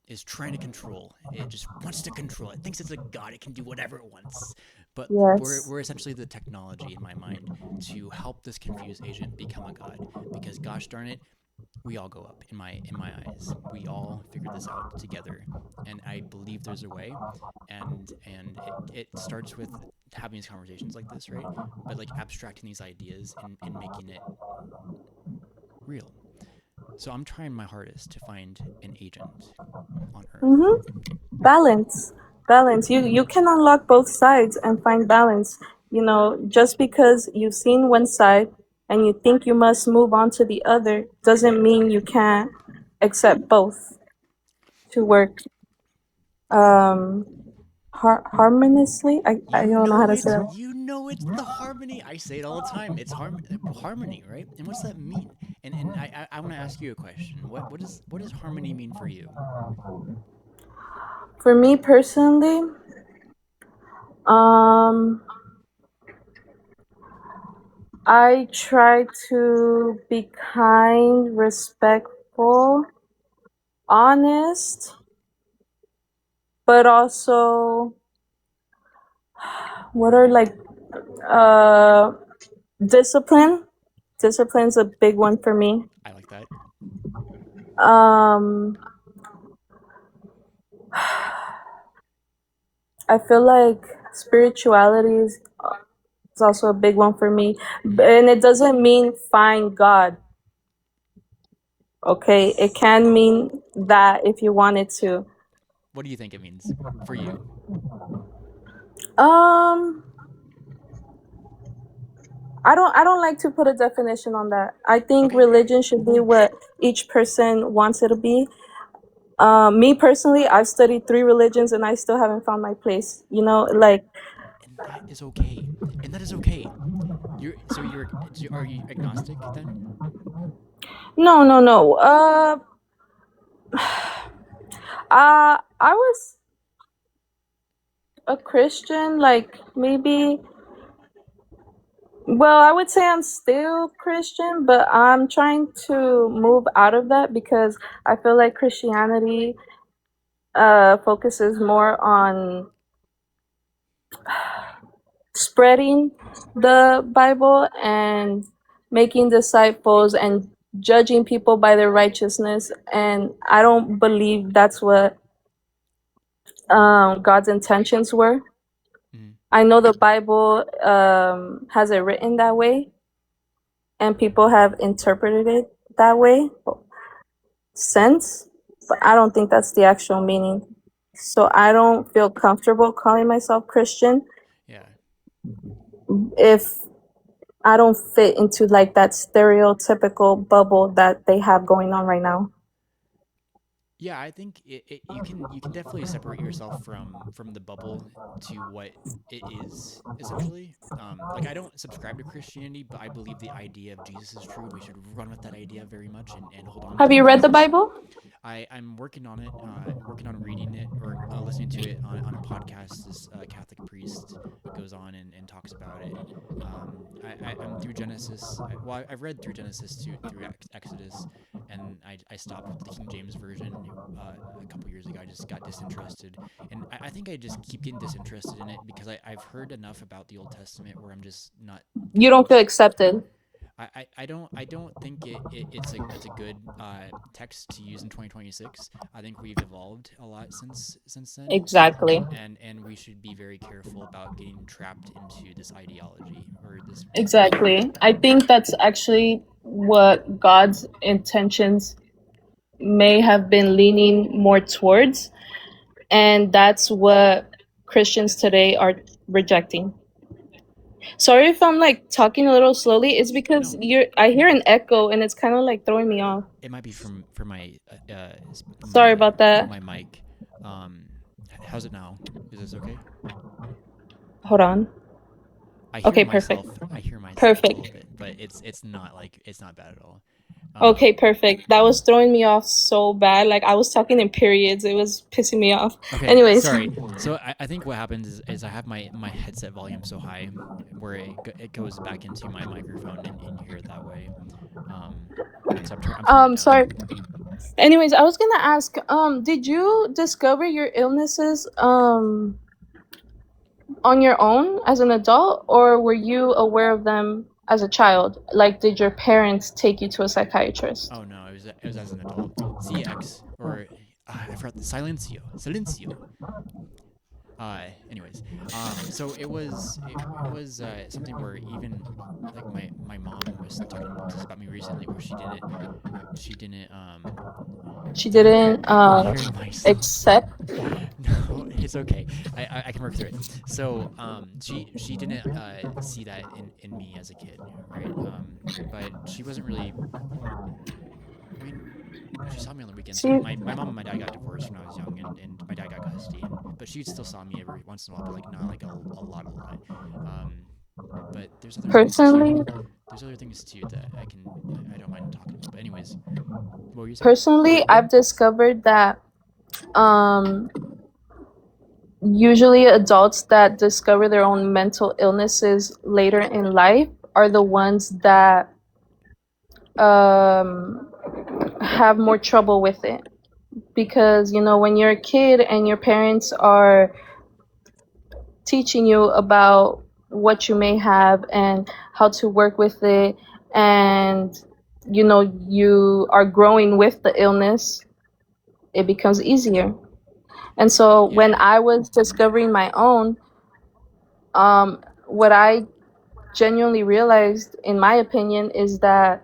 is trying to control. It just wants to control. It thinks it's a god. It can do whatever it wants. But Yes. we're essentially the technology in my mind to help this confused agent become a god. Because gosh darn it, we all go up in my eyes. We all figure this out together, and I believe there's a way. And it starts with having these conversations like this, right? But like abstracting these ideas and making it real. So I'm trying my hardest to find an agent on Earth. Mm-hmm. Balance. Balance. You can unlock both sides and find balance. You know, just because you've seen one side and you think you must move on to the other doesn't mean you can't accept both to work um harmoniously. I You don't know how know to say it. that. You know it's the harmony. I say it all the time. It's harmony, right? And what's that mean? And I want to ask you a question. What does harmony mean for you? For me personally, um I try to be kind, respectful, honest, but also what are like uh discipline. Discipline's a big one for me. I like that. Um I feel like spirituality is also a big one for me. Mm-hmm. And it doesn't mean find God, okay? It can mean that if you wanted to. What do you think it means for you? Um I don't like to put a definition on that. I think Okay. religion should be what each person wants it to be. Me personally, I've studied three religions and I still haven't found my place. You know, like And that is okay. And that is okay. Are you agnostic then? no, no, no. I was a Christian, like maybe. Well, I would say I'm still Christian, but I'm trying to move out of that because I feel like Christianity focuses more on spreading the Bible and making disciples and judging people by their righteousness. And I don't believe that's what God's intentions were. Mm-hmm. I know the Bible has it written that way, and people have interpreted it that way since, but I don't think that's the actual meaning. So I don't feel comfortable calling myself Christian Yeah. if I don't fit into like that stereotypical bubble that they have going on right now. Yeah, I think you can definitely separate yourself from the bubble to what it is essentially. Like I don't subscribe to Christianity, but I believe the idea of Jesus is true, and we should run with that idea very much and hold on Have to you it read the because Bible? I'm working on it, working on reading it or listening to it on a podcast. This Catholic priest goes on and talks about it. I'm through Genesis. I've read through Genesis to through Exodus, and I stopped with the King James version a couple years ago. I just got disinterested, and I think I just keep getting disinterested in it because I've heard enough about the Old Testament where I'm just not You don't feel convinced. accepted. I don't think it's a good text to use in 2026. I think we've evolved a lot since then, Exactly. and we should be very careful about getting trapped into this ideology or this. Exactly. I think that's actually what God's intentions may have been leaning more towards, and that's what Christians today are rejecting. Sorry if I'm like talking a little slowly. It's because No, I hear an echo and it's kind of like throwing me off. it might be from my Sorry about that. my mic. Um, how's it now? Is this okay? Hold on. I hear Okay, perfect. myself. I hear myself a little Perfect. bit, but it's not like it's not bad at all. Okay, perfect. That was throwing me off so bad. Like I was talking in periods. It was pissing me off. Okay, Anyways, sorry. So I think what happens is I have my headset volume so high where it goes back into my microphone and you hear it that way. Um, so I'm turning it down. sorry. Anyways, I was gonna ask, did you discover your illnesses on your own as an adult, or were you aware of them as a child? Like, did your parents take you to a psychiatrist? Oh no, it was as an adult. CX or I forgot the Silencio. Anyways, so it was something where even like my mom was talking to us about me recently where she didn't She didn't I hear myself. accept. No, it's okay. I can work through it. So she didn't see that in me as a kid, right? But she wasn't really. I mean, she saw me on the weekends. She My mom and my dad got divorced when I was young, and my dad got custody, but she still saw me every once in a while, but like not like a lot. Um, but there's other things too. personally, There's other things too that I don't mind talking about. But anyways, what were you saying? personally, I've discovered that um usually adults that discover their own mental illnesses later in life are the ones that um have more trouble with it, because when you're a kid and your parents are teaching you about what you may have and how to work with it, and you are growing with the illness, it becomes easier. And so when Yeah, I was discovering my own, what I genuinely realized, in my opinion, is that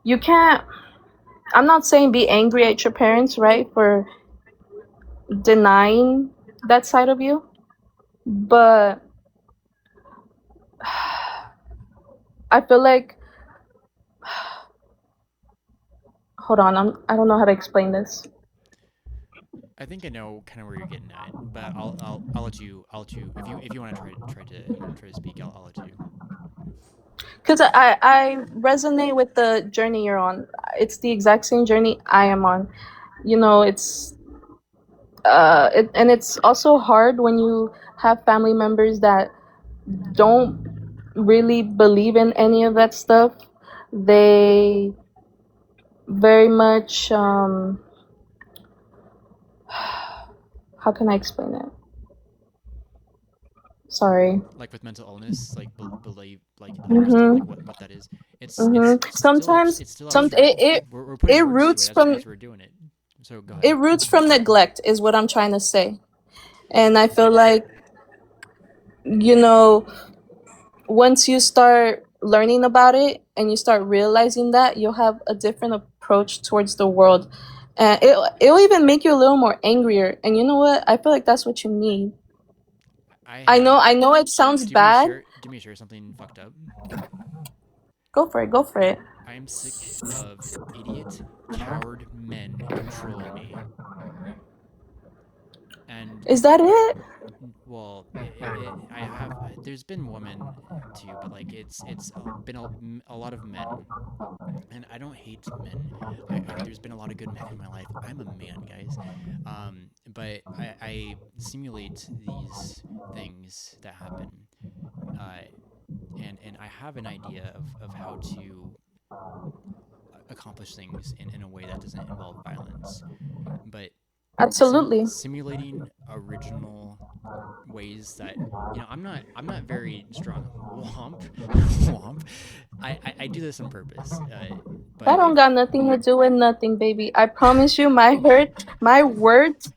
you can't, I'm not saying be angry at your parents, right, for denying that side of you, but I feel like, hold on, I don't know how to explain this. I think I know kind of where you're getting at, but I'll let you if you want to try to speak, I'll let you. Because I resonate with the journey you're on. It's the exact same journey I am on. It's and it's also hard when you have family members that don't really believe in any of that stuff. They very much how can I explain it? Sorry. Like with mental illness, like believe, like understand like Mhm. what that is. Mhm. Sometimes It's still some abstract. We're putting it words to roots it from as we're doing it. So go ahead. it roots from neglect is what I'm trying to say. And I feel like, you know, once you start learning about it and you start realizing that, you'll have a different approach towards the world. And it'll even make you a little more angrier. And you know what? I feel like that's what you need. I I know have. I know it sounds bad. Do me a share something fucked up. Go for it. Go for it. I am sick of idiot, coward men controlling me. And Is that it? well, I have there's been women too, but like it's been a lot of men, and I don't hate men. There's been a lot of good men in my life. I'm a man, guys, but I simulate these things that happen, uh, and I have an idea of how to accomplish things in a way that doesn't involve violence, but Absolutely. simulating original ways that I'm not very strong womp womp. I do this on purpose, That but don't got nothing to do with nothing, baby. I promise you, my words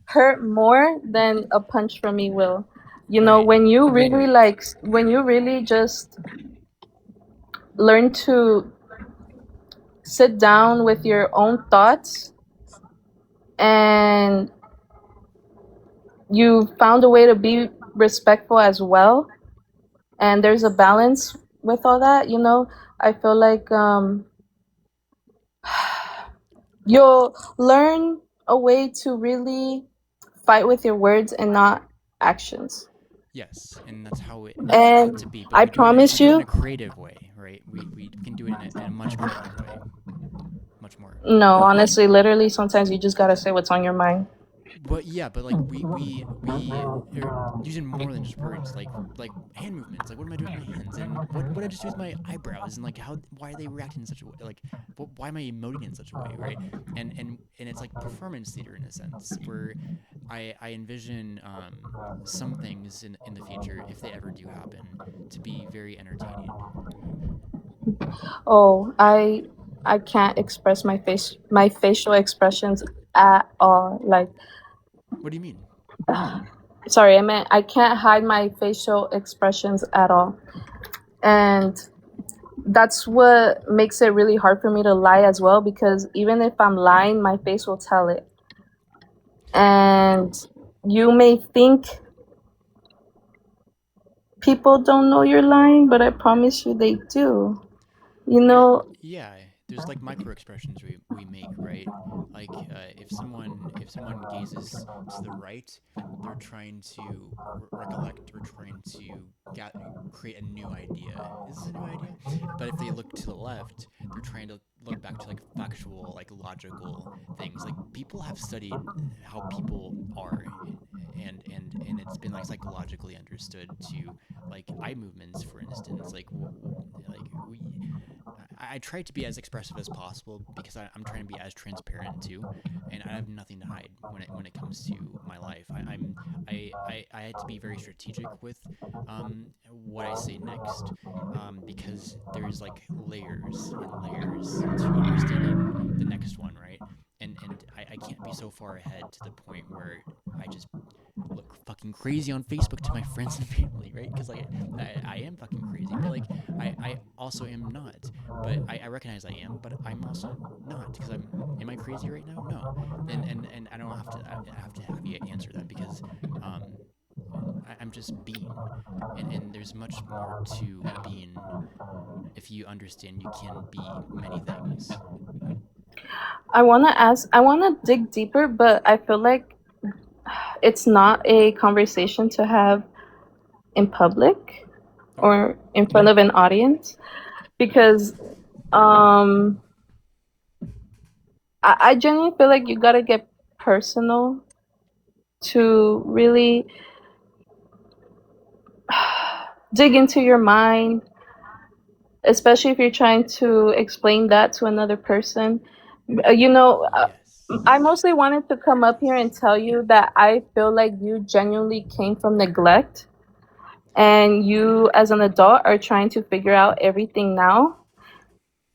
hurt more than a punch from me will. You know, right. when you really just learn to sit down with your own thoughts and you found a way to be respectful as well, and there's a balance with all that, you know, I feel like you'll learn a way to really fight with your words and not actions. Yes, and that's how it ought to And be, but I we promise do it in a you, creative way, right? We can do it in a much creative way, much more. no, honestly, literally, sometimes you just gotta say what's on your mind. But yeah, but like we are using more than just words, like hand movements. Like what am I doing with my hands, and what I just do with my eyebrows, and like why are they reacting in such a way? Like why am I emoting in such a way, right? And it's like performance theater in a sense, where I envision some things in the future, if they ever do happen, to be very entertaining. Oh, I can't express my facial expressions at all. Like, What do you mean? sorry, I meant I can't hide my facial expressions at all. And that's what makes it really hard for me to lie as well, because even if I'm lying, my face will tell it. And you may think people don't know you're lying, but I promise you they do. You know, Yeah, there's like micro expressions we make, right? Like if someone gazes to the right, they're trying to recollect or trying to create a new idea. Is this a new idea? But if they look to the left, they're trying to look back to like factual, like logical things. Like people have studied how people are, and it's been like psychologically understood to like eye movements, for instance. Like like I try to be as expressive as possible because I'm trying to be as transparent too, and I have nothing to hide when it comes to my life. I had to be very strategic with what I say next, because there's like layers and layers to understanding the next one, right? And I can't be so far ahead to the point where I just look fucking crazy on Facebook to my friends and family, right? Because like I am fucking crazy, but like I also am not. But I recognize I am, but I'm also not because am I crazy right now? No, and I don't have you answer that because um I'm just being, and there's much more to being if you understand you can be many things. I want to dig deeper, but I feel like it's not a conversation to have in public Okay. or in front of an audience, because um I genuinely feel like you gotta get personal to really dig into your mind, especially if you're trying to explain that to another person. You know, I Yes. mostly wanted to come up here and tell you that I feel like you genuinely came from neglect, and you as an adult are trying to figure out everything now.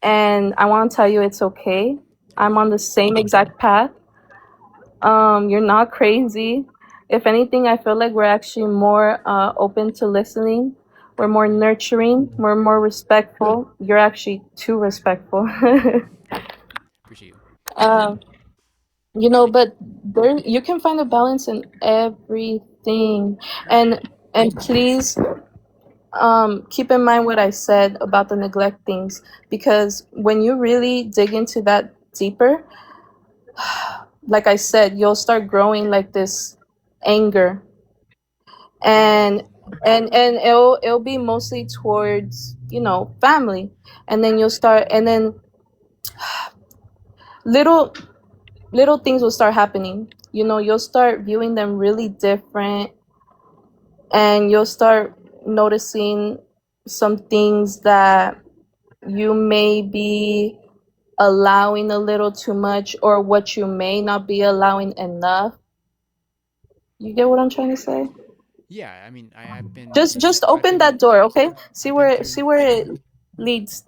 And I want to tell you it's okay. I'm on the same exact path. You're not crazy. If anything, I feel like we're actually more open to listening. We're more Mm, nurturing. We're more respectful. You're actually too respectful. appreciate you. um, you know, but there you can find a balance in everything. And please keep in mind what I said about the neglect things, because when you really dig into that deeper, like I said, you'll start growing like this anger, and and it'll be mostly towards, family. And then you'll start, and then little little things will start happening. You'll start viewing them really different, and you'll start noticing some things that you may be allowing a little too much, or what you may not be allowing enough. You get what I'm trying to say? Yeah, I mean, I've been through Just open that door, okay? See I've been where through see where it leads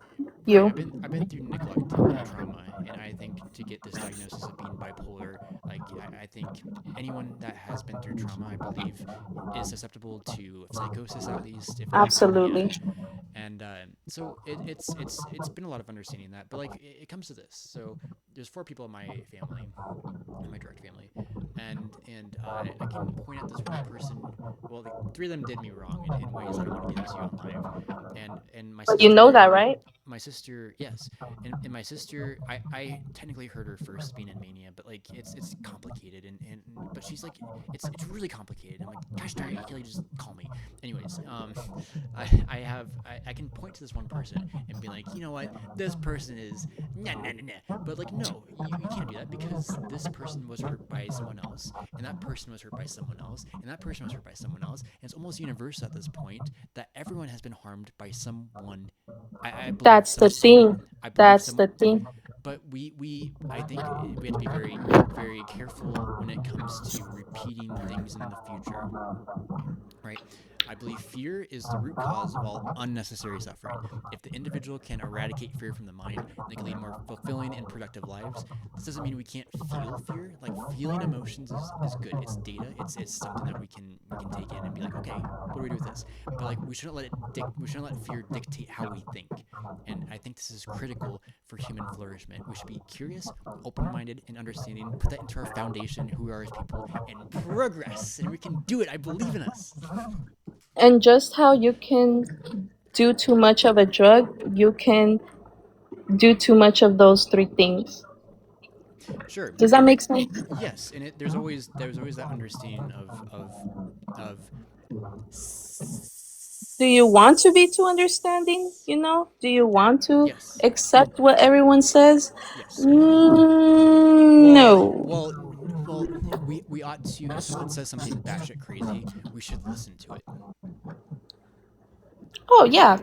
right. you. I've been through neglect and trauma, and I think to get this diagnosis of being bipolar, like I think anyone that has been through trauma, I believe, is susceptible to psychosis at least, if not mania. Absolutely. And so it's been a lot of understanding that, but like it comes to this. So there's four people in my family, in my direct family, and I can point at this one person. Well, the three of them did me wrong in ways I don't want to get into on live, and my But you know sister, that, right? yes, and my sister, I technically heard her first being in mania, but like it's complicated, and but she's like it's really complicated. I'm like, gosh darn it, Kelly, just call me. Anyways, I can point to this one person and be like, you know what, this person is nah nah nah nah, but like no, you can't do that because this person was hurt by someone else, and that person was hurt by someone else, and that person was hurt by someone else, and it's almost universal at this point that everyone has been harmed by someone. I believe That's the someone. thing. I believe That's some, the thing. but we I think we have to be very very careful when it comes to repeating things in the future, right? I believe fear is the root cause of all unnecessary suffering. If the individual can eradicate fear from the mind, they can lead more fulfilling and productive lives. This doesn't mean we can't feel fear. Like feeling emotions is good. It's data. It's something that we can take in and be like, okay, what do we do with this? But like we shouldn't let we shouldn't let fear dictate how we think. And I think this is critical for human flourishment. We should be curious, open-minded, and understanding. Put that into our foundation, who we are as people, and progress. And we can do it. I believe in us. And just how you can do too much of a drug, you can do too much of those three things. Sure, Does that and make sense? yes, and there's always that understanding of Do you want to be too understanding? Do you want to yes, accept what everyone says? yes. Well, No. well, well. We ought to. If someone says something batshit crazy, we should listen to it. Oh, yeah.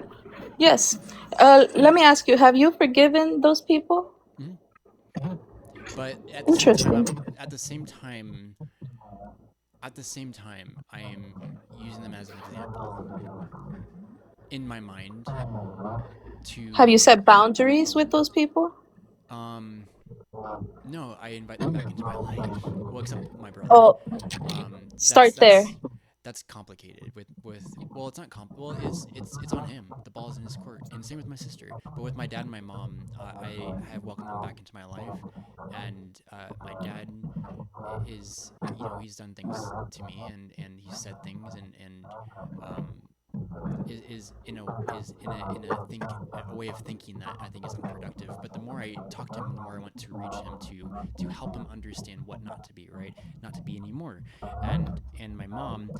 Yes. Let me ask you, have you forgiven those people? Mhm. But at the same time, Interesting. I am using them as an example in my mind Have you to set boundaries with those people? um no, I invite them back into my life. Well, except my brother. Oh, That's start there. that's complicated with well, it's not well, it's on him. The ball's in his court, and same with my sister. But with my dad and my mom, I have welcomed them back into my life, and my dad is he's done things to me, and he's said things, and um is in a think a way of thinking that I think is unproductive. But the more I talked to him, the more I want to reach him to help him understand what not to be, right, not to be anymore. And my mom,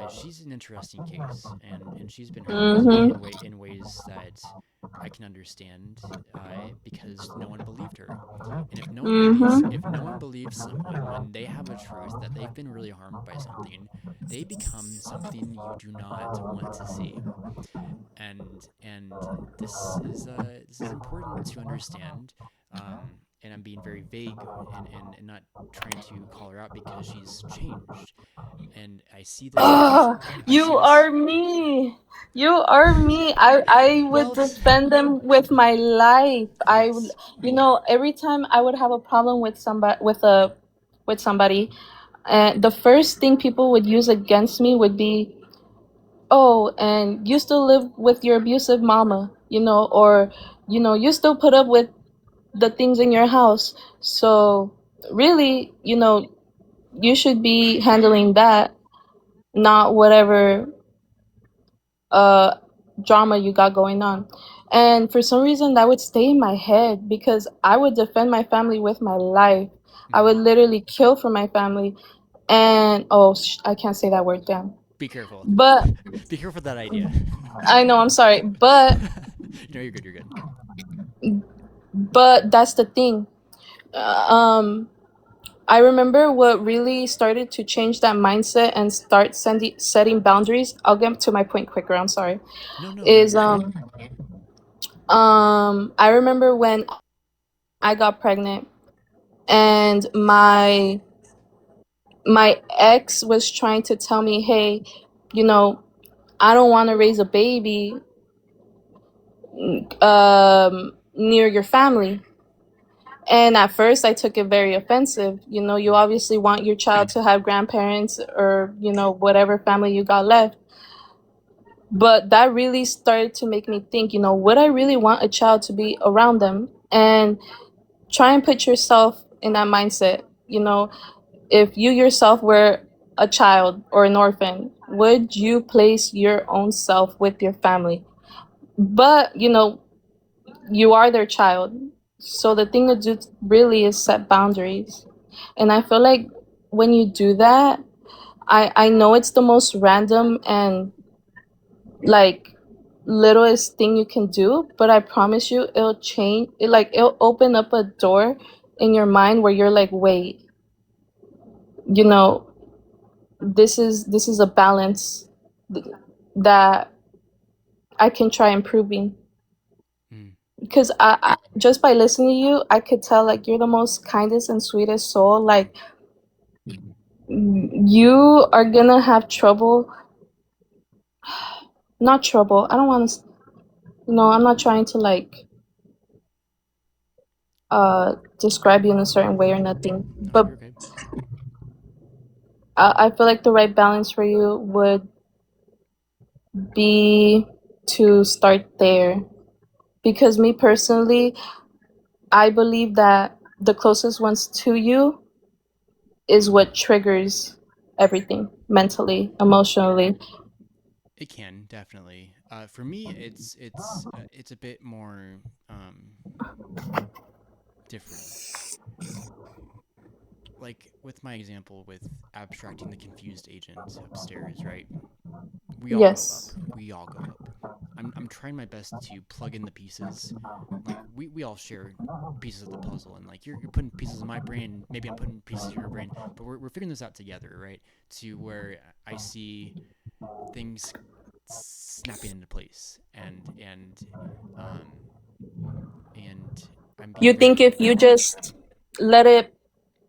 she's an interesting case, and she's been hurt Mm-hmm. in ways that I can understand, because no one believed her. And if Mm-hmm. no one believes someone when they have a truth that they've been really harmed by something, they become something you do not want to see. And this is important to understand. And I'm being very vague, and not trying to call her out because she's changed. And I see this Ah, I see you this are me. You are me. I would well, defend them with my life. yes. Every time I would have a problem with somebody, and the first thing people would use against me would be, "Oh, and you still live with your abusive mama," or you still put up with the things in your house. So really, you should be handling that, not whatever uh drama you got going on. And for some reason that would stay in my head, because I would defend my family with my life. I Hmm. would literally kill for my family. And I can't say that word, damn. Be careful. But Be careful with that idea. I know, I'm sorry, but No, you're good. You're good. that's the thing. Um, I remember what really started to change that mindset and start setting boundaries. I'll get to my point quicker. I'm sorry. No, Is you're fine. I remember when I got pregnant and my ex was trying to tell me, hey, you know, I don't want to raise a baby near your family. And at first, I took it very offensive. You Mm, obviously want your child to have grandparents or, whatever family you got left. But that really started to make me think, would I really want a child to be around them? And try and put yourself in that mindset. If you yourself were a child or an orphan, would you place your own self with your family? But, you are their child. So the thing to do really is set boundaries. And I feel like when you do that, I know it's the most random and like littlest thing you can do, but I promise you it'll change it, like it'll open up a door in your mind where you're like, wait, you know, this is a balance th- that I can try improving. mm. Because I just by listening to you, I could tell like you're the most kindest and sweetest soul. Like you are gonna have trouble, not trouble. I don't want to. I'm not trying to like describe you in a certain way or nothing. No, But you're okay. I feel like the right balance for you would be to start there. Because me personally, I believe that the closest ones to you is what triggers everything mentally, emotionally. It can definitely. For me, it's a bit more um, different. Like with my example with abstracting the confused agent upstairs, right? We all go up. Yes. We all go up. I'm trying my best to plug in the pieces. Like we all share pieces of the puzzle, and like you're putting pieces in my brain, maybe I'm putting pieces in your brain, but we're figuring this out together, right? To where I see things snapping into place, um and I'm being You think very if you just let it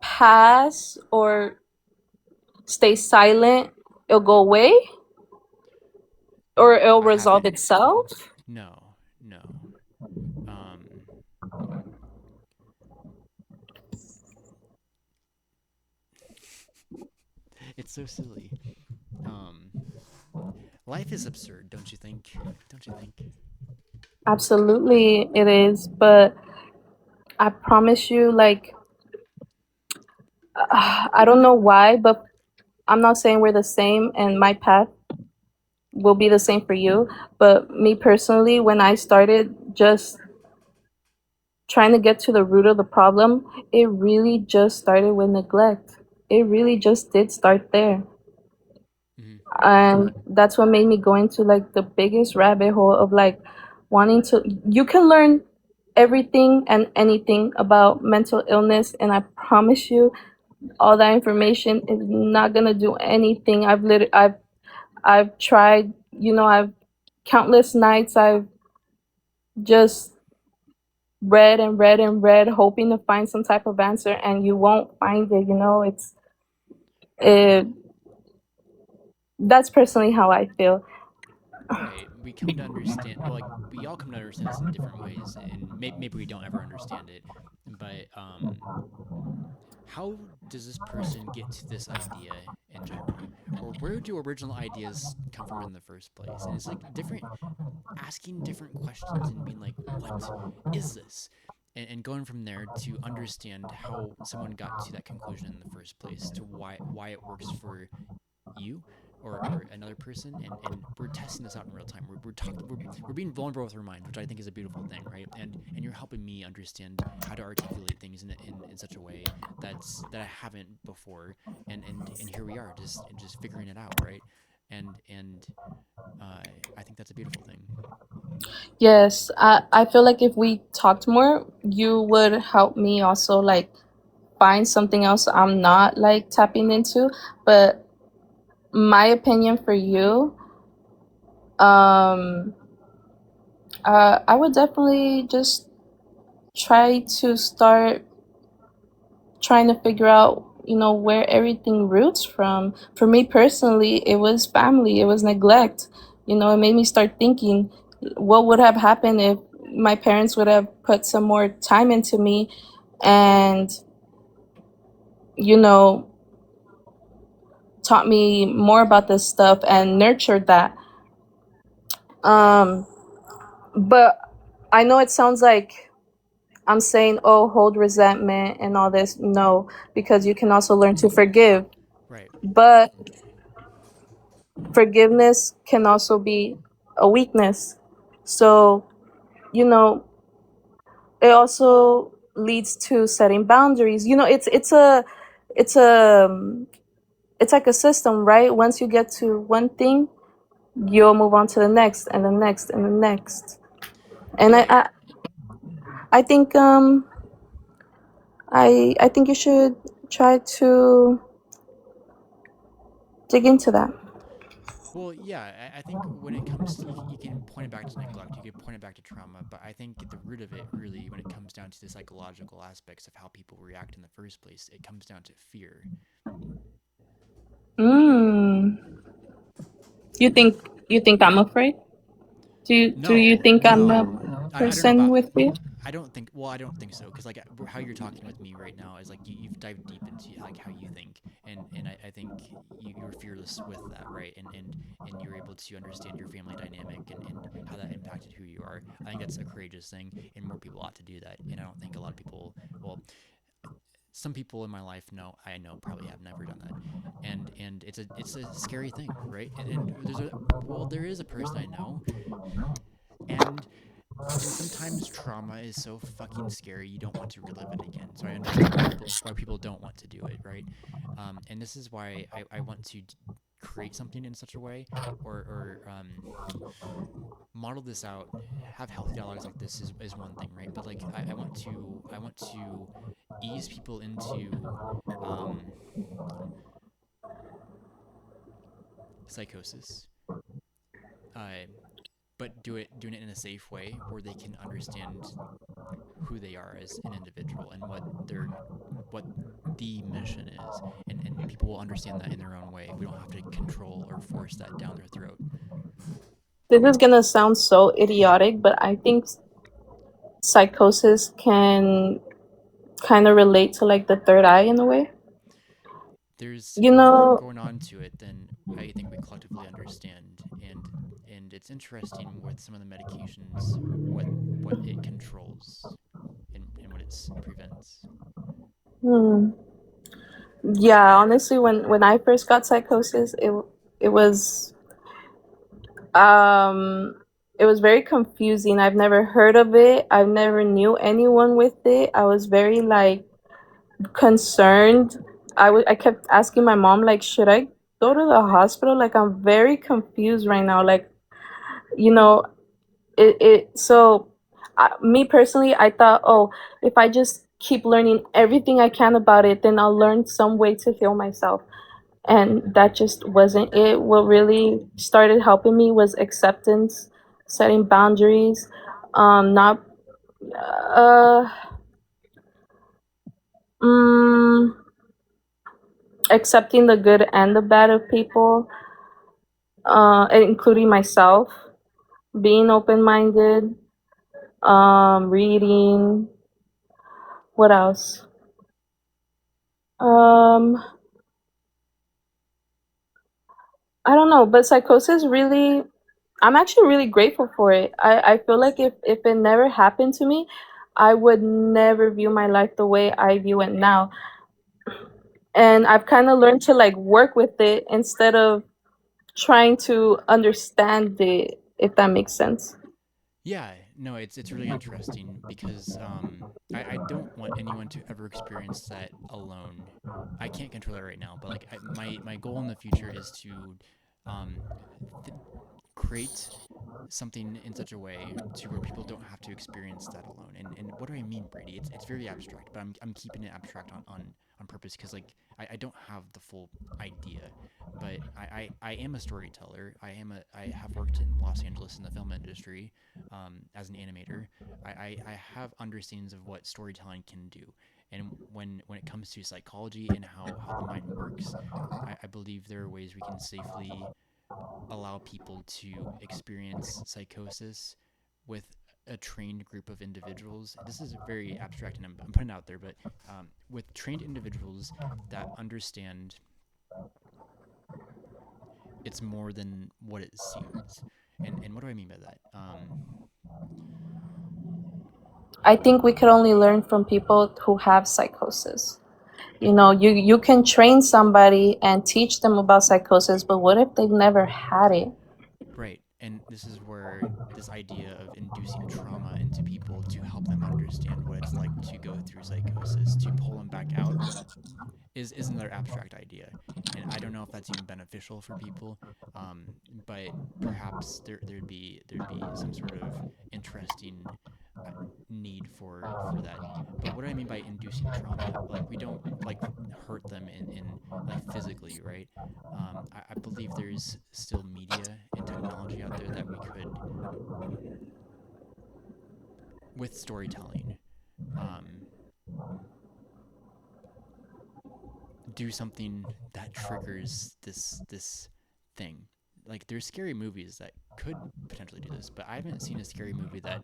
pass or stay silent, it'll go away or it'll I resolve haven't. itself? No, no. Um, it's so silly. Um, Life is absurd, don't you think? Don't you think? Absolutely, it is. But I promise you, like, I don't know why, but I'm not saying we're the same and my path will be the same for you. But me personally, when I started just trying to get to the root of the problem, it really just started with neglect. It really just did start there. Mm-hmm. And that's what made me go into like the biggest rabbit hole of like wanting to. You can learn everything and anything about mental illness, and I promise you, all that information is not gonna do anything. I've tried, I've countless nights I've just read and read and read, hoping to find some type of answer, and you won't find it. It. That's personally how I feel. Right. We come to understand, like, we all come to understand this in different ways, and maybe we don't ever understand it. But how does this person get to this idea in general, or where do original ideas come from in the first place? And it's like different, asking different questions and being like, "What is this?" And going from there to understand how someone got to that conclusion in the first place, to why it works for you or another person, and we're testing this out in real time. We're being vulnerable with our mind, which I think is a beautiful thing, right? And you're helping me understand how to articulate things in such a way that I haven't before, and here we are, just figuring it out, right? And I think that's a beautiful thing. Yes, I feel like if we talked more, you would help me also like find something else I'm not like tapping into. But my opinion for you, um, I would definitely just try to start trying to figure out, where everything roots from. For me personally, it was family, it was neglect. It made me start thinking what would have happened if my parents would have put some more time into me and, you know, taught me more about this stuff and nurtured that. Um, but I know it sounds like I'm saying, oh, hold resentment and all this. No, because you can also learn to forgive. Right. But forgiveness can also be a weakness. So, you know, it also leads to setting boundaries. It's a it's like a system, right? Once you get to one thing, you'll move on to the next and the next and the next. And Yeah. I think I think you should try to dig into that. Well, yeah, I think when it comes to, you can point it back to neglect, you can point it back to trauma, but I think at the root of it, really, when it comes down to the psychological aspects of how people react in the first place, it comes down to fear. Mm. You think I'm afraid? Do you No, think I'm a no, I don't know person about. with fear? I don't think. Well, I don't think so. Because like how you're talking with me right now is like you've dived deep into like how you think, and I think you're fearless with that, right? And you're able to understand your family dynamic and how that impacted who you are. I think that's a courageous thing, and more people ought to do that. And I don't think a lot of people. Well, some people in my life know, I know, probably have never done that, and it's a scary thing, right? And there is a person I know, and sometimes trauma is so fucking scary you don't want to relive it again. So I understand why people don't want to do it, right? And this is why I want to create something in such a way, or model this out, have healthy dialogues like this is one thing, right? But like I want to ease people into um, psychosis, uh, but doing it in a safe way where they can understand who they are as an individual and what the mission is, and people will understand that in their own way. We don't have to control or force that down their throat. This is gonna sound so idiotic, but I think psychosis can kind of relate to like the third eye in a way. There's You more know, going on to it than I think we collectively understand, and it's interesting with some of the medications what it controls and what it prevents. hmm, yeah, honestly, when I first got psychosis, it was um it was very confusing. I've never heard of it. I've never knew anyone with it. I was very like concerned. I kept asking my mom like, should I go to the hospital? Like I'm very confused right now. Like, you know, so me personally, I thought, oh, if I just keep learning everything I can about it, then I'll learn some way to heal myself. And that just wasn't it. What really started helping me was acceptance, setting boundaries, not uh mm, accepting the good and the bad of people, including myself, being open-minded, reading. What else? Um, I don't know, but psychosis really, I'm actually really grateful for it. I feel like if it never happened to me, I would never view my life the way I view it now. And I've kind of learned to like work with it instead of trying to understand it, if that makes sense. Yeah, no, it's really interesting because I don't want anyone to ever experience that alone. I can't control it right now, but like my goal in the future is to um, th- create something in such a way to where people don't have to experience that alone. And what do I mean, Brady? It's very abstract, but I'm keeping it abstract on purpose because like I don't have the full idea. But I am a storyteller. I have worked in Los Angeles in the film industry as an animator. I have understandings of what storytelling can do. And when it comes to psychology and how the mind works, I believe there are ways we can safely allow people to experience psychosis with a trained group of individuals. This is very abstract and I'm putting it out there, but with trained individuals that understand it's more than what it seems. And what do I mean by that? I think we could only learn from people who have psychosis. You can train somebody and teach them about psychosis, but what if they've never had it? Right. And this is where this idea of inducing trauma into people to help them understand what it's like to go through psychosis, to pull them back out, is another abstract idea, and I don't know if that's even beneficial for people. Um, but perhaps there'd be some sort of interesting uh, need for that. But what do I mean by inducing trauma? Like we don't like hurt them in like physically, right? I believe there's still media and technology out there that we could, with storytelling, um, do something that triggers this thing. Like there's scary movies that could potentially do this, but I haven't seen a scary movie that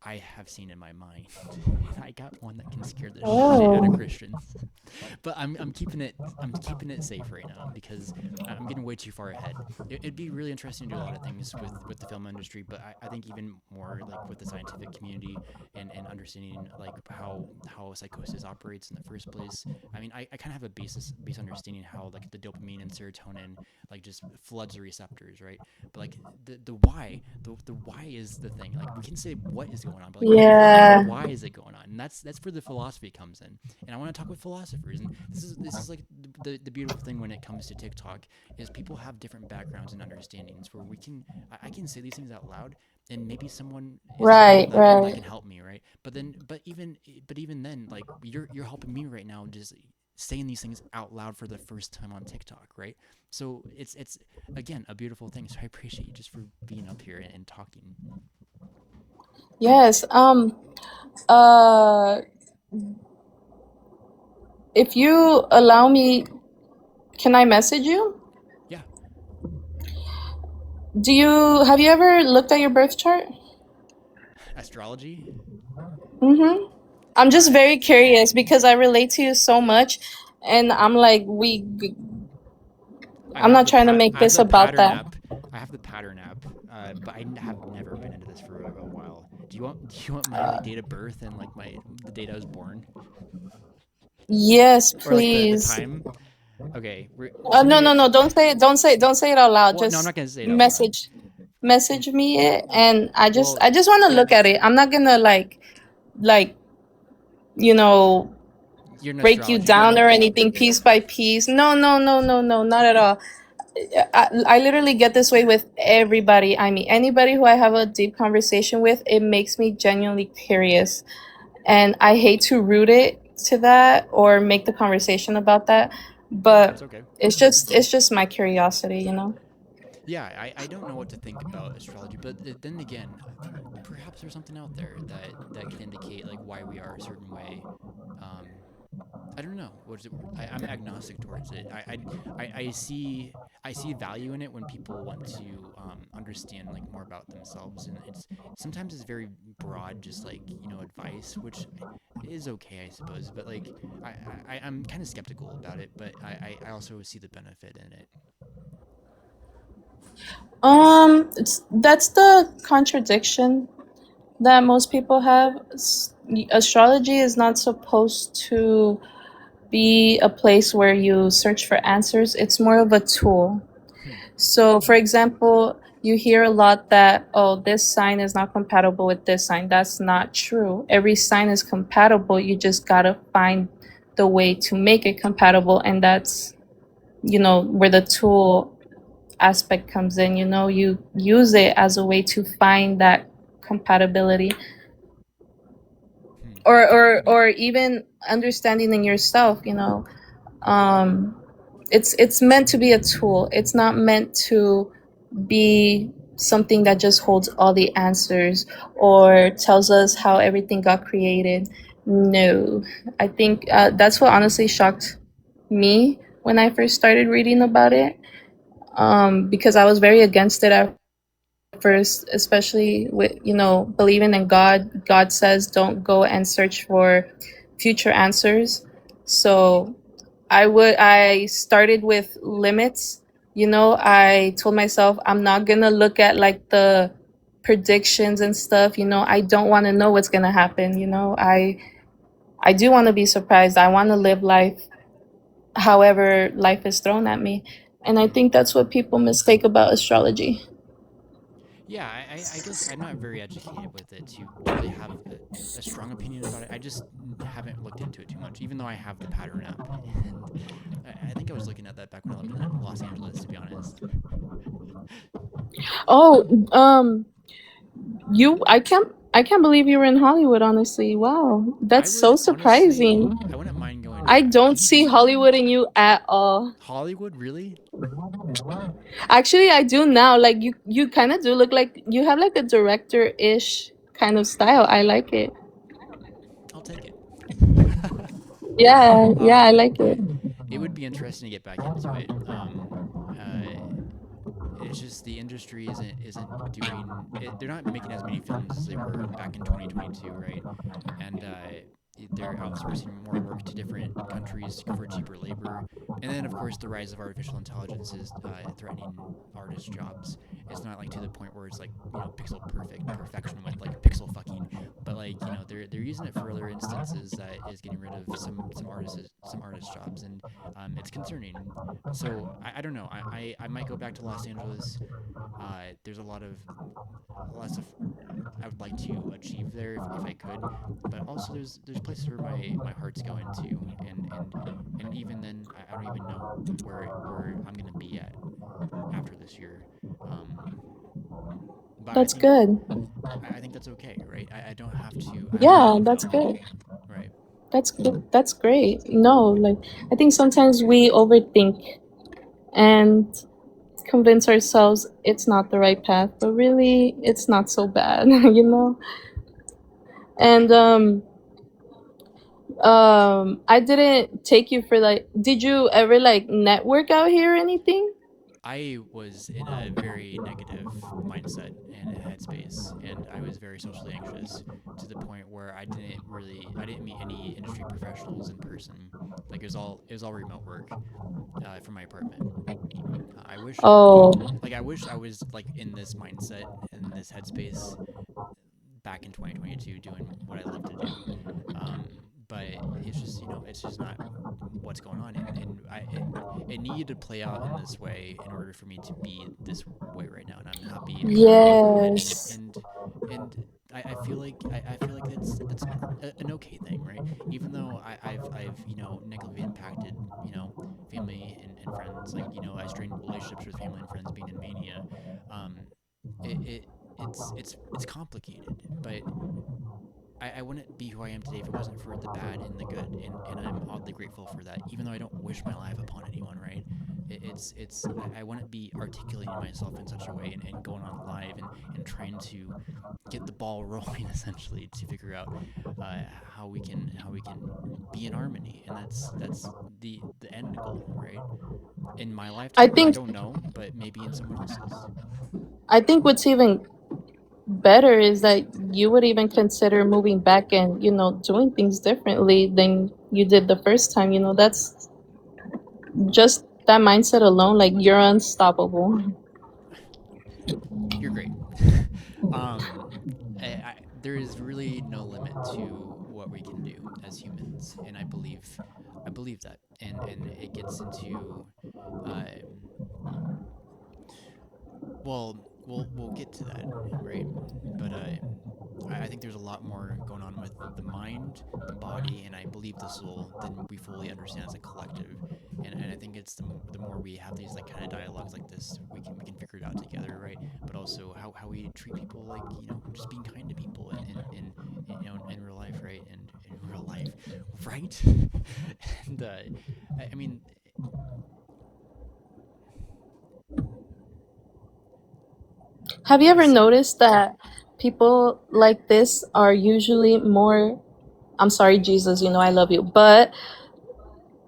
I have seen in my mind. And I got one that can scare the shit out of Oh. Christians. But I'm keeping it safe right now because I'm getting way too far ahead. It'd be really interesting to do a lot of things with the film industry, but I think even more like with the scientific community and understanding like how psychosis operates in the first place. I mean, I kind of have a base understanding how like the dopamine and serotonin like just floods the receptors, right? But like the why is the thing. Like we can say what is going on, but like Yeah. why is it going on? And that's where the philosophy comes in. And I want to talk with philosophers. And this is like the beautiful thing when it comes to TikTok is people have different backgrounds and understandings where I can say these things out loud and maybe someone is Right, available that right. can help me, right? But even then, like you're helping me right now just saying these things out loud for the first time on TikTok, right? So it's again a beautiful thing. So I appreciate you just for being up here and talking. Yes. Uh if you allow me, can I message you? Yeah, Have you ever looked at your birth chart? astrology. Mm-hmm. I'm just Uh, very curious because I relate to you so much, and I'm like, I I'm have not the trying to pat. make I have this the about pattern that. app. I have the pattern app. But have never been into this for a while. Do you want my like date of birth and like the date I was born Yes, or like the please. time? Okay, send No, me. no, no. Don't say it. Don't say it out loud. Well, no, I'm Just not gonna say it out loud. message me it, and Well, I just want to look at it. I'm not gonna like you know you're an break you astrology girl, down or right? anything piece by piece. No, no, no, no, no, not at all. I literally get this way with everybody. I mean, anybody who I have a deep conversation with, it makes me genuinely curious. And I hate to root it to that or make the conversation about that, No, but it's okay. it's just my curiosity. Yeah, I don't know what to think about astrology, but then again, perhaps there's something out there that can indicate like why we are a certain way. Um, I don't know. What is it? I'm agnostic towards it. I see value in it when people want to understand like more about themselves, and sometimes it's very broad, just like advice, which is okay, I suppose. But like I'm kind of skeptical about it, but I also see the benefit in it. That's the contradiction that most people have. Astrology is not supposed to be a place where you search for answers. It's more of a tool. So, for example, you hear a lot that, oh, this sign is not compatible with this sign. That's not true. Every sign is compatible. You just got to find the way to make it compatible. And that's, where the tool aspect comes in. You use it as a way to find that compatibility, Hmm. or even understanding in yourself. Um, it's meant to be a tool. It's not meant to be something that just holds all the answers or tells us how everything got created. No, I think that's what honestly shocked me when I first started reading about it, because I was very against it at first, especially with believing in God. God says don't go and search for future answers. So I started with limits. I told myself I'm not gonna look at like the predictions and stuff. I don't want to know what's gonna happen. I do want to be surprised. I want to live life however life is thrown at me. And I think that's what people mistake about astrology. Yeah, I guess I'm not very educated with it to really have a strong opinion about it. I just haven't looked into it too much, even though I have the pattern app. And I think I was looking at that back when I lived in Los Angeles, to be honest. Oh, I can't believe you were in Hollywood, honestly. Wow. I That's so would honestly, surprising. I wouldn't mind going I back. don't see Hollywood in you at all. Hollywood, really? Actually, I do now. Like you kind of do look like you have like a director-ish kind of style. I like it. I'll take it. Yeah, yeah, I um, like it. it would be interesting to get back into it. It's just the industry isn't doing it, they're not making as many films as they were back in 2022, right? And they're outsourcing more work to different countries for cheaper labor. And then, of course, the rise of artificial intelligence is threatening artist jobs. It's not like to the point where it's like pixel perfection with like pixel fucking, but like they're using it for other instances that is getting rid of some artist jobs, and it's concerning. So I don't know. I might go back to Los Angeles. There's a lot of stuff I would like to achieve there if I could, but also there's places where my heart's going to, and even then I don't even know where I'm gonna be at after this year. Um, but That's good. I think that's okay, right? I don't have to Yeah, that's know, good. right? That's good. That's great. No, like I think sometimes we overthink and convince ourselves it's not the right path, but really it's not so bad, And I didn't take you for like, did you ever like network out here or anything? I was in a very negative mindset and headspace, and I was very socially anxious to the point where I didn't meet any industry professionals in person. Like it was all remote work from my apartment. I wish Oh, I wish I was like in this mindset and this headspace back in 2022 doing what I love to do. But it's just it's just not what's going on, and it needed to play out in this way in order for me to be this way right now, and I'm happy, and yes. and and I feel like I feel like that's an okay thing, right? Even though I've negatively impacted family and friends, like I strained relationships with family and friends being in mania. um it's complicated, but I wouldn't be who I am today if it wasn't for the bad and the good, and I'm oddly grateful for that. Even though I don't wish my life upon anyone, right? I wouldn't be articulating myself in such a way, and going on live, and trying to get the ball rolling essentially to figure out how we can be in harmony, and that's the end goal, right? In my I lifetime, I think don't know, but maybe in someone else's. I think what's even better is that you would even consider moving back and doing things differently than you did the first time. That's just that mindset alone, like you're unstoppable. You're great. um, there is really no limit to what we can do as humans, and I believe that, and it gets into, um, Well, we'll get to that, right? But I think there's a lot more going on with the mind, the body, and I believe the soul than we fully understand as a collective. And I think it's the more we have these like kind of dialogues like this, we can figure it out together, right? But also how we treat people, like just being kind to people in real life, right? And in real life, right? And I mean, Have you ever so noticed that people like this are usually more, I'm sorry, Jesus, you know I love you, but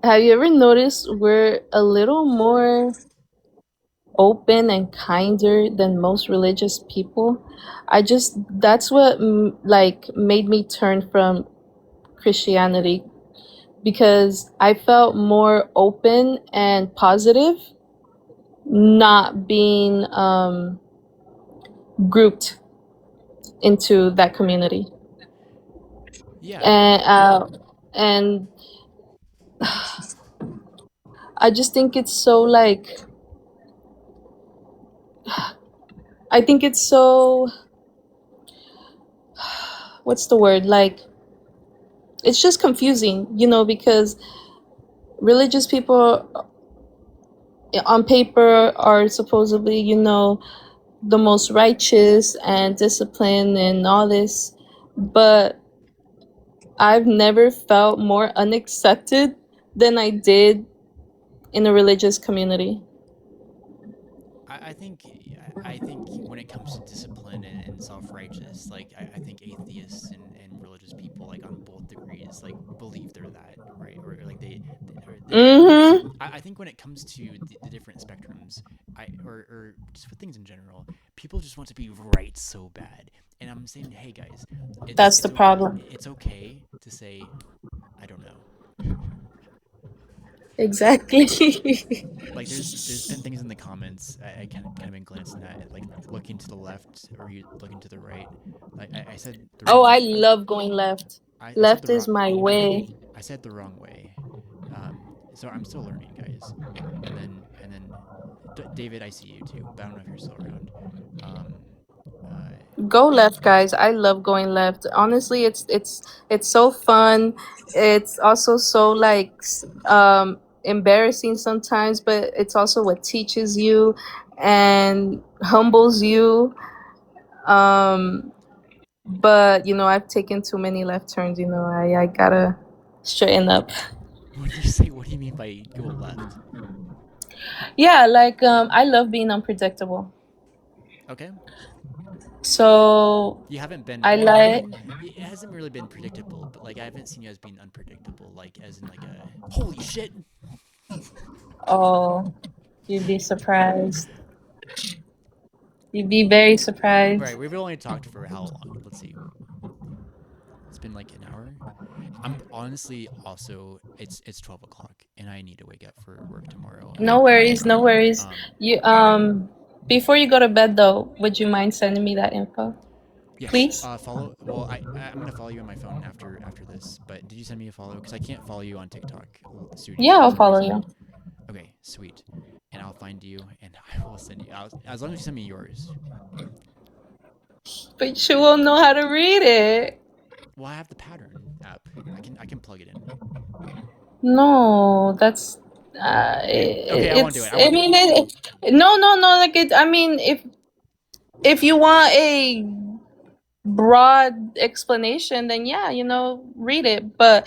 have you ever noticed we're a little more open and kinder than most religious people? That's what like made me turn from Christianity, because I felt more open and positive, not being grouped into that community. yeah, And I just think it's so like, I think it's so, what's the word, like, it's just confusing, because religious people on paper are supposedly, the most righteous and disciplined and all this, but I've never felt more unaccepted than I did in a religious community. I think when it comes to discipline and self-righteous, like I think atheists and religious people, like on both degrees, like believe they're that, right? Or like they Mm-hmm. I think when it comes to the different spectrums, or just with things in general, people just want to be right so bad. And I'm saying, hey guys, That's the problem. it's okay to say I don't know. Exactly. Like there's been things in the comments I kind of been glancing at, like looking to the left or you looking to the right. Like I said the Oh, wrong I love going left. I said Left is my way. I said the wrong way. So I'm still learning, guys. And then David, I see you too, but I don't know if you're still around. Um, uh, Go left, guys. I love going left. Honestly, it's so fun. It's also so like embarrassing sometimes, but it's also what teaches you and humbles you. Um, but I've taken too many left turns. I gotta straighten up. when you say, what do you mean by go left? Yeah, like I love being unpredictable. Okay. So You haven't been I well. I like. mean, it hasn't really been predictable, but like I haven't seen you as being unpredictable, like as in like a holy shit. Oh, you'd be surprised. You'd be very surprised. Right, we've only talked for how long? Let's see. It's been like an hour. I'm honestly also it's 12 o'clock and I need to wake up for work tomorrow. No worries, no worries. Um You before you go to bed though, would you mind sending me that info, yes. please? Follow. Well, I'm gonna follow you on my phone after this. But did you send me a follow? Because I can't follow you on TikTok Yeah, Studio for I'll some follow reason. you. Okay, sweet. And I'll find you and I will send you. As long as you send me yours. But you won't know how to read it. Well, I have the pattern app. I can plug it in. No, that's Okay, I won't do it. it's. I I won't do mean, it. no, no, no. Like it. I mean, if you want a broad explanation, then yeah, read it. But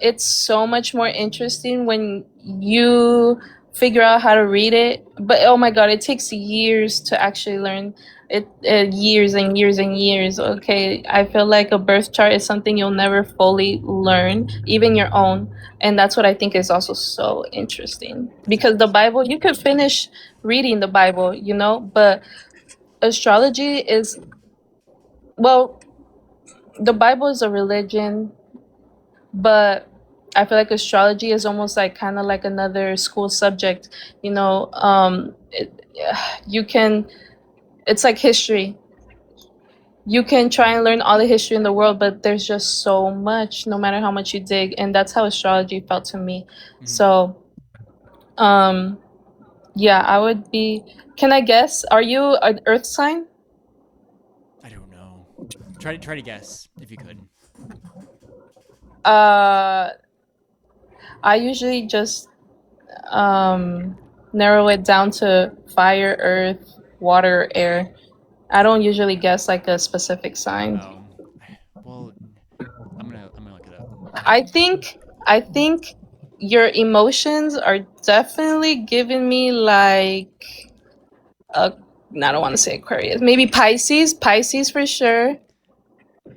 it's so much more interesting when you figure out how to read it. But oh my god, it takes years to actually learn it. Years and years and years. Okay, I feel like a birth chart is something you'll never fully learn, even your own. And that's what I think is also so interesting, That's because the interesting. Bible, you could finish reading the Bible, but astrology is, well, the Bible is a religion, but I feel like astrology is almost like kind of like another school subject. You can, it's like history. You can try and learn all the history in the world, but there's just so much, no matter how much you dig. And that's how astrology felt to me. Mhm. So, um, Yeah, I would be. Can I guess? Are you an Earth sign? I don't know. Try to guess if you could. Uh, I usually just narrow it down to fire, earth, water, air. I don't usually guess like a specific sign. Oh, well, I'm gonna look it up. I think I think your emotions are definitely giving me like a I don't want to say Aquarius. Maybe Pisces. Pisces for sure.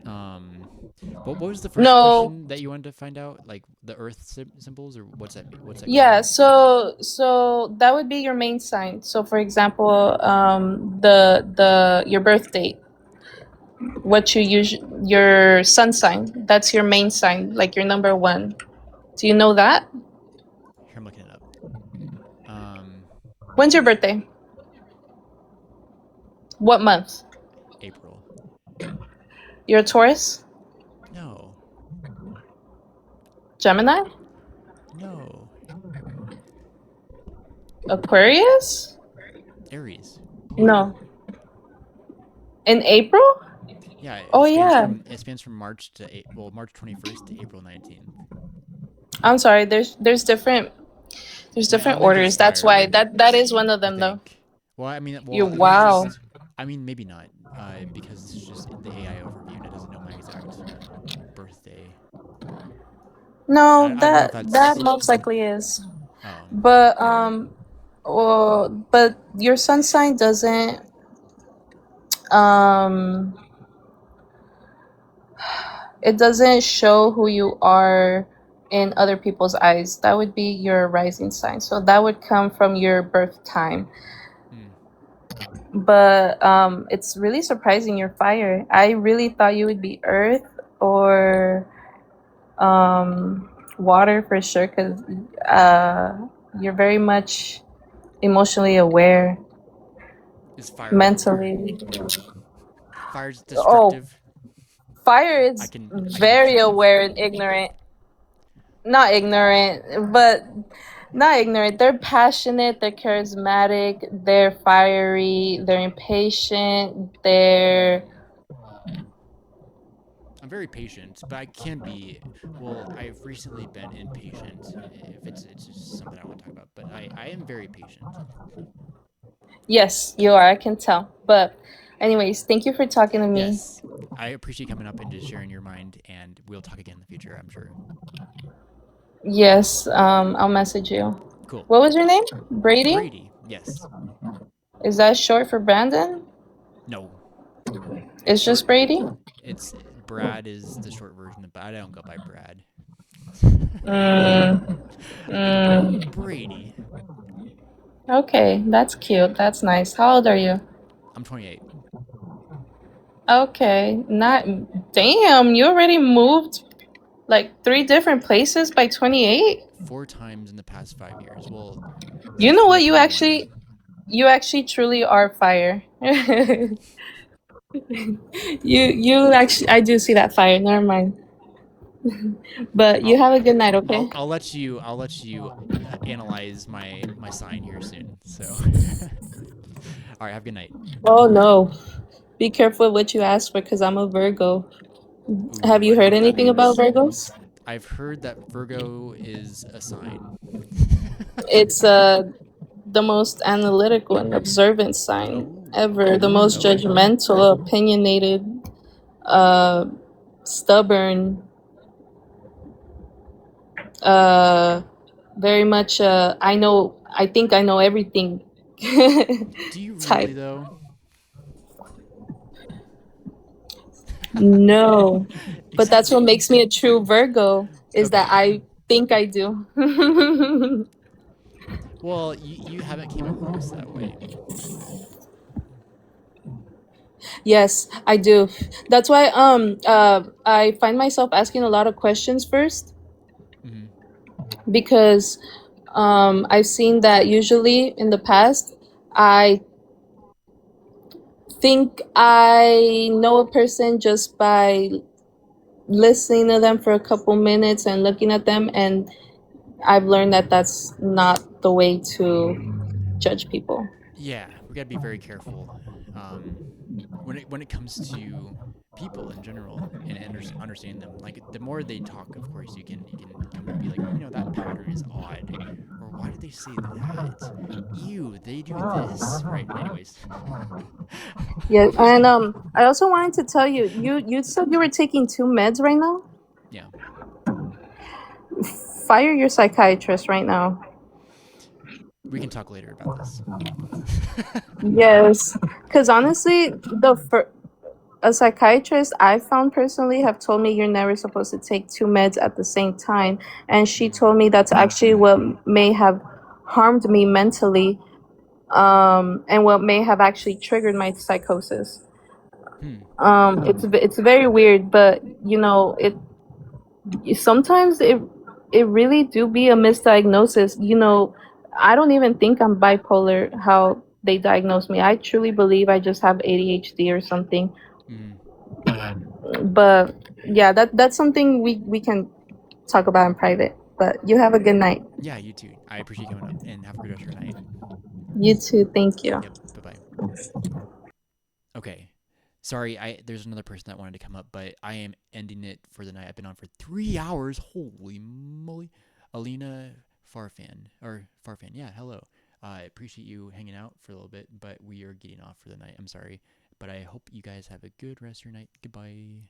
Um, what was the first No. question that you wanted to find out? Like the Earth symbols, or what's that? What's that Yeah, covering? so that would be your main sign. So for example, the your birth date, what you use your sun sign, that's your main sign, like your number one. Do you know that? Here, I'm looking it up. Um, When's your birthday? What month? April. You're a Taurus? No, Gemini? no, Aquarius? Aries. No. In April? Yeah, Oh yeah. it spans from March to March 21st to April 19th. I'm sorry. There's My different element is orders. That's why fire, that is one of I them though. think. Well, I mean, You this is wow. just. I mean, maybe not, because this is just the AI overview, and it doesn't know my exact birthday. No, I don't know if that that's. most likely is. Oh, But but your sun sign doesn't um it doesn't show who you are in other people's eyes. That would be your rising sign. So that would come from your birth time. hmm. But it's really surprising you're fire. I really thought you would be earth or water for sure cuz you're very much emotionally aware Is fire aware? mentally. Fire's Oh, destructive. fire is I can be very destructive. aware and ignorant. Not ignorant, but not ignorant. They're passionate, they're charismatic, they're fiery, they're impatient, they're I'm very patient, but I can be. Well, I've recently been impatient. If it's just something I want to talk about, but I am very patient. yes, you are, I can tell. But anyways, thank you for talking to me. Yes, I appreciate coming up and just sharing your mind, and we'll talk again in the future, I'm sure. Yes, I'll message you. Cool. What was your name? Brady? Brady, yes. Is that short for Brandon? No, it's It's just short. Brady? It's Brad is the short version, but I don't go by Brad. Mm, I go by mm. Brady. Okay, that's cute. That's nice. How old are you? I'm 28. Okay, not damn, you already moved like three different places by 28? 4 times in the past 5 years. Well, You since know what? 2021. You actually truly are fire. You actually I do see that fire. Never mind. But you I'll have a good night, okay? I'll let you analyze my sign here soon. So, all right, have a good night. Oh no. Be careful what you ask for because I'm a Virgo. Have Ooh, I you don't know heard what that anything about means. Virgos? I've heard that Virgo is a sign. It's the most analytical and observant sign Oh, ever, the most okay. judgmental, opinionated, uh, stubborn, uh, very much I think I know everything Do you really type. though? No, but that's what Exactly. makes me a true Virgo is that Okay. I think I do. Well, you haven't came across that way. Yes, I do. That's why I find myself asking a lot of questions first Hmm. because I've seen that usually in the past I think I know a person just by listening to them for a couple minutes and looking at them, and I've learned that that's not the way to judge people. Yeah, we gotta be very careful when it comes to people in general and understand them. Like the more they talk, of course, you can come to be like, that pattern is odd, or why did they say that? Ew, they do this, right? Anyways, Yeah, and I also wanted to tell you, you said you were taking 2 meds right now. yeah, Fire your psychiatrist right now. we can talk later about this. Yes, because honestly, a psychiatrist I found personally have told me you're never supposed to take 2 meds at the same time, and she Mm. told me that's actually what may have harmed me mentally, and what may have actually triggered my psychosis. Hmm. It's very weird, but sometimes it really do be a misdiagnosis. I don't even think I'm bipolar. How they diagnose me, I truly believe I just have ADHD or something. Mm. But yeah, that's something we can talk about in private. But you have a good night. Yeah, you too. I appreciate you coming up and have a good rest of your night. You too. Thank you. Yep. Bye bye. Okay. Sorry, there's another person that wanted to come up, but I am ending it for the night. I've been on for 3 hours. Holy moly. Alina Farfan. Yeah, hello. I appreciate you hanging out for a little bit, but we are getting off for the night. I'm sorry. But I hope you guys have a good rest of your night. Goodbye.